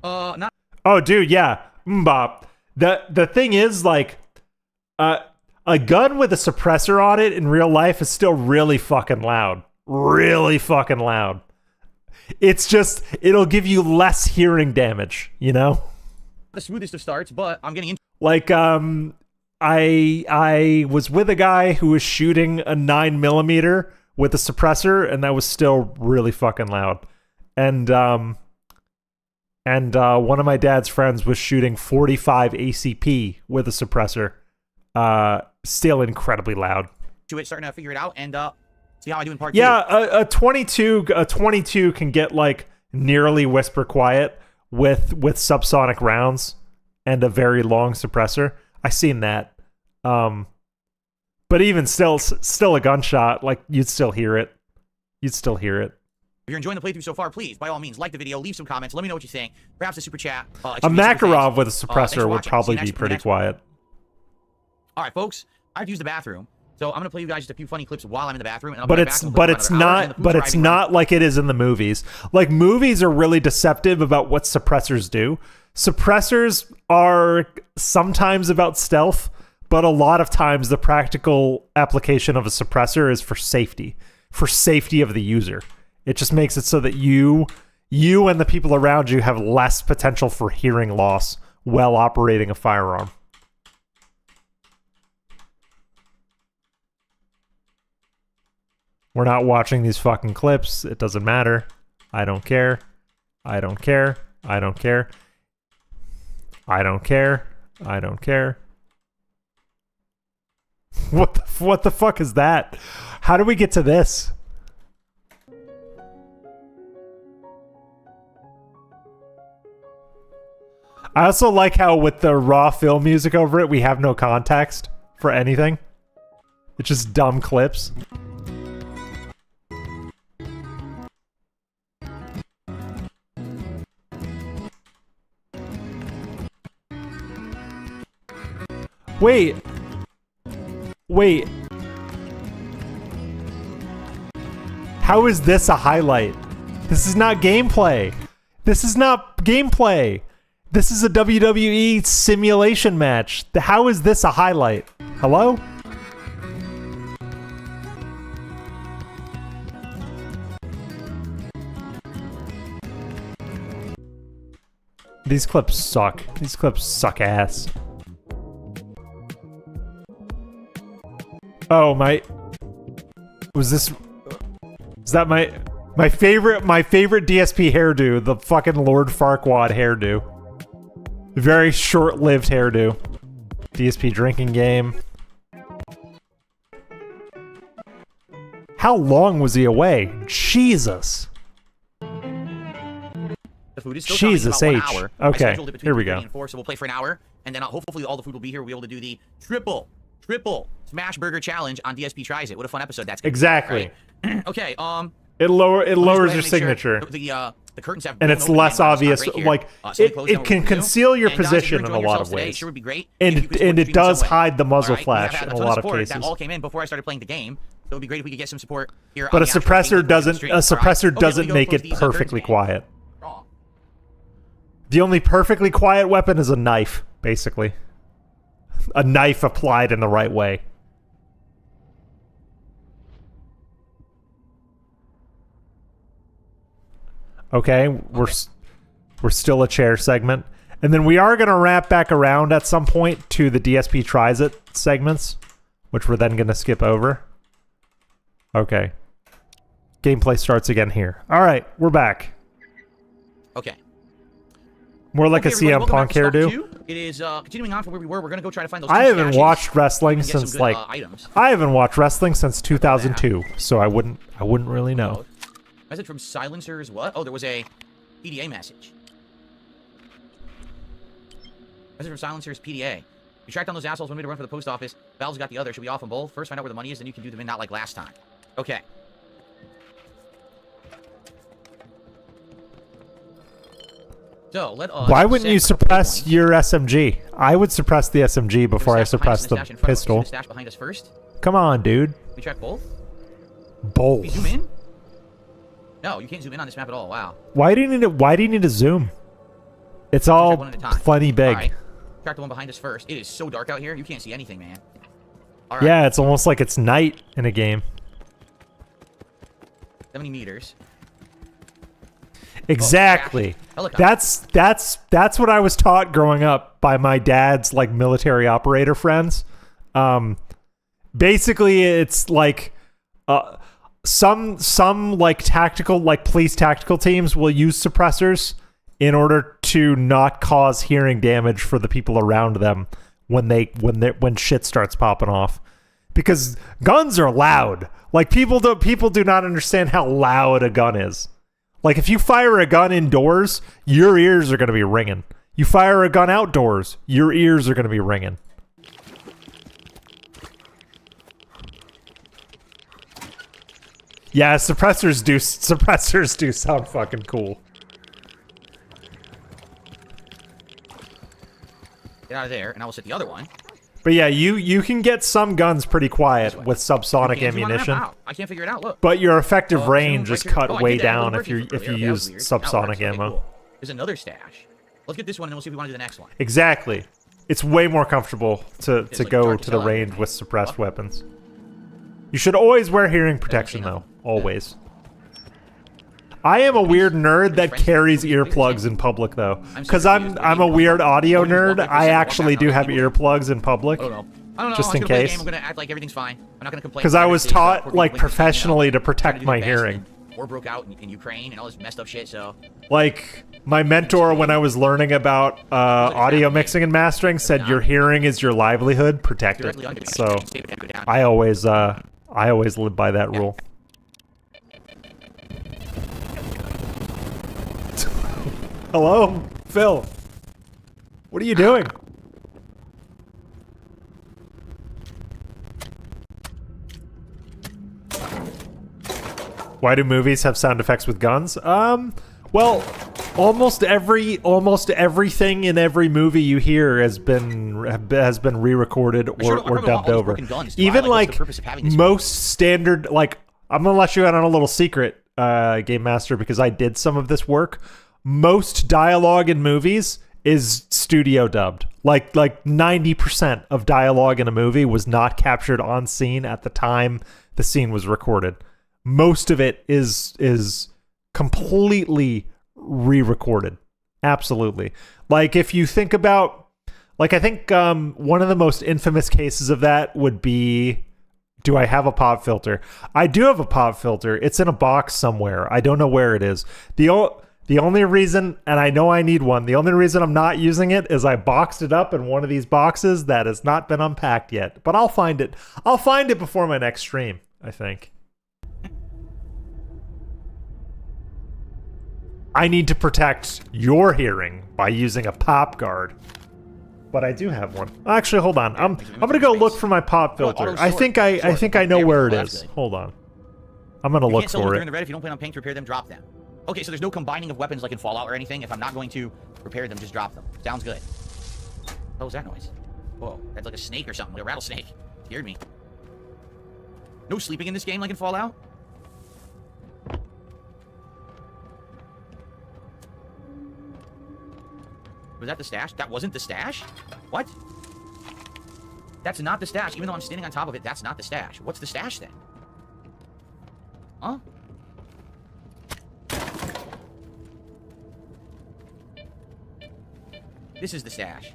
not Oh, dude, yeah. Mbop. The thing is, like, a gun with a suppressor on it in real life is still really fucking loud. Really fucking loud. It's just, it'll give you less hearing damage, you know? the smoothest of starts, but I'm getting into. Like, I was with a guy who was shooting a 9mm with a suppressor, and that was still really fucking loud. And one of my dad's friends was shooting 45 ACP with a suppressor. Still incredibly loud. To it, starting to figure it out, and see how I do in part Yeah, two. a 22 can get like nearly whisper quiet with subsonic rounds and a very long suppressor. I seen that. But even still a gunshot, like you'd still hear it. You'd still hear it. If you're enjoying the playthrough so far, please, by all means, like the video, leave some comments, let me know what you think. Perhaps a super chat. A Makarov with a thanks for suppressor would watching. probably See you be next- pretty next one. quiet. All right, folks, I have to use the bathroom, so I'm gonna play you guys just a few funny clips while I'm in the bathroom. And I'll be But right it's back and we'll but play it's for another hour, and the not food's but it's arriving not like it is in the movies. Like movies are really deceptive about what suppressors do. Suppressors are sometimes about stealth, but a lot of times the practical application of a suppressor is for safety of the user. It just makes it so that you and the people around you have less potential for hearing loss while operating a firearm. We're not watching these fucking clips. It doesn't matter. I don't care. I don't care. I don't care. I don't care. I don't care. What the fuck is that? How do we get to this? I also like how with the raw film music over it, we have no context for anything. It's just dumb clips. Wait. Wait. How is this a highlight? This is not gameplay. This is not gameplay. This is a WWE simulation match. How is this a highlight? Hello? These clips suck. These clips suck ass. Oh, was this... Is that my favorite DSP hairdo, the fucking Lord Farquaad hairdo. Very short-lived hairdo. DSP drinking game. How long was he away? Jesus. The food is still Jesus coming in about H. 1 hour. I Okay, scheduled it between here we 3:30 go. and 4, so we'll play for an hour, and then hopefully all the food will be here. We'll be able to do the triple Smash Burger Challenge on DSP Tries It. What a fun episode that's gonna be, Exactly. right? Okay, It lowers your make sure signature. The curtains have And blown it's open less again, but it's not obvious. right here. Like So we close down it what can we do. conceal your And guys, if position you're in a enjoying lot yourselves of today, ways. it sure would be great. And if you could support it the stream in does some way. hide the muzzle All right? We have flash had in a ton of lot of support cases. that all came in before I started playing the game. So it'd be great if we could get some support here. But on a the actual suppressor game doesn't stream. a All right? suppressor Okay, doesn't let me go make close it these perfectly curtains, man. quiet. Wrong. The only perfectly quiet weapon is a knife, basically. A knife applied in the right way. Okay, we're still a chair segment. And then we are going to wrap back around at some point to the DSP Tries It segments, which we're then going to skip over. Okay. Gameplay starts again here. All right, we're back. Okay. More like Okay, a everybody, CM welcome back Punk to Stalker hairdo. 2. It is continuing on from where we were. We're going to go try to find those I two haven't stashes watched wrestling and get some since good, like items. I haven't watched wrestling since 2002, so I wouldn't really know. Message from silencers. What? Oh, there was a PDA message. Message from silencers PDA. You track down those assholes. Want me to run for the post office? Valve's got the other. Should we off them both? First, find out where the money is, then you can do them in, not like last time. Okay. So let us. Why wouldn't you set a couple suppress points. your SMG? I would suppress the SMG before I There's a stash behind us suppress and the a stash in front of us. pistol. Shoot a stash behind us first. Come on, dude. We track both. We Both. zoom in. No, you can't zoom in on this map at all. Wow. Why do you need to zoom? It's Track all one at a time. plenty big. All right. Track the one behind us first. It is so dark out here. You can't see anything, man. All right. Yeah, it's almost like it's night in a game. 70 meters. Exactly. Oh, helicopter. That's what I was taught growing up by my dad's like military operator friends. Basically it's like some like tactical, like police tactical teams will use suppressors in order to not cause hearing damage for the people around them when shit starts popping off. Because guns are loud. Like people do not understand how loud a gun is. Like if you fire a gun indoors, your ears are going to be ringing. You fire a gun outdoors, your ears are going to be ringing. Yeah, suppressors do sound fucking cool. Get out of there, and I will set the other one. But yeah, you can get some guns pretty quiet with subsonic You can't zoom on the map. ammunition. Wow. I can't figure it out. Look. But your effective Oh, range zoom is right here. cut Oh, I way did that. It down wasn't if you working. if you Okay, that was use weird. That works. subsonic Okay, ammo. cool. There's another stash. Let's get this one, and then we'll see if we want to do the next one. Exactly. It's way more comfortable to like go dark to as the hell range anyway. with suppressed weapons. You should always wear hearing protection though. Always. I am a weird nerd that carries earplugs in public though. Because I'm a weird audio nerd, I actually do have earplugs in public. I don't know. I don't know. Just I'm in gonna play the case. game. I'm gonna act like everything's fine. I'm not gonna complain. Because I was taught like professionally to protect my hearing. War broke out in Ukraine and all this messed up shit. So Like my mentor when I was learning about audio mixing and mastering said your hearing is your livelihood, protect it. directly under me. So Save it and go down. I always live by that rule. Hello, Phil. What are you doing? Why do movies have sound effects with guns? Well, almost everything in every movie you hear has been re-recorded or dubbed over. Even like most standard, like I'm gonna let you out on a little secret, Game Master, because I did some of this work. Most dialogue in movies is studio dubbed. Like 90% of dialogue in a movie was not captured on scene at the time the scene was recorded. Most of it is completely re-recorded. Absolutely. Like if you think about, like I think one of the most infamous cases of that would be, do I have a pop filter? I do have a pop filter. It's in a box somewhere. I don't know where it is. The only reason, and I know I need one, the only reason I'm not using it is I boxed it up in one of these boxes that has not been unpacked yet. But I'll find it. I'll find it before my next stream, I think. I need to protect your hearing by using a pop guard. But I do have one. Actually, hold on. I'm gonna go look for my pop filter. I think I know where it is. Hold on. I'm gonna look for it. In the red, if you don't plan on paying to repair them, drop them. Okay, so there's no combining of weapons like in Fallout or anything. If I'm not going to repair them, just drop them. Sounds good. What was that noise? Whoa, that's like a snake or something, like a rattlesnake. Scared me. No sleeping in this game like in Fallout? Was that the stash? That wasn't the stash? What? That's not the stash. Even though I'm standing on top of it, that's not the stash. What's the stash then? Huh? This is the stash.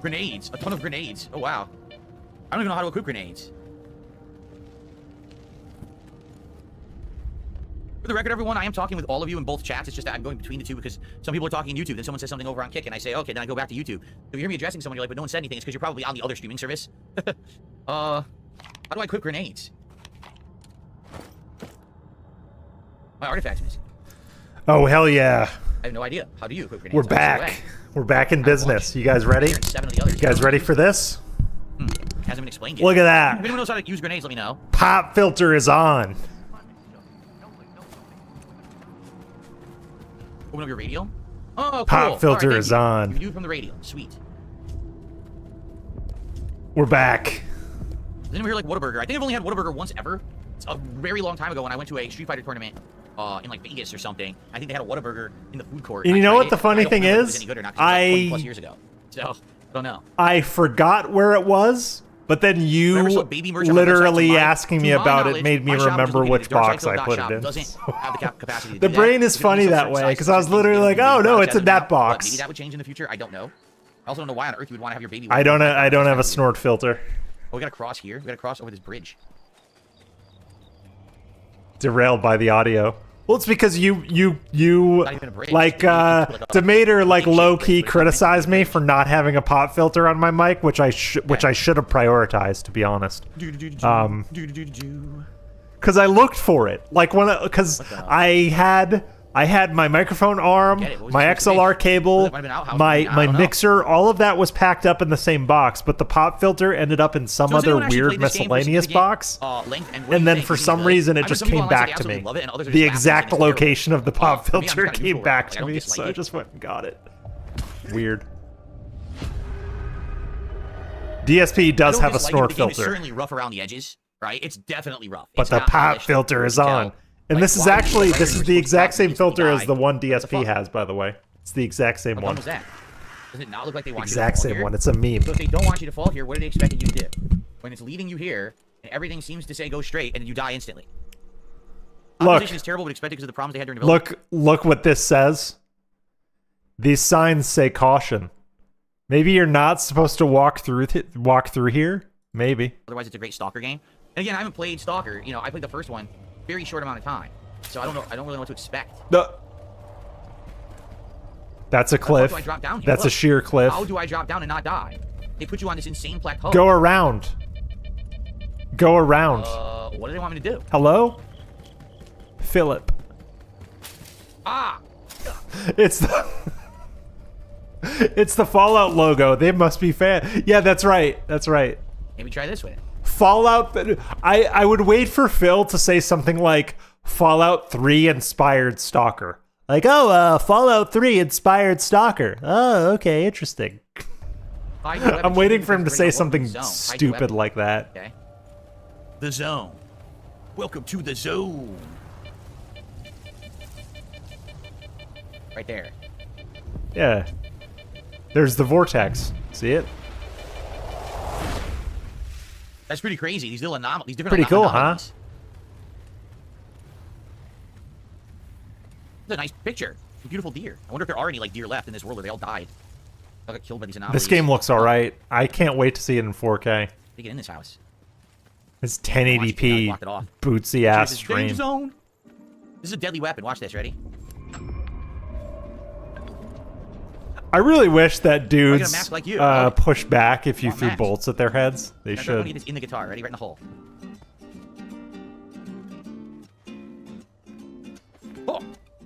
Grenades. A ton of grenades. Oh, wow. I don't even know how to equip grenades. For the record, everyone, I am talking with all of you in both chats. It's just that I'm going between the two because some people are talking YouTube. Then someone says something over on Kick, and I say, okay, then I go back to YouTube. So if you hear me addressing someone, you're like, but no one said anything. It's because you're probably on the other streaming service. How do I equip grenades? My artifact's missing. Oh, hell yeah. I have no idea. How do you equip grenades? We're back. We're back in business. You guys ready? You guys ready for this? Hasn't been explained yet. Look at that. If anyone knows how to use grenades, let me know. Pop filter is on. Open up your radio. Oh, cool. Pop filter right, is on. You can do it from the radio. Sweet. We're back. Does anyone here like Whataburger? I think I've only had Whataburger once ever. It's a very long time ago when I went to a Street Fighter tournament in like Vegas or something. I think they had a Whataburger in the food court. And you know what the funny thing is? I 20 plus years ago. So, I don't know. I forgot where it was, but then you literally asking me about it made me remember which box I put it in. The brain is funny that way, because I was literally like, oh no, it's in that box. Maybe that would change in the future. I don't know. I also don't know why on earth you would want to have your baby. I don't have a snort filter. Oh, we gotta cross here. We gotta cross over this bridge. Derailed by the audio. Well, it's because you like Demeter like low key criticized me for not having a pop filter on my mic, which I should have prioritized, to be honest. Because I looked for it, like because I had my microphone arm, my XLR cable, my mixer, all of that was packed up in the same box, but the pop filter ended up in some other weird miscellaneous box. And then for some reason it just came back to me. The exact location of the pop filter came back to me, so I just went and got it. Weird. DSP does have a snort filter. It's certainly rough around the edges, right? It's definitely rough. But the pop filter is on. And this is the exact same filter as the one DSP has, by the way. It's the exact same one. What was that? Does it not look like they want you to fall Exact same here? one. It's a meme. So if they don't want you to fall here, what are they expecting you to do? When it's leading you here, and everything seems to say go straight, and you die instantly. Opposition is terrible, but expected because of the problems they had during development. Look what this says. These signs say caution. Maybe you're not supposed to walk through here. Maybe. Otherwise, it's a great Stalker game. And again, I haven't played Stalker. You know, I played the first one. Very short amount of time, so I don't know. I don't really know what to expect. No. That's a cliff. How do I drop down here? That's a sheer cliff. How do I drop down and not die? They put you on this insane plateau. Go around. Go around. What do they want me to do? Hello, Philip. Ah. It's the Fallout logo. They must be fan. Yeah, that's right. That's right. Maybe try this way. Fallout. I would wait for Phil to say something like Fallout 3 inspired Stalker. Like, oh, Fallout 3 inspired Stalker. Oh, okay, interesting. I'm waiting for him to say something stupid like that. Okay. The zone. Welcome to the zone. Right there. Yeah. There's the vortex. See it? That's pretty crazy. These little anomalies. These different pretty cool, anomalies. huh? It's a nice picture. It's a beautiful deer. I wonder if there are any like deer left in this world where they all died. They got killed by these anomalies. This game looks alright. I can't wait to see it in 4K. They get in this house. It's 1080p bootsy ass stream. Zone. This is a deadly weapon. Watch this. Ready? I really wish that dudes like you. push back if you threw bolts at their heads. They should. Need this in the guitar. Ready? Right in the hole. Oh.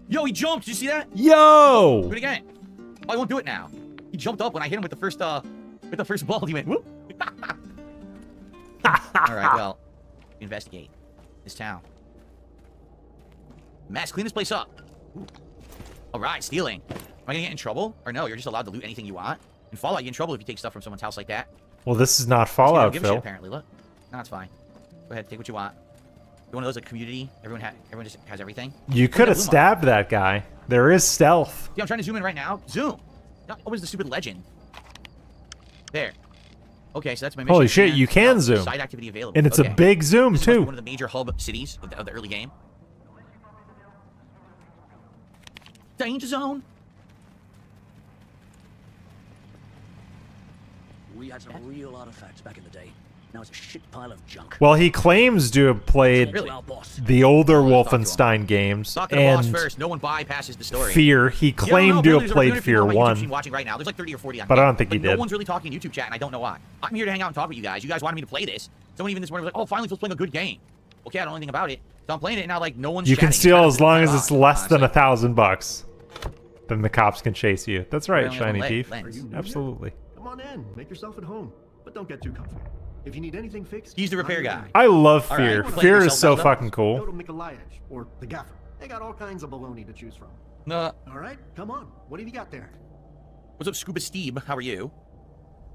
Yo, he jumped. Did you see that? Yo! Do it again. Oh, I won't do it now. He jumped up when I hit him with the first ball. He went whoop. All right, well, investigate this town. Mass, clean this place up. All right, stealing. Am I gonna get in trouble? Or no, you're just allowed to loot anything you want. In Fallout, you get in trouble if you take stuff from someone's house like that. Well, this is not Fallout, Phil. Phil. Apparently, look. No, it's fine. Go ahead, take what you want. You one of those like community? Everyone just has everything. You could have stabbed that guy. There is stealth. Yeah, I'm trying to zoom in right now. Zoom. No, what was the stupid legend? There. Okay, so that's my mission. Holy shit, you can zoom. Side activity available. And it's a big zoom, this too. One of the major hub cities of the early game. Danger zone. We had some real artifacts back in the day. Now it's a shit pile of junk. Well, he claims to have played the older Wolfenstein games Talk to the boss and first. No one bypasses the story. Fear. He claimed to have played Fear 1. Watching right now. There's like 30 or 40 on but I don't think he did. No one's really talking YouTube chat, and I don't know why. I'm here to hang out and talk with you guys. You guys wanted me to play this. Someone even this morning was like, "Oh, finally, Phil's playing a good game." Okay, I don't know anything about it, so I'm playing it now. Like no one's. You can chatting. steal as long as it's less than $1,000. Then the cops can chase you. That's right, Shiny Thief. Absolutely. Come on in, make yourself at home, but don't get too comfortable. If you need anything fixed, he's the repair guy. I love Fear. Right, Fear is so fucking cool. Go to Mikolayich or the Gaffer. They got all kinds of baloney to choose from. No. All right, come on. What have you got there? What's up, Scuba Steve? How are you?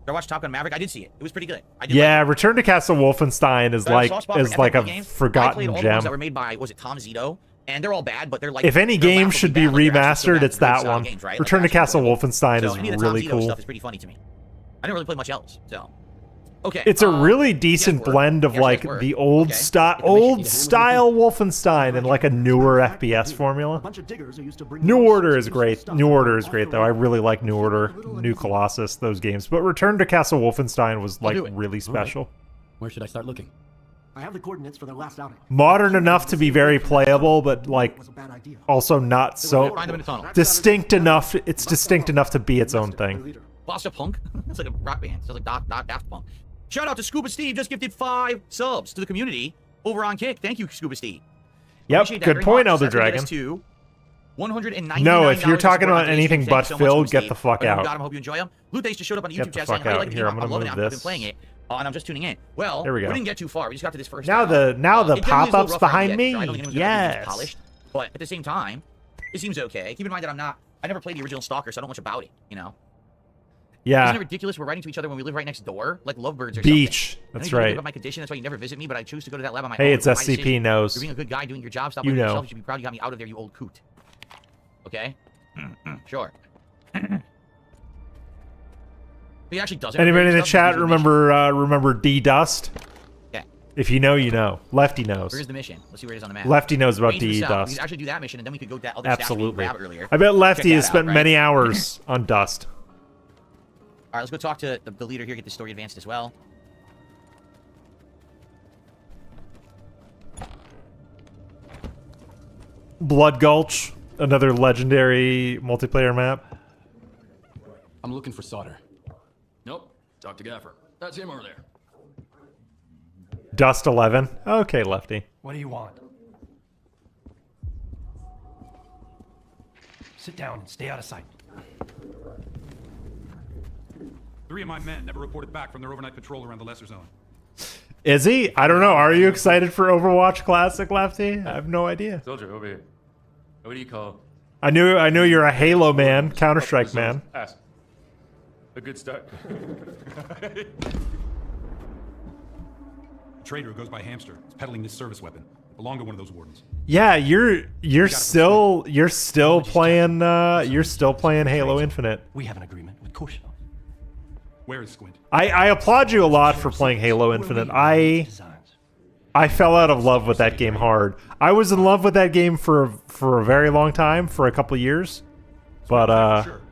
Did I watch Top Gun Maverick? I did see it. It was pretty good. I did yeah, Return to Castle Wolfenstein is like a forgotten all the gem. ones that were made by was it Tom Zito? And they're all bad, but they're like. If any game should be remastered, it's that one. Games, right? Return to Castle Wolfenstein is any of the really Tom Zito cool. Stuff is pretty funny to me. I didn't really play much else, so. Okay. It's a really decent blend of like the old style Wolfenstein and like a newer FPS formula. New Order is great. New Order is great though. I really like New Order, New Colossus, those games. But Return to Castle Wolfenstein was like really special. Where should I start looking? I have the coordinates for their last outing. Modern enough to be very playable, but like also not so distinct enough. It's distinct enough to be its own thing. Bossa Punk? It's like a rock band. Sounds like Daft Punk. Shout out to Scuba Steve, just gifted 5 subs to the community over on Kick. Thank you, Scuba Steve. Yep, good point, Elder Dragon. No, if you're talking about anything but Phil, get the fuck out. I hope you enjoy them. Blue Days just showed up on the YouTube chat saying, "How do you like the game? I'm loving it. I've been playing it, and I'm just tuning in." Well, we didn't get too far. We just got to this first. Now the pop-ups behind me. Yes. Polished, but at the same time, it seems okay. Keep in mind that I never played the original Stalker, so I don't know much about it. You know. Yeah. Isn't it ridiculous? We're writing to each other when we live right next door, like lovebirds or Beach. something. That's right. About my condition. That's why you never visit me, but I choose to go to that lab on my own. Hey, it's SCP knows. You're being a good guy, doing your job. Stop you know. yourself. You should be proud you got me out of there, you old coot. Okay. Sure. He actually doesn't. Anybody in the chat remember D Dust? Yeah. If you know, you know. Lefty knows. Where's the mission? Let's see where it is on the map. Lefty knows about D Dust. We could actually do that mission, and then we could go to that other Absolutely. stash we earlier. I bet Lefty has spent many hours on Dust. All right, let's go talk to the leader here, get the story advanced as well. Blood Gulch, another legendary multiplayer map. I'm looking for Solder. Nope. Talk to Gaffer. That's him over there. Dust 11. Okay, Lefty. What do you want? Sit down and stay out of sight. 3 of my men never reported back from their overnight patrol around the Lesser Zone. Is he? I don't know. Are you excited for Overwatch Classic, Lefty? I have no idea. Soldier, over here. What do you call? I knew you're a Halo man, Counter-Strike man. Ask. A good start. Trader who goes by Hamster is peddling this service weapon. It belonged to one of those wardens. Yeah, you're still playing Halo Infinite. We have an agreement with Koshno. Where is Squint? I applaud you a lot for playing Halo Infinite. I fell out of love with that game hard. I was in love with that game for a very long time, for a couple years. But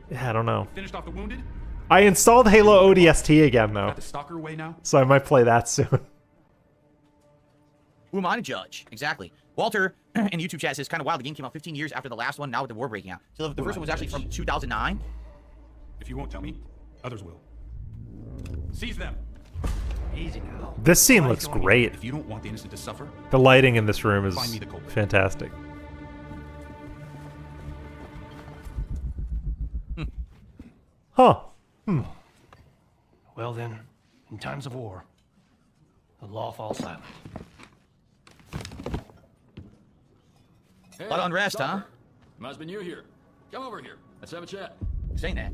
yeah, I don't know. Finished off the wounded? I installed Halo ODST again though. Got the Stalker away now? So I might play that soon. Who am I to judge? Exactly. Walter in the YouTube chat says, kind of wild. The game came out 15 years after the last one, now with the war breaking out. So the first one was actually from 2009. If you won't tell me, others will. Seize them. Easy now. This scene looks great. If you don't want the innocent to suffer, the lighting in this room is find me the culprit. fantastic. Huh. Well then, in times of war, the law falls silent. A lot of unrest, huh? Must be new here. Come over here. Let's have a chat. Saying that.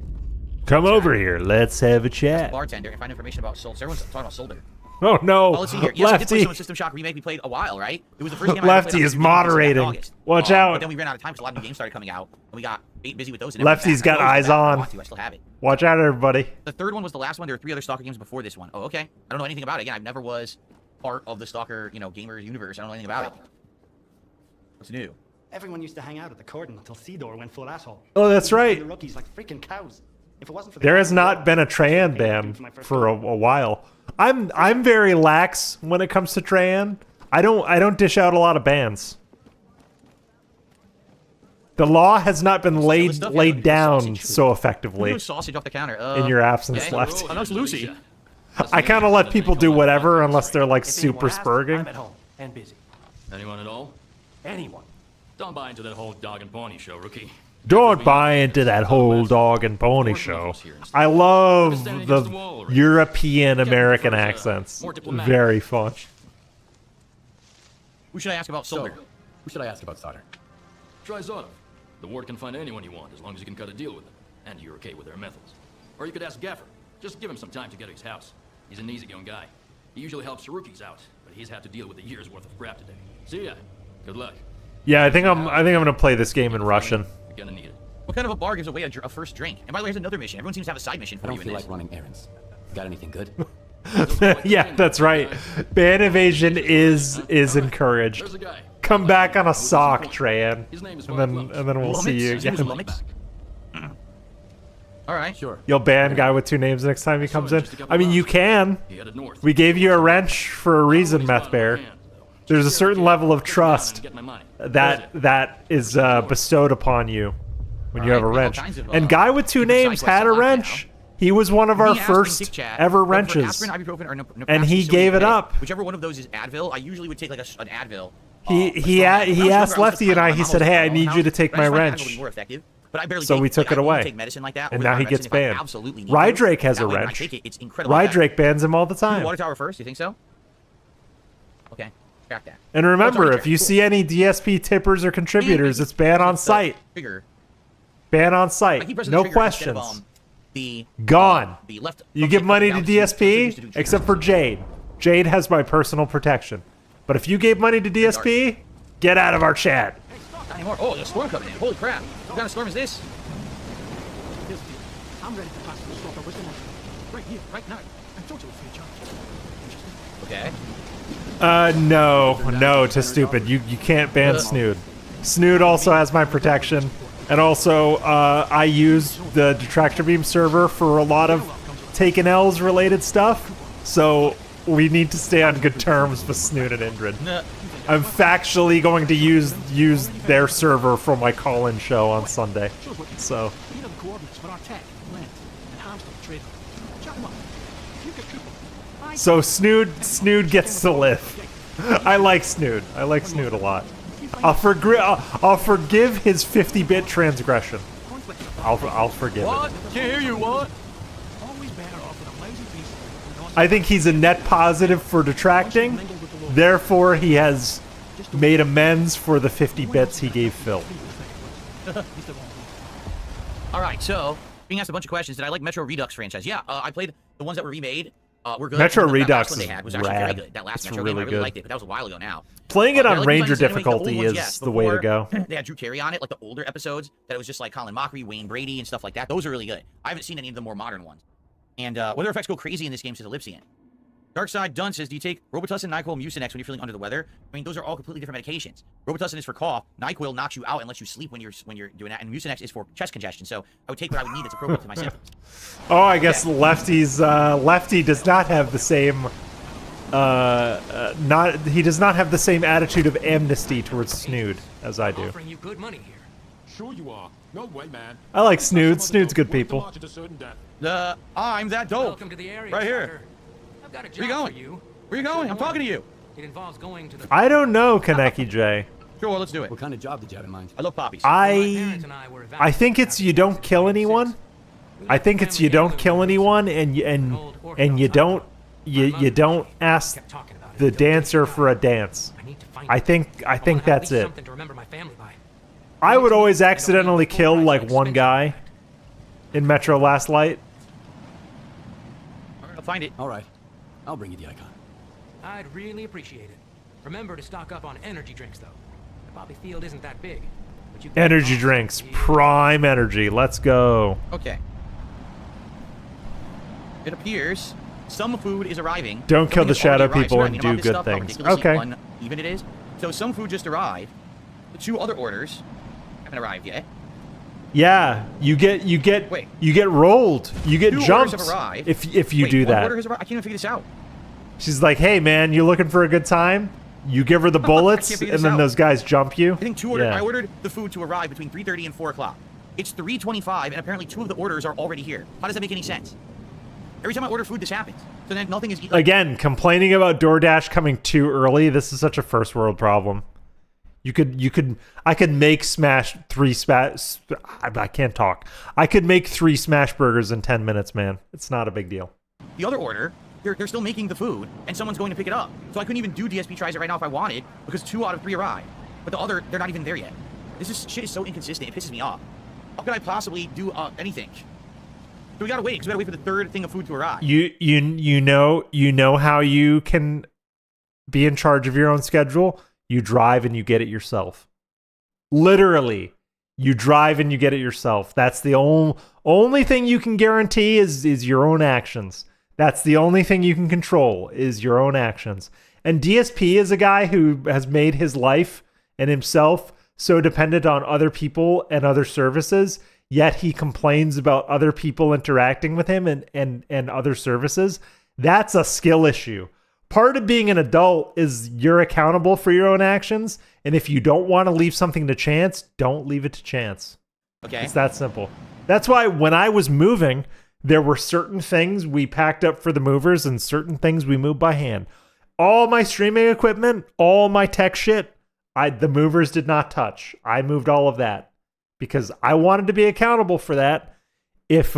Come over here. Let's have a chat. Bartender and find information about Soul. Everyone's talking about Solder. Oh no, Let's see here. Yes, I did play Lefty. some of System Shock remake. We played a while, right? It was the first game I ever played Lefty on is the computer back in moderating. August. Watch But out. then we ran out of time because a lot of new games started coming out, and we got busy with those. And Lefty's got eyes on. I still have it. Watch out, everybody. The third one was the last one. There were 3 other Stalker games before this one. Oh, okay. I don't know anything about it. Again, I never was part of the Stalker, gamers universe. I don't know anything about it. What's new? Everyone used to hang out at the cordon until S.T.A.L.K.E.R went full asshole. Oh, that's right. The rookies like freaking cows. If it wasn't for the There has not been a Tran ban for a while. I'm very lax when it comes to Tran. I don't dish out a lot of bans. The law has not been laid down so effectively Sausage off the counter. in your absence, Okay. Left. Oh, that's Lucy. I kind of let people do whatever unless they're like super I'm spurging. at home and busy. Anyone at all? Anyone. Don't buy into that whole dog and pony show, rookie. Don't buy into that whole dog and pony show. I love the European American accents. Very fun. Who should I ask about Solder? Who should I ask about solder? Try Zotov. The ward can find anyone you want as long as you can cut a deal with them, and you're okay with their methods. Or you could ask Gaffer. Just give him some time to get to his house. He's an easygoing guy. He usually helps rookies out, but he's had to deal with a year's worth of crap today. See ya. Good luck. Yeah, I think I'm gonna play this game in Russian. You're gonna need it. What kind of a bar gives away a first drink? And by the way, here's another mission. Everyone seems to have a side mission for I you don't in feel this. like running errands. Got anything good? Yeah, that's right. Ban evasion is encouraged. Come back on a sock, Tran, and then we'll see you again. All right. Sure. You'll ban guy with 2 names next time he comes in. I mean, you can. We gave you a wrench for a reason, Meth Bear. There's a certain level of trust that is bestowed upon you when you have a wrench. And guy with 2 names had a wrench. He was one of our first ever wrenches, and he gave it up. Whichever one of those is Advil, I usually would take like an Advil. He asked Lefty and I. He said, "Hey, I need you to take my wrench." But I barely So take, we took like, it away, take medicine like that and over now the he medicine gets if I banned. absolutely need to. Rydrake has a That way, when I wrench. take it, it's incredible. Rydrake bans him all the Do time. Water Tower first? You think so? Okay, crack that. And remember, if you see any DSP tippers or contributors, it's ban on site. Ban on site. No questions. Gone. You give money to DSP, except for Jade. Jade has my personal protection. But if you gave money to DSP, get out of our chat. Not anymore. Oh, there's a storm coming in. Holy crap. What kind of storm is this? I'm ready to pass the Stalker with the knife. Right here, right now. I'm totally free charge. Okay. No, to stupid. You can't ban Snood. Snood also has my protection. And also, I use the Detractor Beam server for a lot of Taken L's related stuff. So we need to stay on good terms with Snood and Indrid. I'm factually going to use their server for my call-in show on Sunday. So. Here are the coordinates for our tech, Lent, and Armstrong trade. Chat them up. If you get triple, So Snood gets to live. I like Snood. I like Snood a lot. I'll forgive his 50-bit transgression. I'll forgive it. What? Can't hear you, what? always better off with a lousy piece. I think he's a net positive for detracting. Therefore, he has made amends for the 50 bits he gave Phil. All right, so being asked a bunch of questions. Did I like Metro Redux franchise? Yeah, I played the ones that were remade. Were good. Metro That Redux last one they is had was actually very rad. good. That last It's Metro really game, I really good. liked it, but that was a while ago now. Playing it on I like Ranger the old difficulty ones, is yes, the way to before go. They had Drew Carey on it, like the older episodes. That it was just like Colin Mockery, Wayne Brady, and stuff like that. Those are really good. I haven't seen any of the more modern ones. And weather effects go crazy in this game, says Ellipsian. Darkside Dunn says, do you take Robitussin, NyQuil, Mucinex when you're feeling under the weather? I mean, those are all completely different medications. Robitussin is for cough. NyQuil knocks you out and lets you sleep when you're doing that. And Mucinex is for chest congestion. So I would take what I would need that's appropriate to my symptoms. Oh, I guess Lefty does not have the same he does not have the same attitude of amnesty towards Snood as I do. Offering you good money here. Sure you are. No way, man. I like Snood. Snood's good people. I'm that dope. Welcome to the area, Right here. Stalker. I've got a job Where you going? for you. Where you going? I'm talking to you. It involves going to the I don't know, Kaneki J. Sure, let's do it. What kind of job did you have in mind? I love poppies. I think it's you don't kill anyone, I think it's you don't kill anyone, and you don't ask the dancer for a dance. I think that's it. I would always accidentally kill like one guy in Metro Last Light. I'll find it. All right, I'll bring you the icon. I'd really appreciate it. Remember to stock up on energy drinks, though. The poppy field isn't that big. But you Energy drinks, prime energy. Let's go. Okay. It appears some food is arriving. Don't kill the shadow people and do good things. Okay. Even it is. So some food just arrived. The 2 other orders haven't arrived yet. Yeah, you get rolled. You get 2 jumped orders have arrived. if you do one that. Order has arrived? I can't even figure this out. She's like, "Hey man, you looking for a good time?" You give her the bullets, and then those guys jump you. I think 2 orders. Yeah. I ordered the food to arrive between 3:30 and 4 o'clock. It's 3:25, and apparently 2 of the orders are already here. How does that make any sense? Every time I order food, this happens. So then nothing is... Again, complaining about DoorDash coming too early. This is such a first world problem. I could make I can't talk. I could make 3 smash burgers in 10 minutes, man. It's not a big deal. The other order, they're still making the food, and someone's going to pick it up. So I couldn't even do DSP tries it right now if I wanted, because 2 out of 3 arrived. But the other, they're not even there yet. Shit is so inconsistent. It pisses me off. How could I possibly do anything? So we gotta wait, because we gotta wait for the 3rd thing of food to arrive. You know how you can be in charge of your own schedule? You drive and you get it yourself. Literally, you drive and you get it yourself. That's the only thing you can guarantee is your own actions. That's the only thing you can control is your own actions. And DSP is a guy who has made his life and himself so dependent on other people and other services, yet he complains about other people interacting with him and other services. That's a skill issue. Part of being an adult is you're accountable for your own actions, and if you don't want to leave something to chance, don't leave it to chance. Okay. It's that simple. That's why when I was moving, there were certain things we packed up for the movers and certain things we moved by hand. All my streaming equipment, all my tech shit, the movers did not touch. I moved all of that because I wanted to be accountable for that. If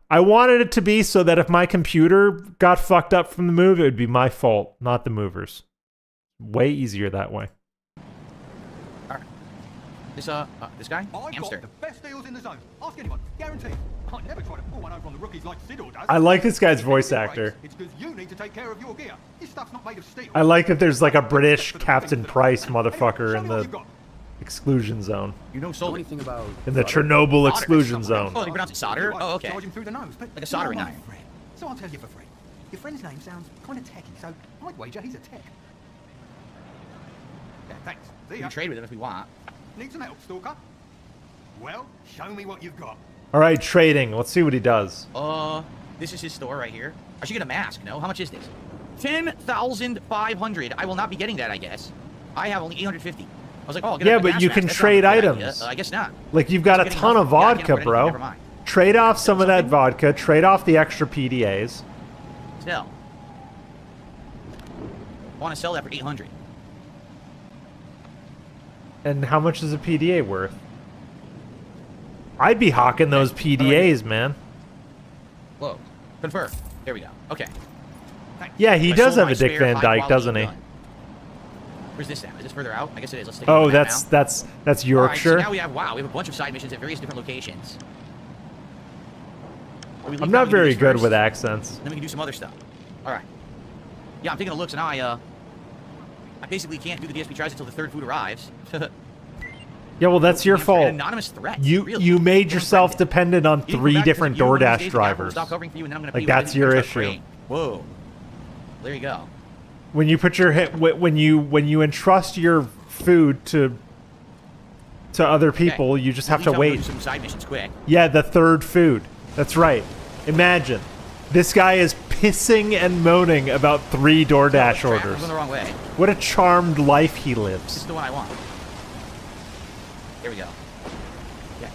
I wanted it to be so that if my computer got fucked up from the move, it would be my fault, not the movers. Way easier that way. All right. This guy? Hamster. The best deals in the zone. Ask anyone. Guaranteed. I never try to pull one over on the rookies like S.T.A.L.K.E.R does. I like this guy's voice actor. It's because you need to take care of your gear. This stuff's not made of steel. I like that there's like a British Captain Price motherfucker in the exclusion zone. You know so anything about in the Chernobyl exclusion zone. Oh, you pronounce it solder? Oh, okay. Through the nose, but like a soldering iron. So I'll tell you for free. Your friend's name sounds kind of techy, so I'd wager he's a tech. Yeah, thanks. We can trade with him if we want. Need some help, Stalker? Well, show me what you've got. All right, trading. Let's see what he does. This is his store right here. I should get a mask, no? How much is this? 10,500. I will not be getting that, I guess. I have only 850. I was like, oh, I'll get yeah, a but you can trade items. I guess not. Like, you've got a ton of vodka, bro. Trade off some of that vodka. Trade off the extra PDAs. Sell. I want to sell that for 800. And how much is a PDA worth? I'd be hawking those PDAs, man. Whoa. Confirm. There we go. Okay. Yeah, he does have a Dick Van Dyke, doesn't he? Where's this at? Is this further out? I guess it is. Let's take a look at that's Yorkshire. All right, so now we have a bunch of side missions at various different locations. I'm not very good with accents. Then we can do some other stuff. All right. Yeah, I'm taking a look. So now I basically can't do the DSP tries until the 3rd food arrives. Yeah, well, that's your fault. An anonymous threat. You made yourself dependent on 3 different DoorDash drivers. Like, that's your issue. Whoa. There you go. When you put your when you entrust your food to other people, you just have to wait. Do some side missions quick. Yeah, the 3rd food. That's right. Imagine this guy is pissing and moaning about 3 DoorDash orders. I'm going the wrong way. What a charmed life he lives. This is the one I want. There we go. Yeah.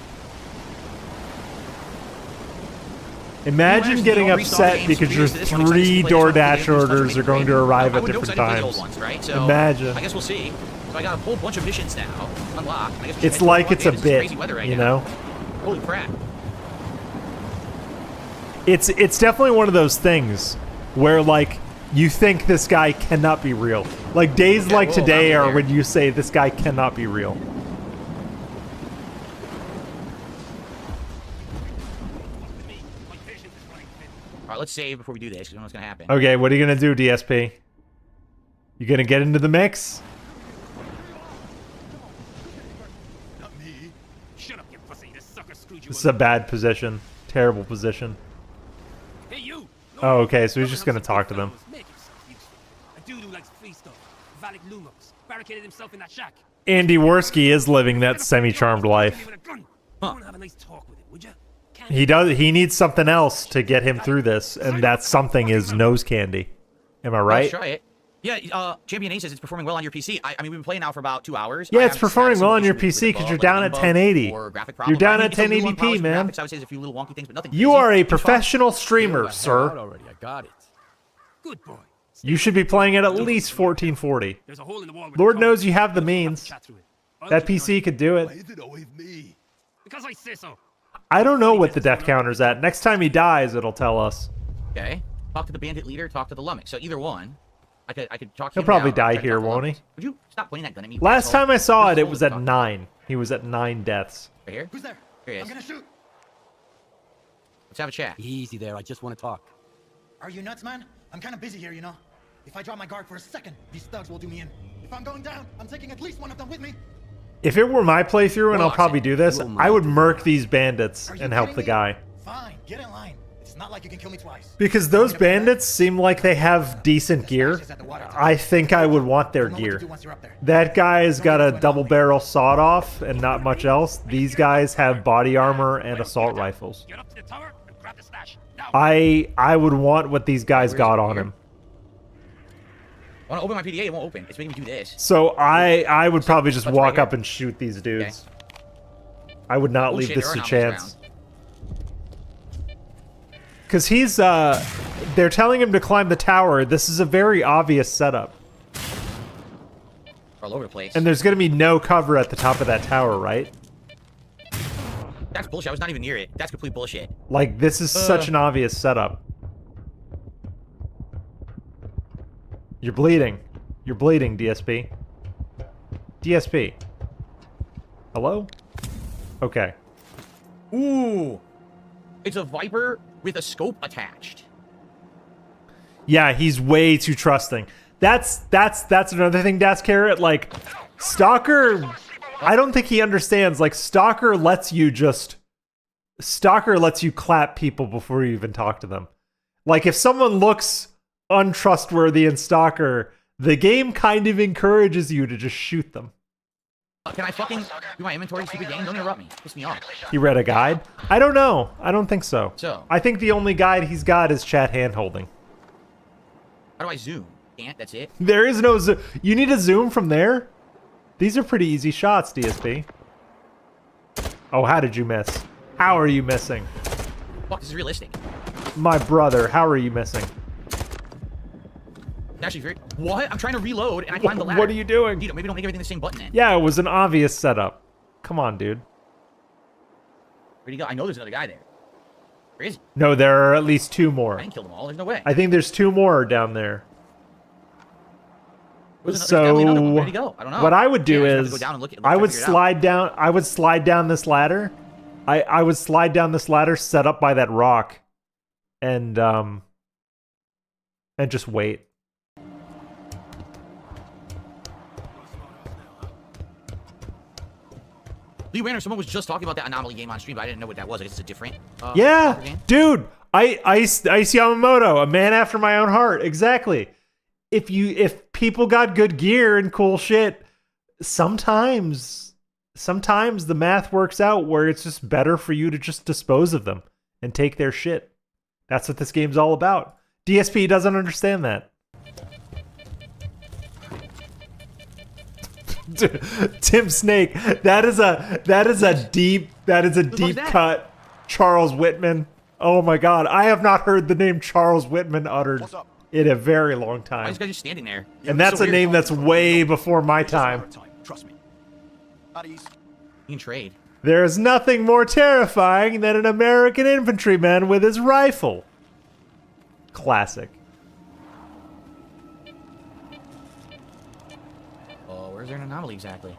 Imagine getting upset because your 3 DoorDash orders are going to arrive at different times. Imagine. I guess we'll see. So I got a whole bunch of missions now unlocked. It's like it's a bit, you know? Holy crap. It's definitely one of those things where like you think this guy cannot be real. Like days like today are when you say this guy cannot be real. All right, let's save before we do this because we don't know what's gonna happen. Okay, what are you gonna do, DSP? You gonna get into the mix? Not me. Shut up, you pussy. This sucker screwed you. This is a bad position. Terrible position. Hey, you. Oh, okay, so he's just gonna talk to them. Make yourself useful. A dude who likes free stuff. Valak Lumos barricaded himself in that shack. Andy Worski is living that semi-charmed life. Have a nice talk with him, would you? He does. He needs something else to get him through this, and that something is nose candy. Am I right? Let's try it. Yeah, Champion A says it's performing well on your PC. I mean, we've been playing now for about 2 hours. Yeah, it's performing well on your PC because you're down at 1080. You're down at 1080p, man. I would say there's a few little wonky things, but nothing. You are a professional streamer, sir. Already, I got it. Good boy. You should be playing at least 1440. Lord knows you have the means. That PC could do it. Because I say so. I don't know what the death counter's at. Next time he dies, it'll tell us. Okay. Talk to the bandit leader, talk to the lummox. So either one. I could talk to He'll him probably now, die here, won't he? Would you stop pointing that gun at me? Last time I saw it, it was at 9. He was at 9 deaths. Right here? Who's there? Here he is. I'm gonna shoot. Let's have a chat. Easy there. I just want to talk. Are you nuts, man? I'm kind of busy here, you know. If I drop my guard for a second, these thugs will do me in. If I'm going down, I'm taking at least one of them with me. If it were my playthrough, and I'll probably do this, I would murk these bandits and help the guy. Fine, get in line. It's not like you can kill me twice. Because those bandits seem like they have decent gear. I think I would want their gear. That guy's got a double barrel sawed off and not much else. These guys have body armor and assault rifles. I would want what these guys got on him. I want to open my PDA, it won't open. It's making me do this. So I would probably just walk up and shoot these dudes. I would not leave this to chance. Because he's, they're telling him to climb the tower. This is a very obvious setup. All over the place. And there's going to be no cover at the top of that tower, right? That's bullshit. I was not even near it. That's complete bullshit. Like, this is such an obvious setup. You're bleeding. You're bleeding, DSP. DSP. Hello? Okay. Ooh. It's a Viper with a scope attached. Yeah, he's way too trusting. That's another thing, Das Carrot. Like, Stalker, I don't think he understands. Like, Stalker lets you clap people before you even talk to them. Like, if someone looks untrustworthy in Stalker, the game kind of encourages you to just shoot them. Can I fucking do my inventory, stupid game? Don't interrupt me. Piss me off. He read a guide? I don't know. I don't think so. So? I think the only guide he's got is chat handholding. How do I zoom? Can't, that's it? There is no zoom. You need a zoom from there? These are pretty easy shots, DSP. Oh, how did you miss? How are you missing? Fuck, this is realistic. My brother, how are you missing? Actually, very... What? I'm trying to reload and I climbed the ladder. What are you doing? Dude, maybe don't make everything the same button then. Yeah, it was an obvious setup. Come on, dude. Where'd he go? I know there's another guy there. Where is he? No, there are at least 2 more. I didn't kill them all. There's no way. I think there's 2 more down there. So where'd he go? I don't know. What I would do is I would slide down this ladder. I would slide down this ladder set up by that rock and just wait. Lee Ranner, someone was just talking about that anomaly game on stream, but I didn't know what that was. I guess it's a different yeah, game. Dude, Ice Yamamoto, a man after my own heart. Exactly. If people got good gear and cool shit, sometimes the math works out where it's just better for you to just dispose of them and take their shit. That's what this game's all about. DSP doesn't understand that. Tim Snake, that is a deep cut. Charles Whitman. Oh my god, I have not heard the name Charles Whitman uttered in a very long time. Why is this guy just standing there? And that's a name that's way before my time. Trust me. How do you... You can trade. There's nothing more terrifying than an American infantryman with his rifle. Classic. Oh, where's there an anomaly exactly?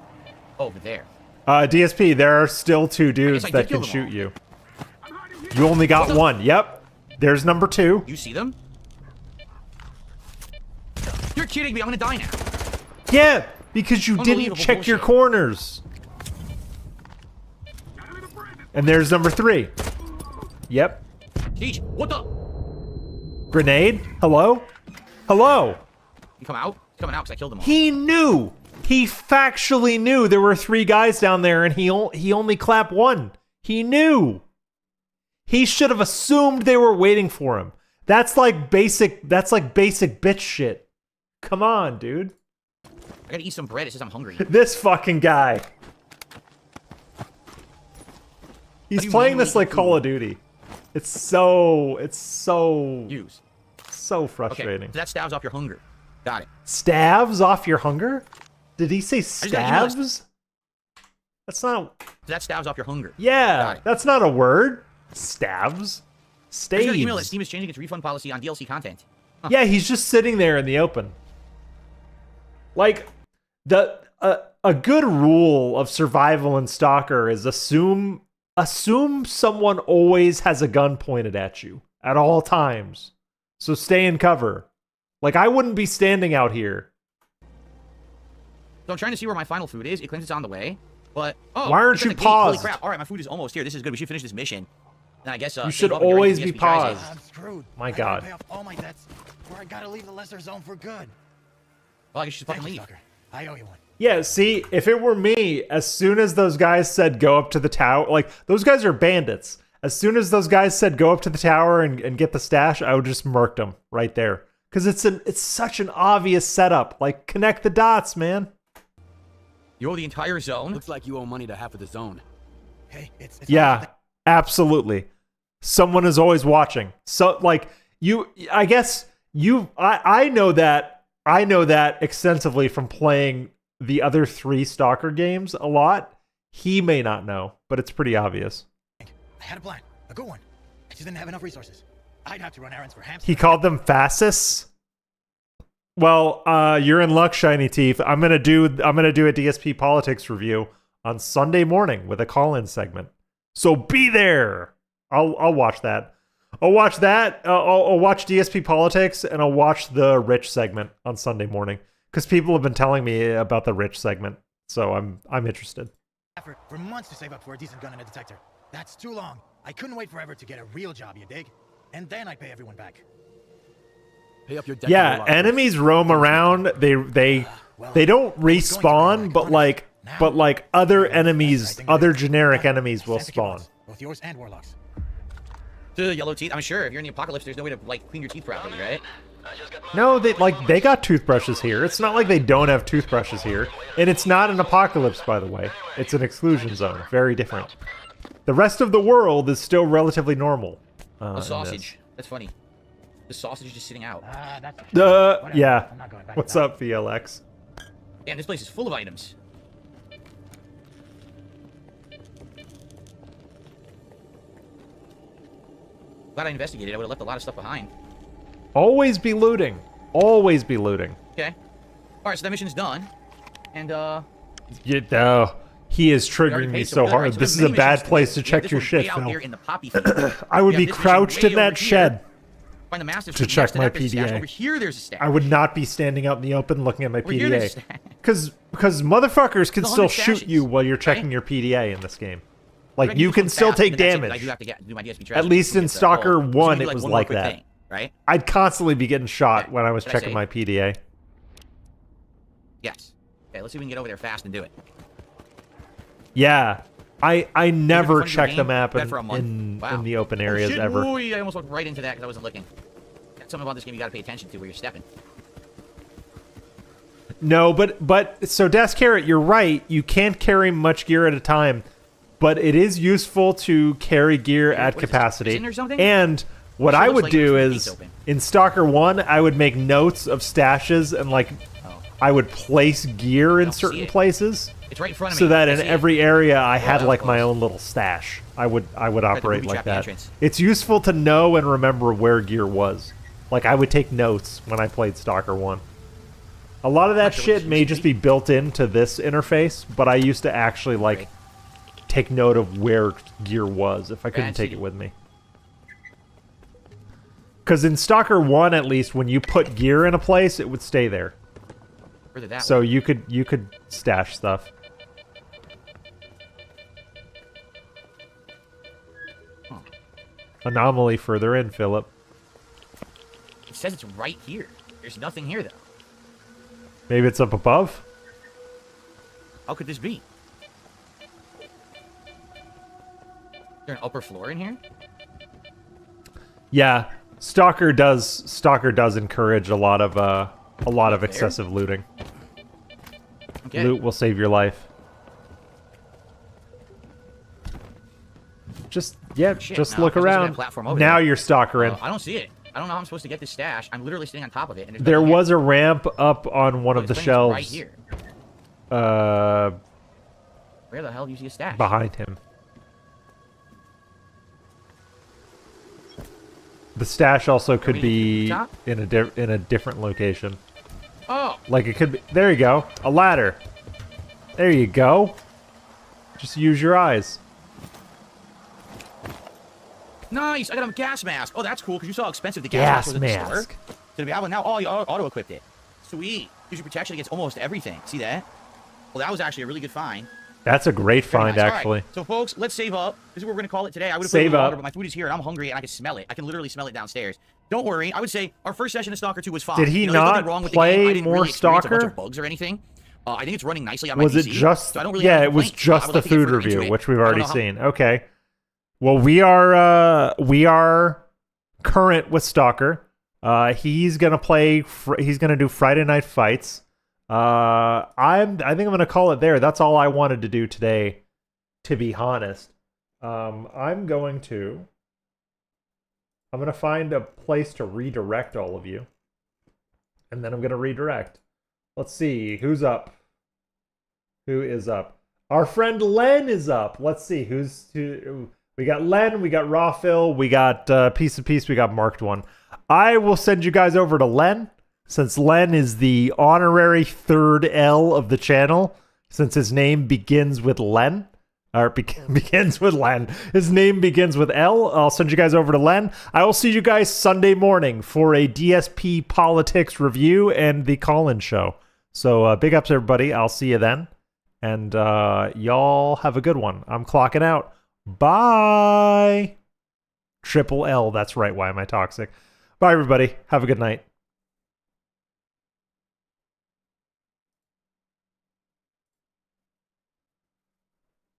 Over there. DSP, there are still 2 dudes that can shoot you. You only got 1. Yep. There's number 2. You see them? You're kidding me. I'm gonna die now. Yeah, because you didn't check your corners. And there's number 3. Yep. Siege, what the? Grenade? Hello? Hello? You come out? He's coming out because I killed them all. He knew. He factually knew there were 3 guys down there, and he only clapped 1. He knew. He should have assumed they were waiting for him. That's like basic bitch shit. Come on, dude. I gotta eat some bread. It says I'm hungry. This fucking guy. He's playing this like Call of Duty. It's so frustrating. Okay, so that staves off your hunger. Got it. Stabs off your hunger? Did he say stabs? That's not. That stabs off your hunger. Yeah, that's not a word. Stabs. Staves. I email that Steam is changing its refund policy on DLC content. Huh. Yeah, he's just sitting there in the open. Like a good rule of survival in Stalker is assume someone always has a gun pointed at you at all times. So stay in cover. Like, I wouldn't be standing out here. So I'm trying to see where my final food is. It claims it's on the way. But, oh. Why aren't you paused? Holy crap. All right, my food is almost here. This is good. We should finish this mission. Then I guess... you should always be paused. I'm screwed. My God. I gotta pay off all my debts, or I gotta leave the lesser zone for good. Well, I guess you should fucking leave. Stalker. I owe you one. Yeah, see, if it were me, as soon as those guys said go up to the tower... Like, those guys are bandits. As soon as those guys said go up to the tower and get the stash, I would just murk them right there. Because it's such an obvious setup. Like, connect the dots, man. You owe the entire zone? Looks like you owe money to half of the zone. Hey, it's yeah, absolutely. Someone is always watching. So, like, I know that extensively from playing the other 3 Stalker games a lot. He may not know, but it's pretty obvious. I had a plan, a good one. I just didn't have enough resources. I'd have to run errands for hamsters. He called them fascists. Well, you're in luck, Shiny Teeth. I'm gonna do a DSP politics review on Sunday morning with a call-in segment. So be there. I'll watch that. I'll watch that. I'll watch DSP politics, and I'll watch the Rich segment on Sunday morning because people have been telling me about the Rich segment. So I'm interested. For months to save up for a decent gun and a detector. That's too long. I couldn't wait forever to get a real job, you dig? And then I'd pay everyone back. Pay up your debt. Yeah, enemies roam around. They don't respawn, but like other enemies, other generic enemies will spawn. Both yours and Warlock's. The yellow teeth. I'm sure if you're in the apocalypse, there's no way to like clean your teeth properly, right? No, they got toothbrushes here. It's not like they don't have toothbrushes here, and it's not an apocalypse, by the way. It's an exclusion zone. Very different. The rest of the world is still relatively normal. A sausage. That's funny. The sausage is just sitting out. Yeah. What's up, VLX? Damn, this place is full of items. Glad I investigated. I would have left a lot of stuff behind. Always be looting. Always be looting. Okay. Alright, so that mission's done. And, he is triggering me so hard. Right, so this is a bad place to check your shit, Phil. I would be crouched in that shed to check my PDA. Over here, there's a stash. I would not be standing out in the open looking at my PDA. Because motherfuckers can still shoot you while you're checking your PDA in this game. Like, you can still take damage. At least in Stalker 1, it was like that. Right? I'd constantly be getting shot when I was checking my PDA. Yes. Okay, let's see if we can get over there fast and do it. Yeah. I never check the map in the open areas ever. Ooh, I almost walked right into that because I wasn't looking. That's something about this game you got to pay attention to where you're stepping. No, but so S.T.A.L.K.E.R, you're right. You can't carry much gear at a time, but it is useful to carry gear at capacity. Isn't there something? And what I would do is in Stalker 1, I would make notes of stashes and like I would place gear in certain places. It's right in front of so me. that in every area I had like my own little stash. I would operate like that. It's useful to know and remember where gear was. Like I would take notes when I played Stalker 1. A lot of that shit may just be built into this interface, but I used to actually like take note of where gear was if I couldn't take it with me. Because in Stalker 1, at least, when you put gear in a place, it would stay there. So you could stash stuff. Huh. Anomaly further in, Philip. It says it's right here. There's nothing here, though. Maybe it's up above? How could this be? Is there an upper floor in here? Yeah, Stalker does encourage a lot of excessive looting. Okay. Loot will save your life. Just just look around. Now you're stalkering. I don't see it. I don't know how I'm supposed to get this stash. I'm literally sitting on top of it. And there was a ramp up on one of the shelves. Right here. Where the hell do you see a stash? Behind him. The stash also could be in a different location. Oh. Like it could be. There you go. A ladder. There you go. Just use your eyes. Nice. I got a gas mask. Oh, that's cool because you saw how expensive the gas mask was at the store. So now all you auto-equipped it. Sweet. Gives you protection against almost everything. See that? Well, that was actually a really good find. That's a great find, nice. actually. Right. So, folks, let's save up. This is what we're going to call it today. I would have put it water, but my food is here, and I'm hungry, and I can smell it. I can literally smell it downstairs. Don't worry. I would say our first session of Stalker 2 was fine. Did he not play more Stalker? A bunch of bugs or anything. I think it's running nicely on my PC. Was it just... So I don't really yeah, it was just the food review, which we've already seen. Okay. Well, we are current with Stalker. He's gonna play. He's gonna do Friday Night Fights. I think I'm gonna call it there. That's all I wanted to do today, to be honest. I'm gonna find a place to redirect all of you, and then I'm gonna redirect. Let's see who's up. Who is up? Our friend Len is up. Let's see who. We got Len, we got Rawphil, we got Piece of Peace, we got Marked One. I will send you guys over to Len, since Len is the honorary third L of the channel, since his name begins with Len. Or begins with Len. His name begins with L. I'll send you guys over to Len. I will see you guys Sunday morning for a DSP politics review and the call-in show. So big ups, everybody. I'll see you then. And y'all have a good one. I'm clocking out. Bye. Triple L. That's right. Why am I toxic? Bye, everybody. Have a good night.